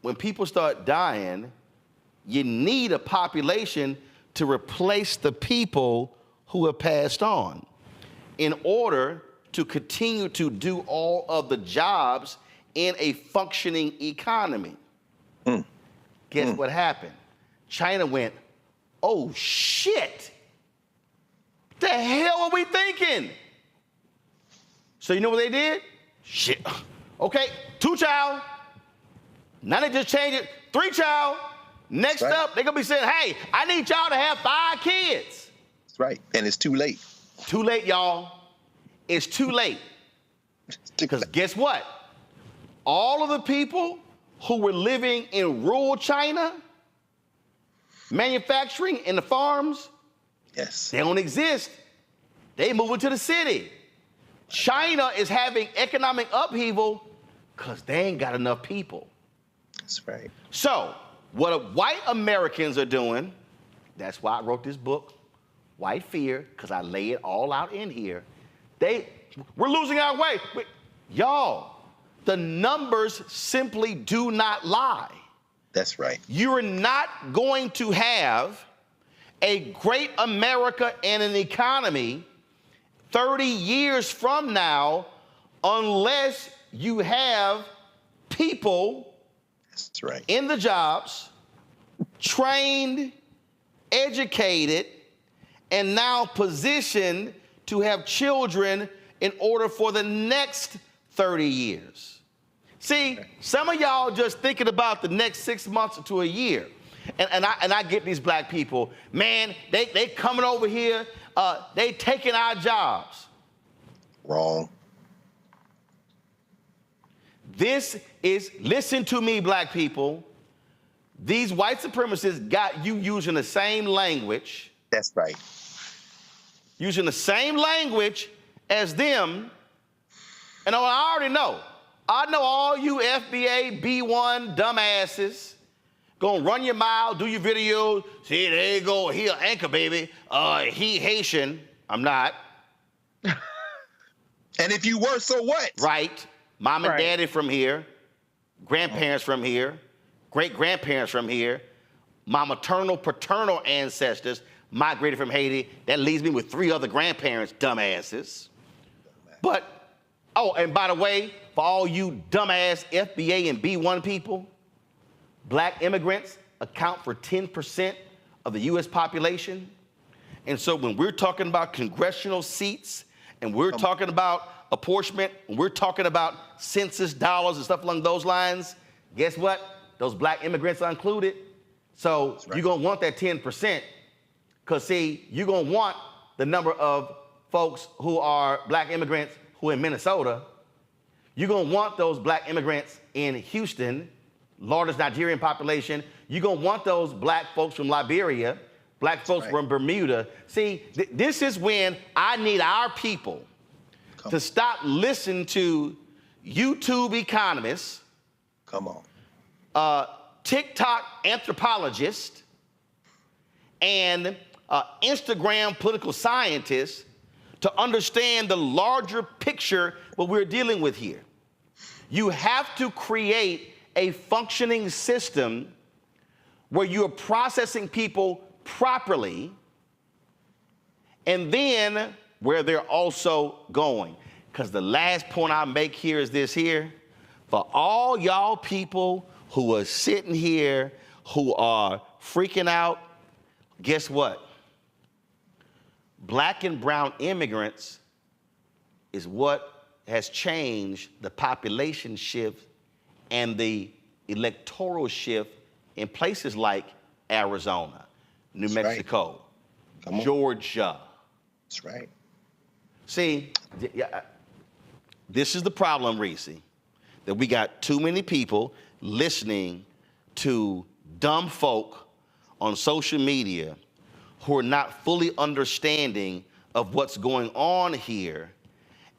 when people start dying, you need a population to replace the people who have passed on in order to continue to do all of the jobs in a functioning economy. Guess what happened? China went, oh shit, the hell are we thinking? So you know what they did? Shit. Okay, 2-child. Now they just changed it. 3-child. Next up, they're gonna be saying, hey, I need y'all to have 5 kids. That's right, and it's too late. Too late, y'all. It's too late. Because guess what? All of the people who were living in rural China, manufacturing in the farms, yes, they don't exist. They moving to the city. China is having economic upheaval because they ain't got enough people. That's right. So, what white Americans are doing, that's why I wrote this book, White Fear, because I lay it all out in here. We're losing our way. Y'all, the numbers simply do not lie. That's right. You're not going to have a great America and an economy 30 years from now unless you have people That's right. in the jobs, trained, educated, and now positioned to have children in order for the next 30 years. See, some of y'all just thinking about the next 6 months to a year. And I get these black people, man, they coming over here, they taking our jobs. Wrong. Listen to me, black people. These white supremacists got you using the same language. That's right. Using the same language as them. And I already know. I know all you FBA B1 dumbasses gonna run your mouth, do your video. See, there you go. He an anchor, baby. He Haitian. I'm not. And if you were, so what? Right. Mom and daddy from here. Grandparents from here. Great-grandparents from here. My maternal, paternal ancestors migrated from Haiti. That leaves me with 3 other grandparents, dumbasses. But, oh, and by the way, for all you dumbass FBA and B1 people, black immigrants account for 10% of the U.S. population. And so when we're talking about congressional seats and we're talking about apportionment, and we're talking about census dollars and stuff along those lines, guess what? Those black immigrants are included. So you're going to want that 10%. Because, see, you're going to want the number of folks who are black immigrants who are in Minnesota. You're going to want those black immigrants in Houston, largest Nigerian population. You're going to want those black folks from Liberia, black folks from Bermuda. See, this is when I need our people to stop listening to YouTube economists. Come on. TikTok anthropologists and Instagram political scientists to understand the larger picture what we're dealing with here. You have to create a functioning system where you're processing people properly and then where they're also going. Because the last point I make here is this here. For all y'all people who are sitting here, who are freaking out, guess what? Black and brown immigrants is what has changed the population shift and the electoral shift in places like Arizona, New Mexico, Georgia. That's right. See, this is the problem, Reese, that we got too many people listening to dumb folk on social media who are not fully understanding of what's going on here.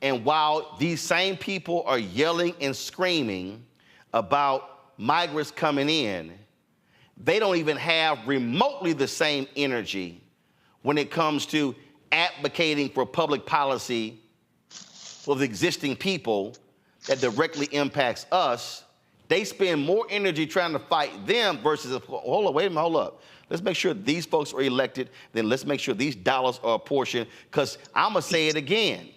And while these same people are yelling and screaming about migrants coming in, they don't even have remotely the same energy when it comes to advocating for public policy for the existing people that directly impacts us. They spend more energy trying to fight them versus, hold up, wait a minute, hold up. Let's make sure these folks are elected, then let's make sure these dollars are apportioned, because I'm going to say it again.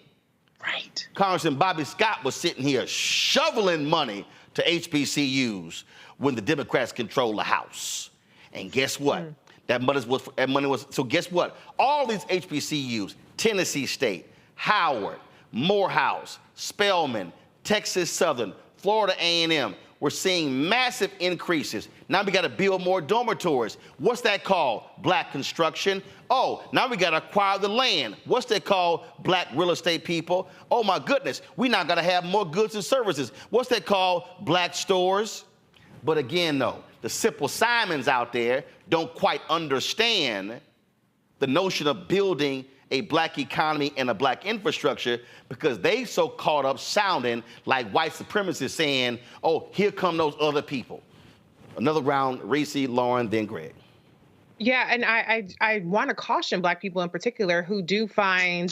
Right. Congressman Bobby Scott was sitting here shoveling money to HBCUs when the Democrats control the House. And guess what? That money was, so guess what? All these HBCUs, Tennessee State, Howard, Morehouse, Spelman, Texas Southern, Florida A&M, we're seeing massive increases. Now we got to build more dormitories. What's that called? Black construction. Oh, now we got to acquire the land. What's that called? Black real estate people. Oh my goodness, we now got to have more goods and services. What's that called? Black stores. But again, though, the simple Simons out there don't quite understand the notion of building a black economy and a black infrastructure because they so caught up sounding like white supremacists saying, oh, here come those other people. Another round, Reese, Lauren, then Greg. Yeah, and I want to caution Black people in particular who do find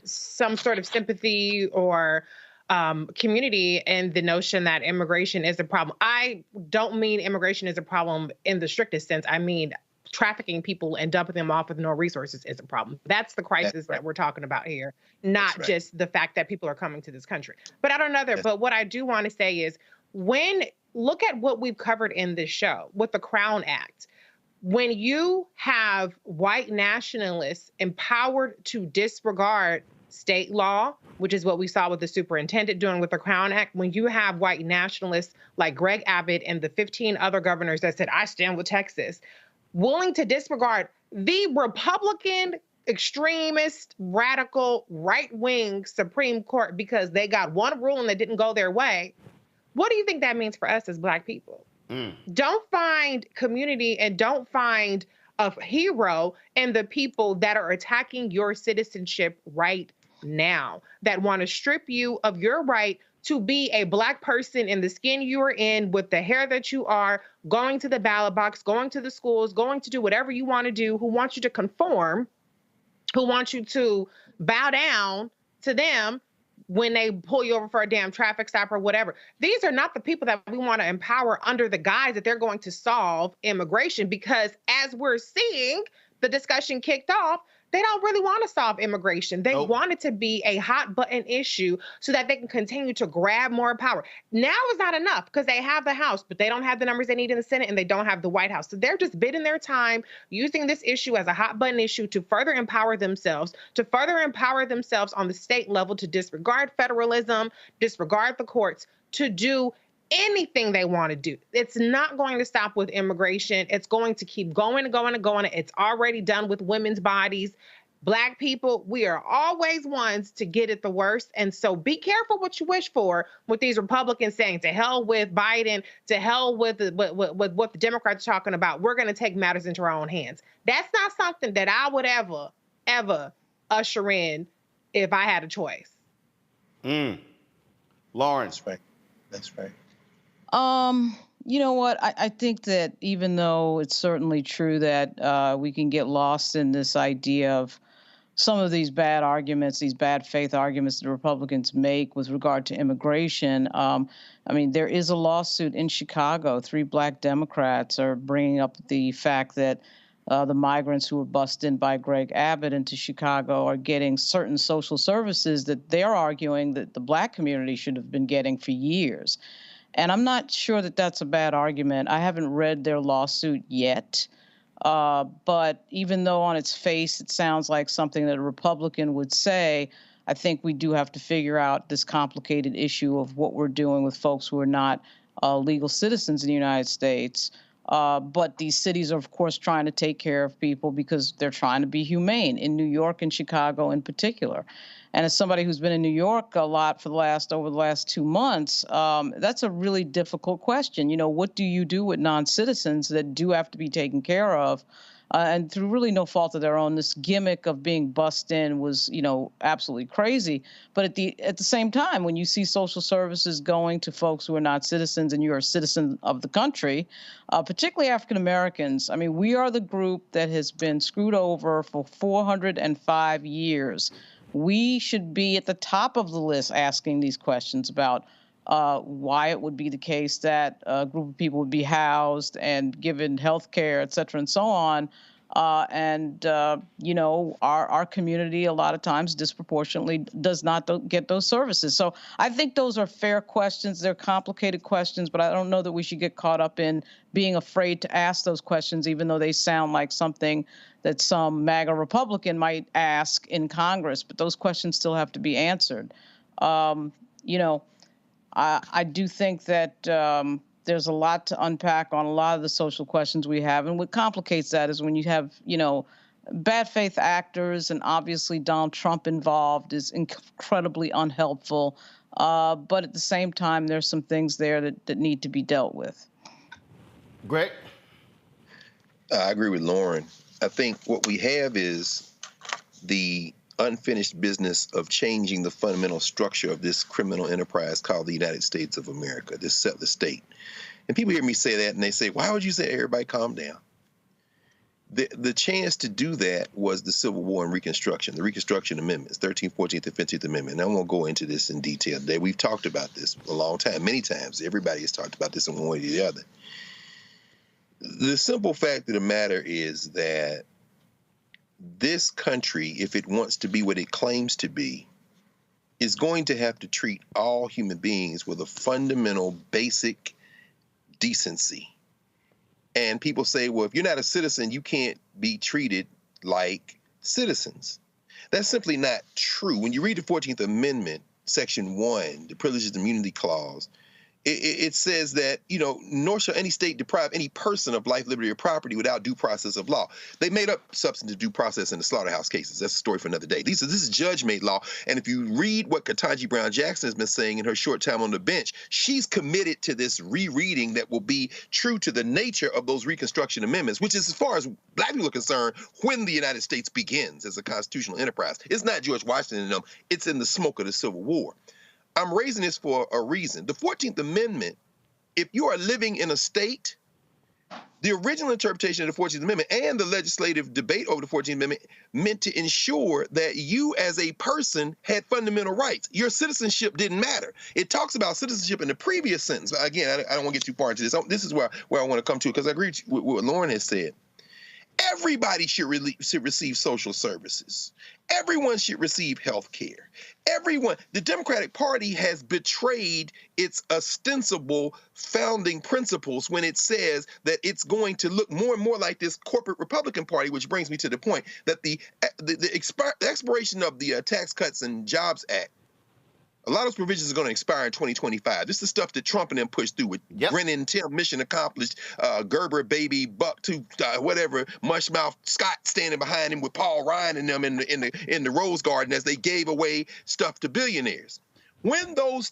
some sort of sympathy or community in the notion that immigration is a problem. I don't mean immigration is a problem in the strictest sense. I mean trafficking people and dumping them off with no resources is a problem. That's the crisis that we're talking about here, not just the fact that people are coming to this country. But I don't know that. But what I do want to say is look at what we've covered in this show with the Crown Act. When you have white nationalists empowered to disregard state law, which is what we saw with the superintendent doing with the Crown Act, when you have white nationalists like Greg Abbott and the 15 other governors that said, I stand with Texas, willing to disregard the Republican, extremist, radical, right-wing Supreme Court because they got one ruling that didn't go their way, what do you think that means for us as Black people? Don't find community and don't find a hero in the people that are attacking your citizenship right now, that want to strip you of your right to be a Black person in the skin you are in, with the hair that you are, going to the ballot box, going to the schools, going to do whatever you want to do, who want you to conform, who want you to bow down to them when they pull you over for a damn traffic stop or whatever. These are not the people that we want to empower under the guise that they're going to solve immigration, because as we're seeing the discussion kicked off, they don't really want to solve immigration. They want it to be a hot button issue so that they can continue to grab more power. Now is not enough because they have the House, but they don't have the numbers they need in the Senate and they don't have the White House. So they're just bidding their time using this issue as a hot button issue to further empower themselves, on the state level, to disregard federalism, disregard the courts, to do anything they want to do. It's not going to stop with immigration. It's going to keep going and going and going. It's already done with women's bodies. Black people, we are always ones to get it the worst. And so be careful what you wish for with these Republicans saying to hell with Biden, to hell with what the Democrats are talking about. We're going to take matters into our own hands. That's not something that I would ever usher in if I had a choice. Lawrence. That's right. You know what? I think that even though it's certainly true that we can get lost in this idea of some of these bad arguments, these bad faith arguments that Republicans make with regard to immigration, I mean, there is a lawsuit in Chicago. 3 Black Democrats are bringing up the fact that the migrants who were bussed in by Greg Abbott into Chicago are getting certain social services that they're arguing that the Black community should have been getting for years. And I'm not sure that that's a bad argument. I haven't read their lawsuit yet. But even though on its face it sounds like something that a Republican would say, I think we do have to figure out this complicated issue of what we're doing with folks who are not legal citizens in the United States. But these cities are, of course, trying to take care of people because they're trying to be humane, in New York and Chicago in particular. And as somebody who's been in New York a lot over the last 2 months, that's a really difficult question. You know, what do you do with non-citizens that do have to be taken care of? And through really no fault of their own, this gimmick of being bussed in was, you know, absolutely crazy. But at the same time, when you see social services going to folks who are not citizens and you're a citizen of the country, particularly African Americans, I mean, we are the group that has been screwed over for 405 years. We should be at the top of the list asking these questions about why it would be the case that a group of people would be housed and given health care, et cetera, and so on. You know, our community a lot of times disproportionately does not get those services. So I think those are fair questions. They're complicated questions, but I don't know that we should get caught up in being afraid to ask those questions, even though they sound like something that some MAGA Republican might ask in Congress. But those questions still have to be answered. You know, I do think that there's a lot to unpack on a lot of the social questions we have. And what complicates that is when you have, you know, bad faith actors, and obviously Donald Trump involved is incredibly unhelpful. But at the same time, there's some things there that need to be dealt with. Greg? I agree with Lauren. I think what we have is the unfinished business of changing the fundamental structure of this criminal enterprise called the United States of America, this settler state. And people hear me say that and they say, why would you say everybody calm down? The chance to do that was the Civil War and Reconstruction, the Reconstruction Amendments, 13th, 14th, and 15th Amendment. And I won't go into this in detail today. We've talked about this a long time, many times. Everybody has talked about this in one way or the other. The simple fact of the matter is that this country, if it wants to be what it claims to be, is going to have to treat all human beings with a fundamental, basic decency. And people say, well, if you're not a citizen, you can't be treated like citizens. That's simply not true. When you read the 14th Amendment, Section 1, the Privileges and Immunity Clause, it says that, you know, nor shall any state deprive any person of life, liberty, or property without due process of law. They made up substantive due process in the slaughterhouse cases. That's a story for another day. This is judge-made law. And if you read what Ketanji Brown Jackson has been saying in her short time on the bench, she's committed to this rereading that will be true to the nature of those Reconstruction Amendments, which is, as far as black people are concerned, when the United States begins as a constitutional enterprise. It's not George Washington and them. It's in the smoke of the Civil War. I'm raising this for a reason. The 14th Amendment, if you are living in a state, the original interpretation of the 14th Amendment and the legislative debate over the 14th Amendment meant to ensure that you as a person had fundamental rights. Your citizenship didn't matter. It talks about citizenship in the previous sentence. Again, I don't want to get too far into this. This is where I want to come to, because I agree with what Lauren has said. Everybody should receive social services. Everyone should receive health care. Everyone. The Democratic Party has betrayed its ostensible founding principles when it says that it's going to look more and more like this corporate Republican Party, which brings me to the point that the expiration of the Tax Cuts and Jobs Act, a lot of those provisions are going to expire in 2025. This is the stuff that Trump and them pushed through with Brennan, Tim, mission accomplished, Gerber, baby, Bucktooth, whatever, Mushmouth, Scott standing behind him with Paul Ryan and them in the Rose Garden as they gave away stuff to billionaires. When those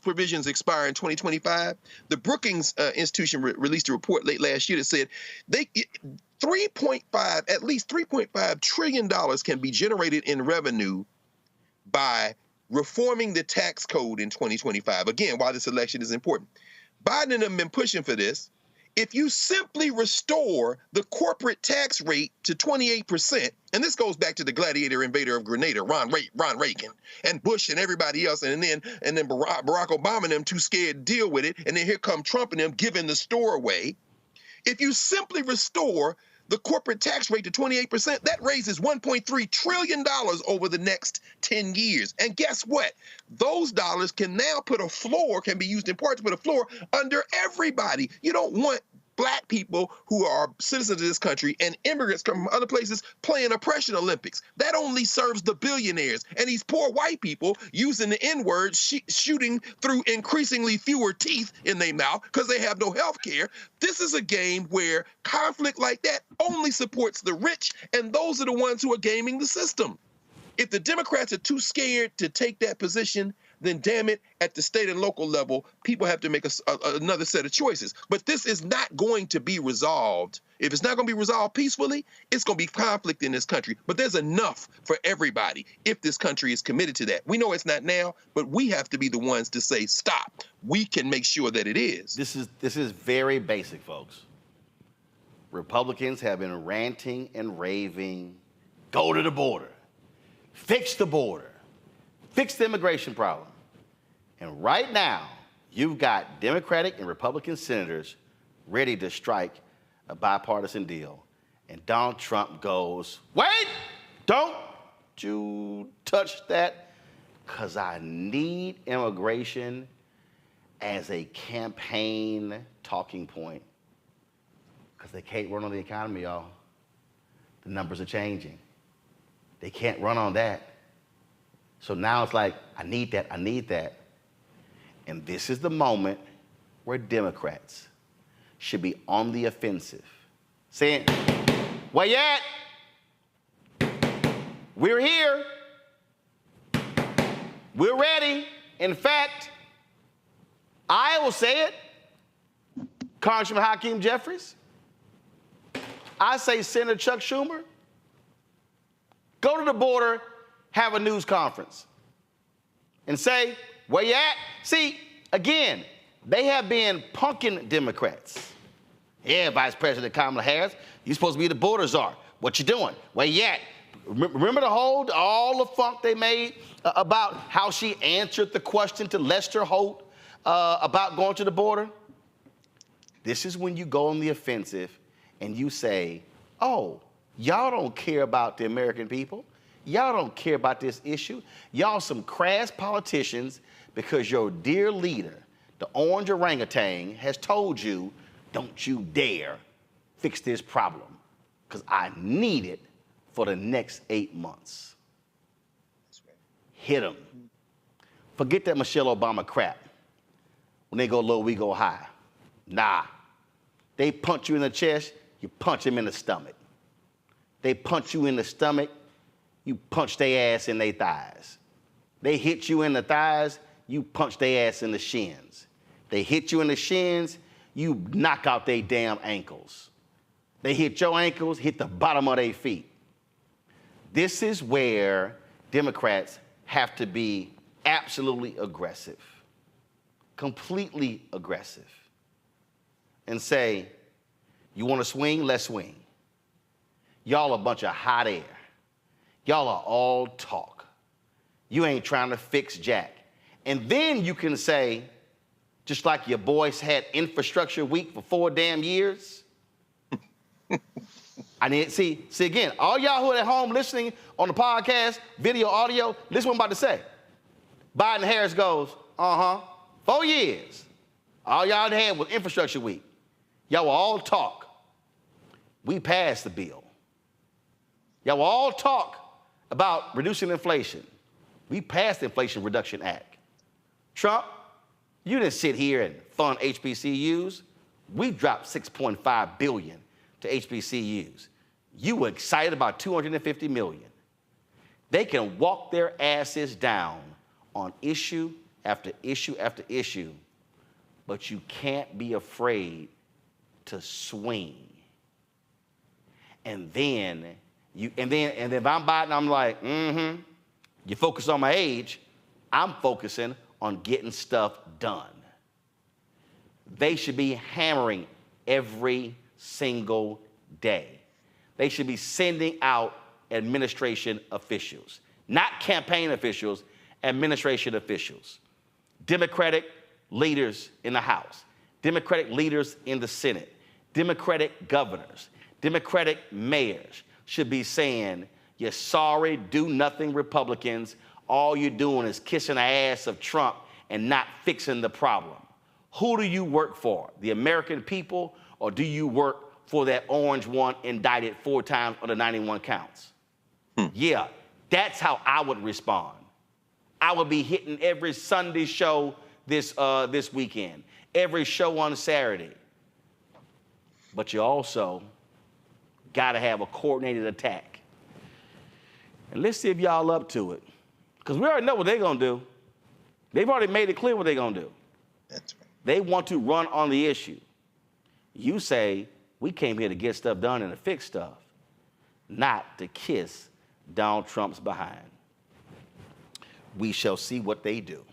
provisions expire in 2025, the Brookings Institution released a report late last year that said at least $3.5 trillion can be generated in revenue by reforming the tax code in 2025. Again, why this election is important. Biden and them have been pushing for this. If you simply restore the corporate tax rate to 28%, and this goes back to the gladiator invader of Grenada, Ron Reagan, and Bush and everybody else, and then Barack Obama and them too scared to deal with it, and then here come Trump and them giving the store away. If you simply restore the corporate tax rate to 28%, that raises $1.3 trillion over the next 10 years. And guess what? Those dollars can now can be used in part to put a floor under everybody. You don't want black people who are citizens of this country and immigrants from other places playing oppression Olympics. That only serves the billionaires. And these poor white people using the N-word, shooting through increasingly fewer teeth in their mouth because they have no health care. This is a game where conflict like that only supports the rich, and those are the ones who are gaming the system. If the Democrats are too scared to take that position, then damn it, at the state and local level, people have to make another set of choices. But this is not going to be resolved. If it's not going to be resolved peacefully, it's going to be conflict in this country. But there's enough for everybody if this country is committed to that. We know it's not now, but we have to be the ones to say, stop. We can make sure that it is. This is very basic, folks. Republicans have been ranting and raving, go to the border, fix the border, fix the immigration problem. And right now, you've got Democratic and Republican senators ready to strike a bipartisan deal. And Donald Trump goes, wait, don't you touch that, because I need immigration as a campaign talking point. Because they can't run on the economy, y'all. The numbers are changing. They can't run on that. So now it's like, I need that, I need that. And this is the moment where Democrats should be on the offensive, saying, where you at? We're here. We're ready. In fact, I will say it, Congressman Hakeem Jeffries, I say Senator Chuck Schumer, Go to the border, have a news conference, and say, where you at? See, again, they have been punking Democrats. Yeah, Vice President Kamala Harris, you're supposed to be the border czar. What you doing? Where you at? Remember all the funk they made about how she answered the question to Lester Holt about going to the border? This is when you go on the offensive and you say, oh, y'all don't care about the American people. Y'all don't care about this issue. Y'all some crass politicians because your dear leader, the orange orangutan, has told you, don't you dare fix this problem because I need it for the next 8 months. Hit them. Forget that Michelle Obama crap. When they go low, we go high. Nah. They punch you in the chest, you punch them in the stomach. They punch you in the stomach, you punch their ass in their thighs. They hit you in the thighs, you punch their ass in the shins. They hit you in the shins, you knock out their damn ankles. They hit your ankles, hit the bottom of their feet. This is where Democrats have to be absolutely aggressive, completely aggressive, and say, you want to swing? Let's swing. Y'all a bunch of hot air. Y'all are all talk. You ain't trying to fix jack. And then you can say, just like your boys had infrastructure week for 4 damn years. I need see again, all y'all who are at home listening on the podcast, video, audio, listen what I'm about to say. Biden Harris goes, 4 years. All y'all had was infrastructure week. Y'all were all talk. We passed the bill. Y'all were all talk about reducing inflation. We passed the Inflation Reduction Act. Trump, you didn't sit here and fund HBCUs. We dropped $6.5 billion to HBCUs. You were excited about $250 million. They can walk their asses down on issue after issue after issue, but you can't be afraid to swing. And then if I'm Biden, I'm like, you focus on my age, I'm focusing on getting stuff done. They should be hammering every single day. They should be sending out administration officials, not campaign officials, administration officials. Democratic leaders in the House, Democratic leaders in the Senate, Democratic governors, Democratic mayors should be saying, you sorry, do-nothing Republicans, all you're doing is kissing the ass of Trump and not fixing the problem. Who do you work for, the American people, or do you work for that orange one indicted 4 times on the 91 counts? Yeah, that's how I would respond. I would be hitting every Sunday show this weekend, every show on Saturday. But you also got to have a coordinated attack. And let's see if y'all up to it. Because we already know what they're going to do. They've already made it clear what they're going to do. That's right. They want to run on the issue. You say, we came here to get stuff done and to fix stuff, not to kiss Donald Trump's behind. We shall see what they do.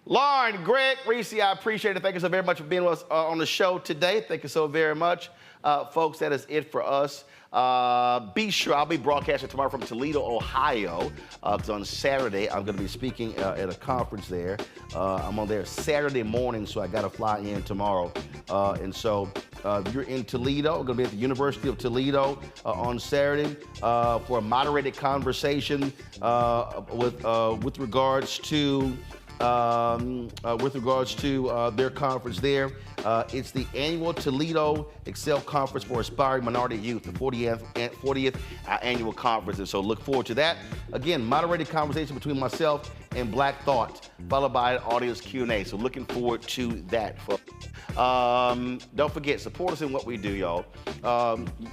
Lauren, Greg, Reese, I appreciate it. Thank you so very much for being with us on the show today. Thank you so very much. Folks, that is it for us. Be sure, I'll be broadcasting tomorrow from Toledo, Ohio, because on Saturday, I'm going to be speaking at a conference there. I'm on there Saturday morning, so I got to fly in tomorrow. And so if you're in Toledo, I'm going to be at the University of Toledo on Saturday for a moderated conversation with regards to their conference there. It's the annual Toledo Excel Conference for Aspiring Minority Youth, the 40th annual conference. And so look forward to that. Again, moderated conversation between myself and Black Thought, followed by an audience Q&A. So looking forward to that, folks. Don't forget, support us in what we do, y'all.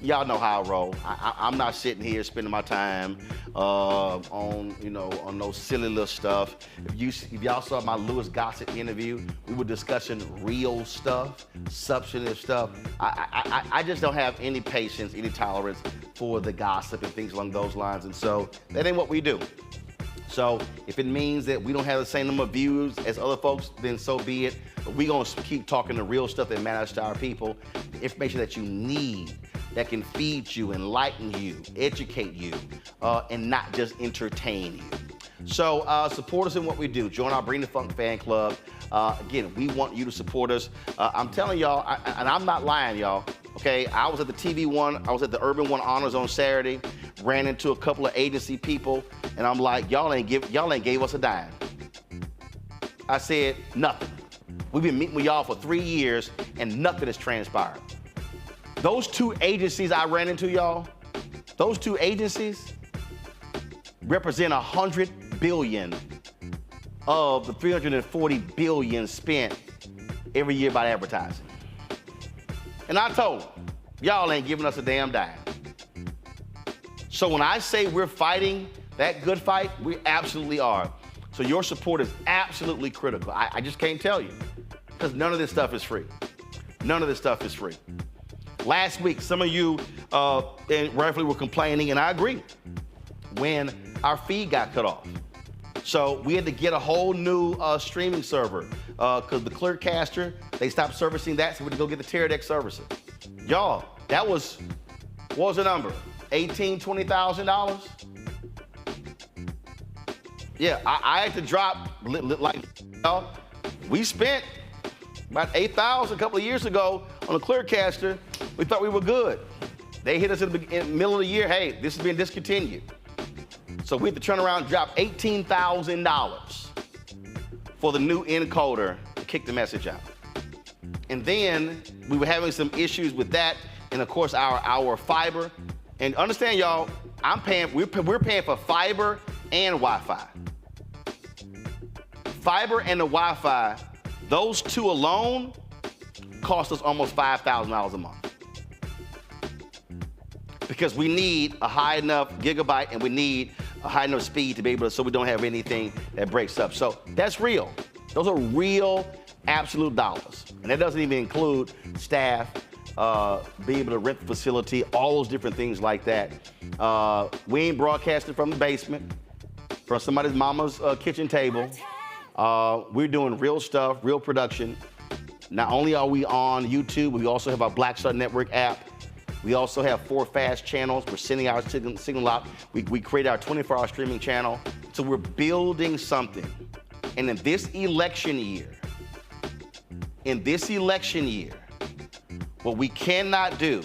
Y'all know how I roll. I'm not sitting here spending my time on no silly little stuff. If y'all saw my Louis Gossett interview, we were discussing real stuff, substantive stuff. I just don't have any patience, any tolerance for the gossip and things along those lines. And so that ain't what we do. So if it means that we don't have the same number of views as other folks, then so be it. But we're going to keep talking the real stuff that matters to our people, the information that you need, that can feed you, enlighten you, educate you, and not just entertain you. So support us in what we do. Join our Bring the Funk fan club. Again, we want you to support us. I'm telling y'all, and I'm not lying, y'all. Okay, I was at the TV One, I was at the Urban One Honors on Saturday, ran into a couple of agency people, and I'm like, y'all ain't gave us a dime. I said, nothing. We've been meeting with y'all for 3 years, and nothing has transpired. Those 2 agencies I ran into, y'all, those 2 agencies represent $100 billion of the $340 billion spent every year by advertising. And I told them, y'all ain't giving us a damn dime. So when I say we're fighting that good fight, we absolutely are. So your support is absolutely critical. I just can't tell you, because none of this stuff is free. None of this stuff is free. Last week, some of you rightfully were complaining, and I agree, when our feed got cut off. So we had to get a whole new streaming server because the Clearcaster, they stopped servicing that, so we had to go get the Teradek services. Y'all, that was, what was the number? $18,000, $20,000? Yeah, I had to drop, like, y'all, we spent about $8,000 a couple of years ago on a Clearcaster. We thought we were good. They hit us in the middle of the year, hey, this has been discontinued. So we had to turn around and drop $18,000 for the new encoder to kick the message out. And then we were having some issues with that, and of course our fiber. And understand, y'all, we're paying for fiber and Wi-Fi. Fiber and the Wi-Fi, those 2 alone cost us almost $5,000 a month. Because we need a high enough gigabyte and we need a high enough speed to be able to, so we don't have anything that breaks up. So that's real. Those are real, absolute dollars. And that doesn't even include staff, being able to rent the facility, all those different things like that. We ain't broadcasting from the basement, from somebody's mama's kitchen table. We're doing real stuff, real production. Not only are we on YouTube, we also have our Black Star Network app. We also have 4 fast channels. We're sending our signal out. We created our 24-hour streaming channel. So we're building something. And in this election year, what we cannot do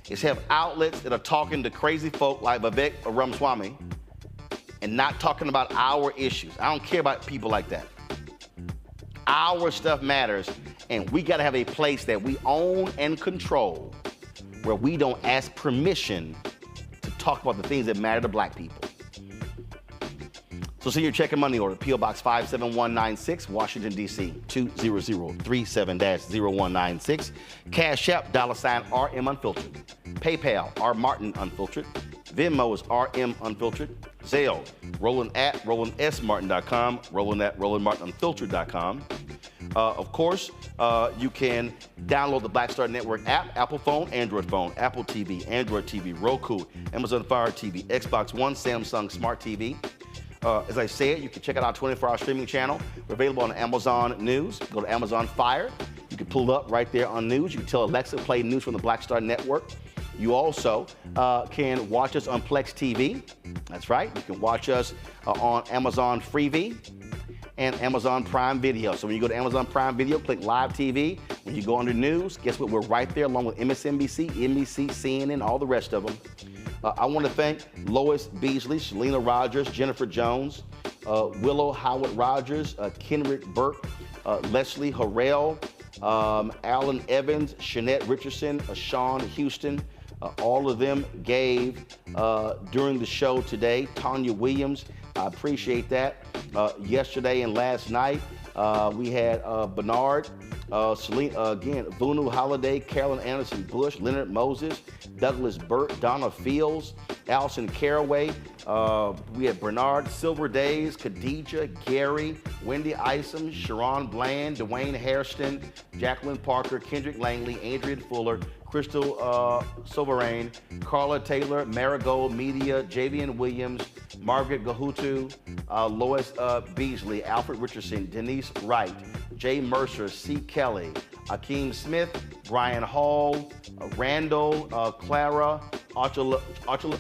is have outlets that are talking to crazy folk like Vivek Ramaswamy and not talking about our issues. I don't care about people like that. Our stuff matters, and we gotta have a place that we own and control where we don't ask permission to talk about the things that matter to black people. So send your check and money order, P.O. Box 57196, Washington, D.C. 20037-0196. Cash App, $RM Unfiltered. PayPal, R Martin Unfiltered. Venmo is RM Unfiltered. Zelle, Roland at RolandSMartin.com, Roland at RolandMartinUnfiltered.com. Of course, you can download the Black Star Network app, Apple phone, Android phone, Apple TV, Android TV, Roku, Amazon Fire TV, Xbox One, Samsung Smart TV. As I said, you can check out our 24-hour streaming channel. We're available on Amazon News. Go to Amazon Fire. You can pull it up right there on News. You can tell Alexa to play news from the Black Star Network. You also can watch us on Plex TV. That's right. You can watch us on Amazon Freevee and Amazon Prime Video. So when you go to Amazon Prime Video, click Live TV. When you go under News, guess what? We're right there along with MSNBC, NBC, CNN, all the rest of them. I want to thank Lois Beasley, Shalina Rogers, Jennifer Jones, Willow Howard Rogers, Kenrick Burke, Leslie Harrell, Alan Evans, Shanette Richardson, Sean Houston. All of them gave during the show today. Tanya Williams, I appreciate that. Yesterday and last night, we had Bernard Again, Vunu Holiday, Carolyn Anderson Bush, Leonard Moses, Douglas Burt, Donna Fields, Allison Caraway. We had Bernard Silver Days, Khadijah, Gary, Wendy Isom, Sharon Bland, Dwayne Hairston, Jacqueline Parker, Kendrick Langley, Adrian Fuller, Crystal Sovereign, Carla Taylor, Marigold Media, Javian Williams, Margaret Gahutu, Lois Beasley, Alfred Richardson, Denise Wright, Jay Mercer, C. Kelly, Akeem Smith, Brian Hall, Randall, Clara, Achalafu,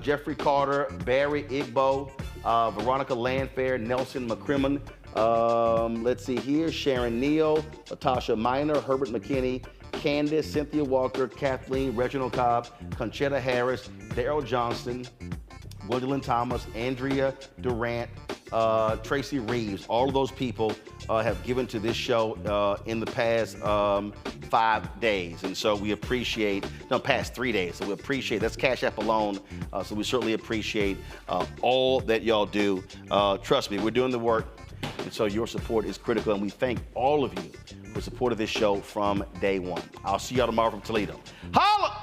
Jeffrey Carter, Barry Igbo, Veronica Landfair, Nelson McCrimmon, let's see here, Sharon Neal, Latasha Minor, Herbert McKinney, Candace, Cynthia Walker, Kathleen, Reginald Cobb, Conchetta Harris, Daryl Johnston, Gwendolyn Thomas, Andrea Durant, Tracy Reeves. All of those people have given to this show in the past 5 days. And so we appreciate, no, past 3 days. So we appreciate, that's Cash App alone. So we certainly appreciate all that y'all do. Trust me, we're doing the work. And so your support is critical. And we thank all of you for supporting this show from day one. I'll see y'all tomorrow from Toledo. Holla!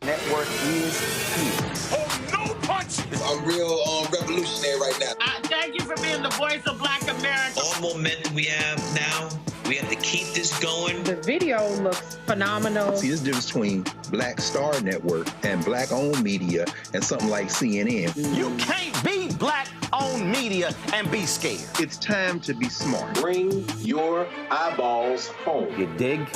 Network is here. Oh, no punches! I'm real revolutionary right now. Thank you for being the voice of Black America. All momentum we have now, we have to keep this going. The video looks phenomenal. See, there's a difference between Black Star Network and Black-owned media and something like CNN. You can't be Black-owned media and be scared. It's time to be smart. Bring your eyeballs home. You dig?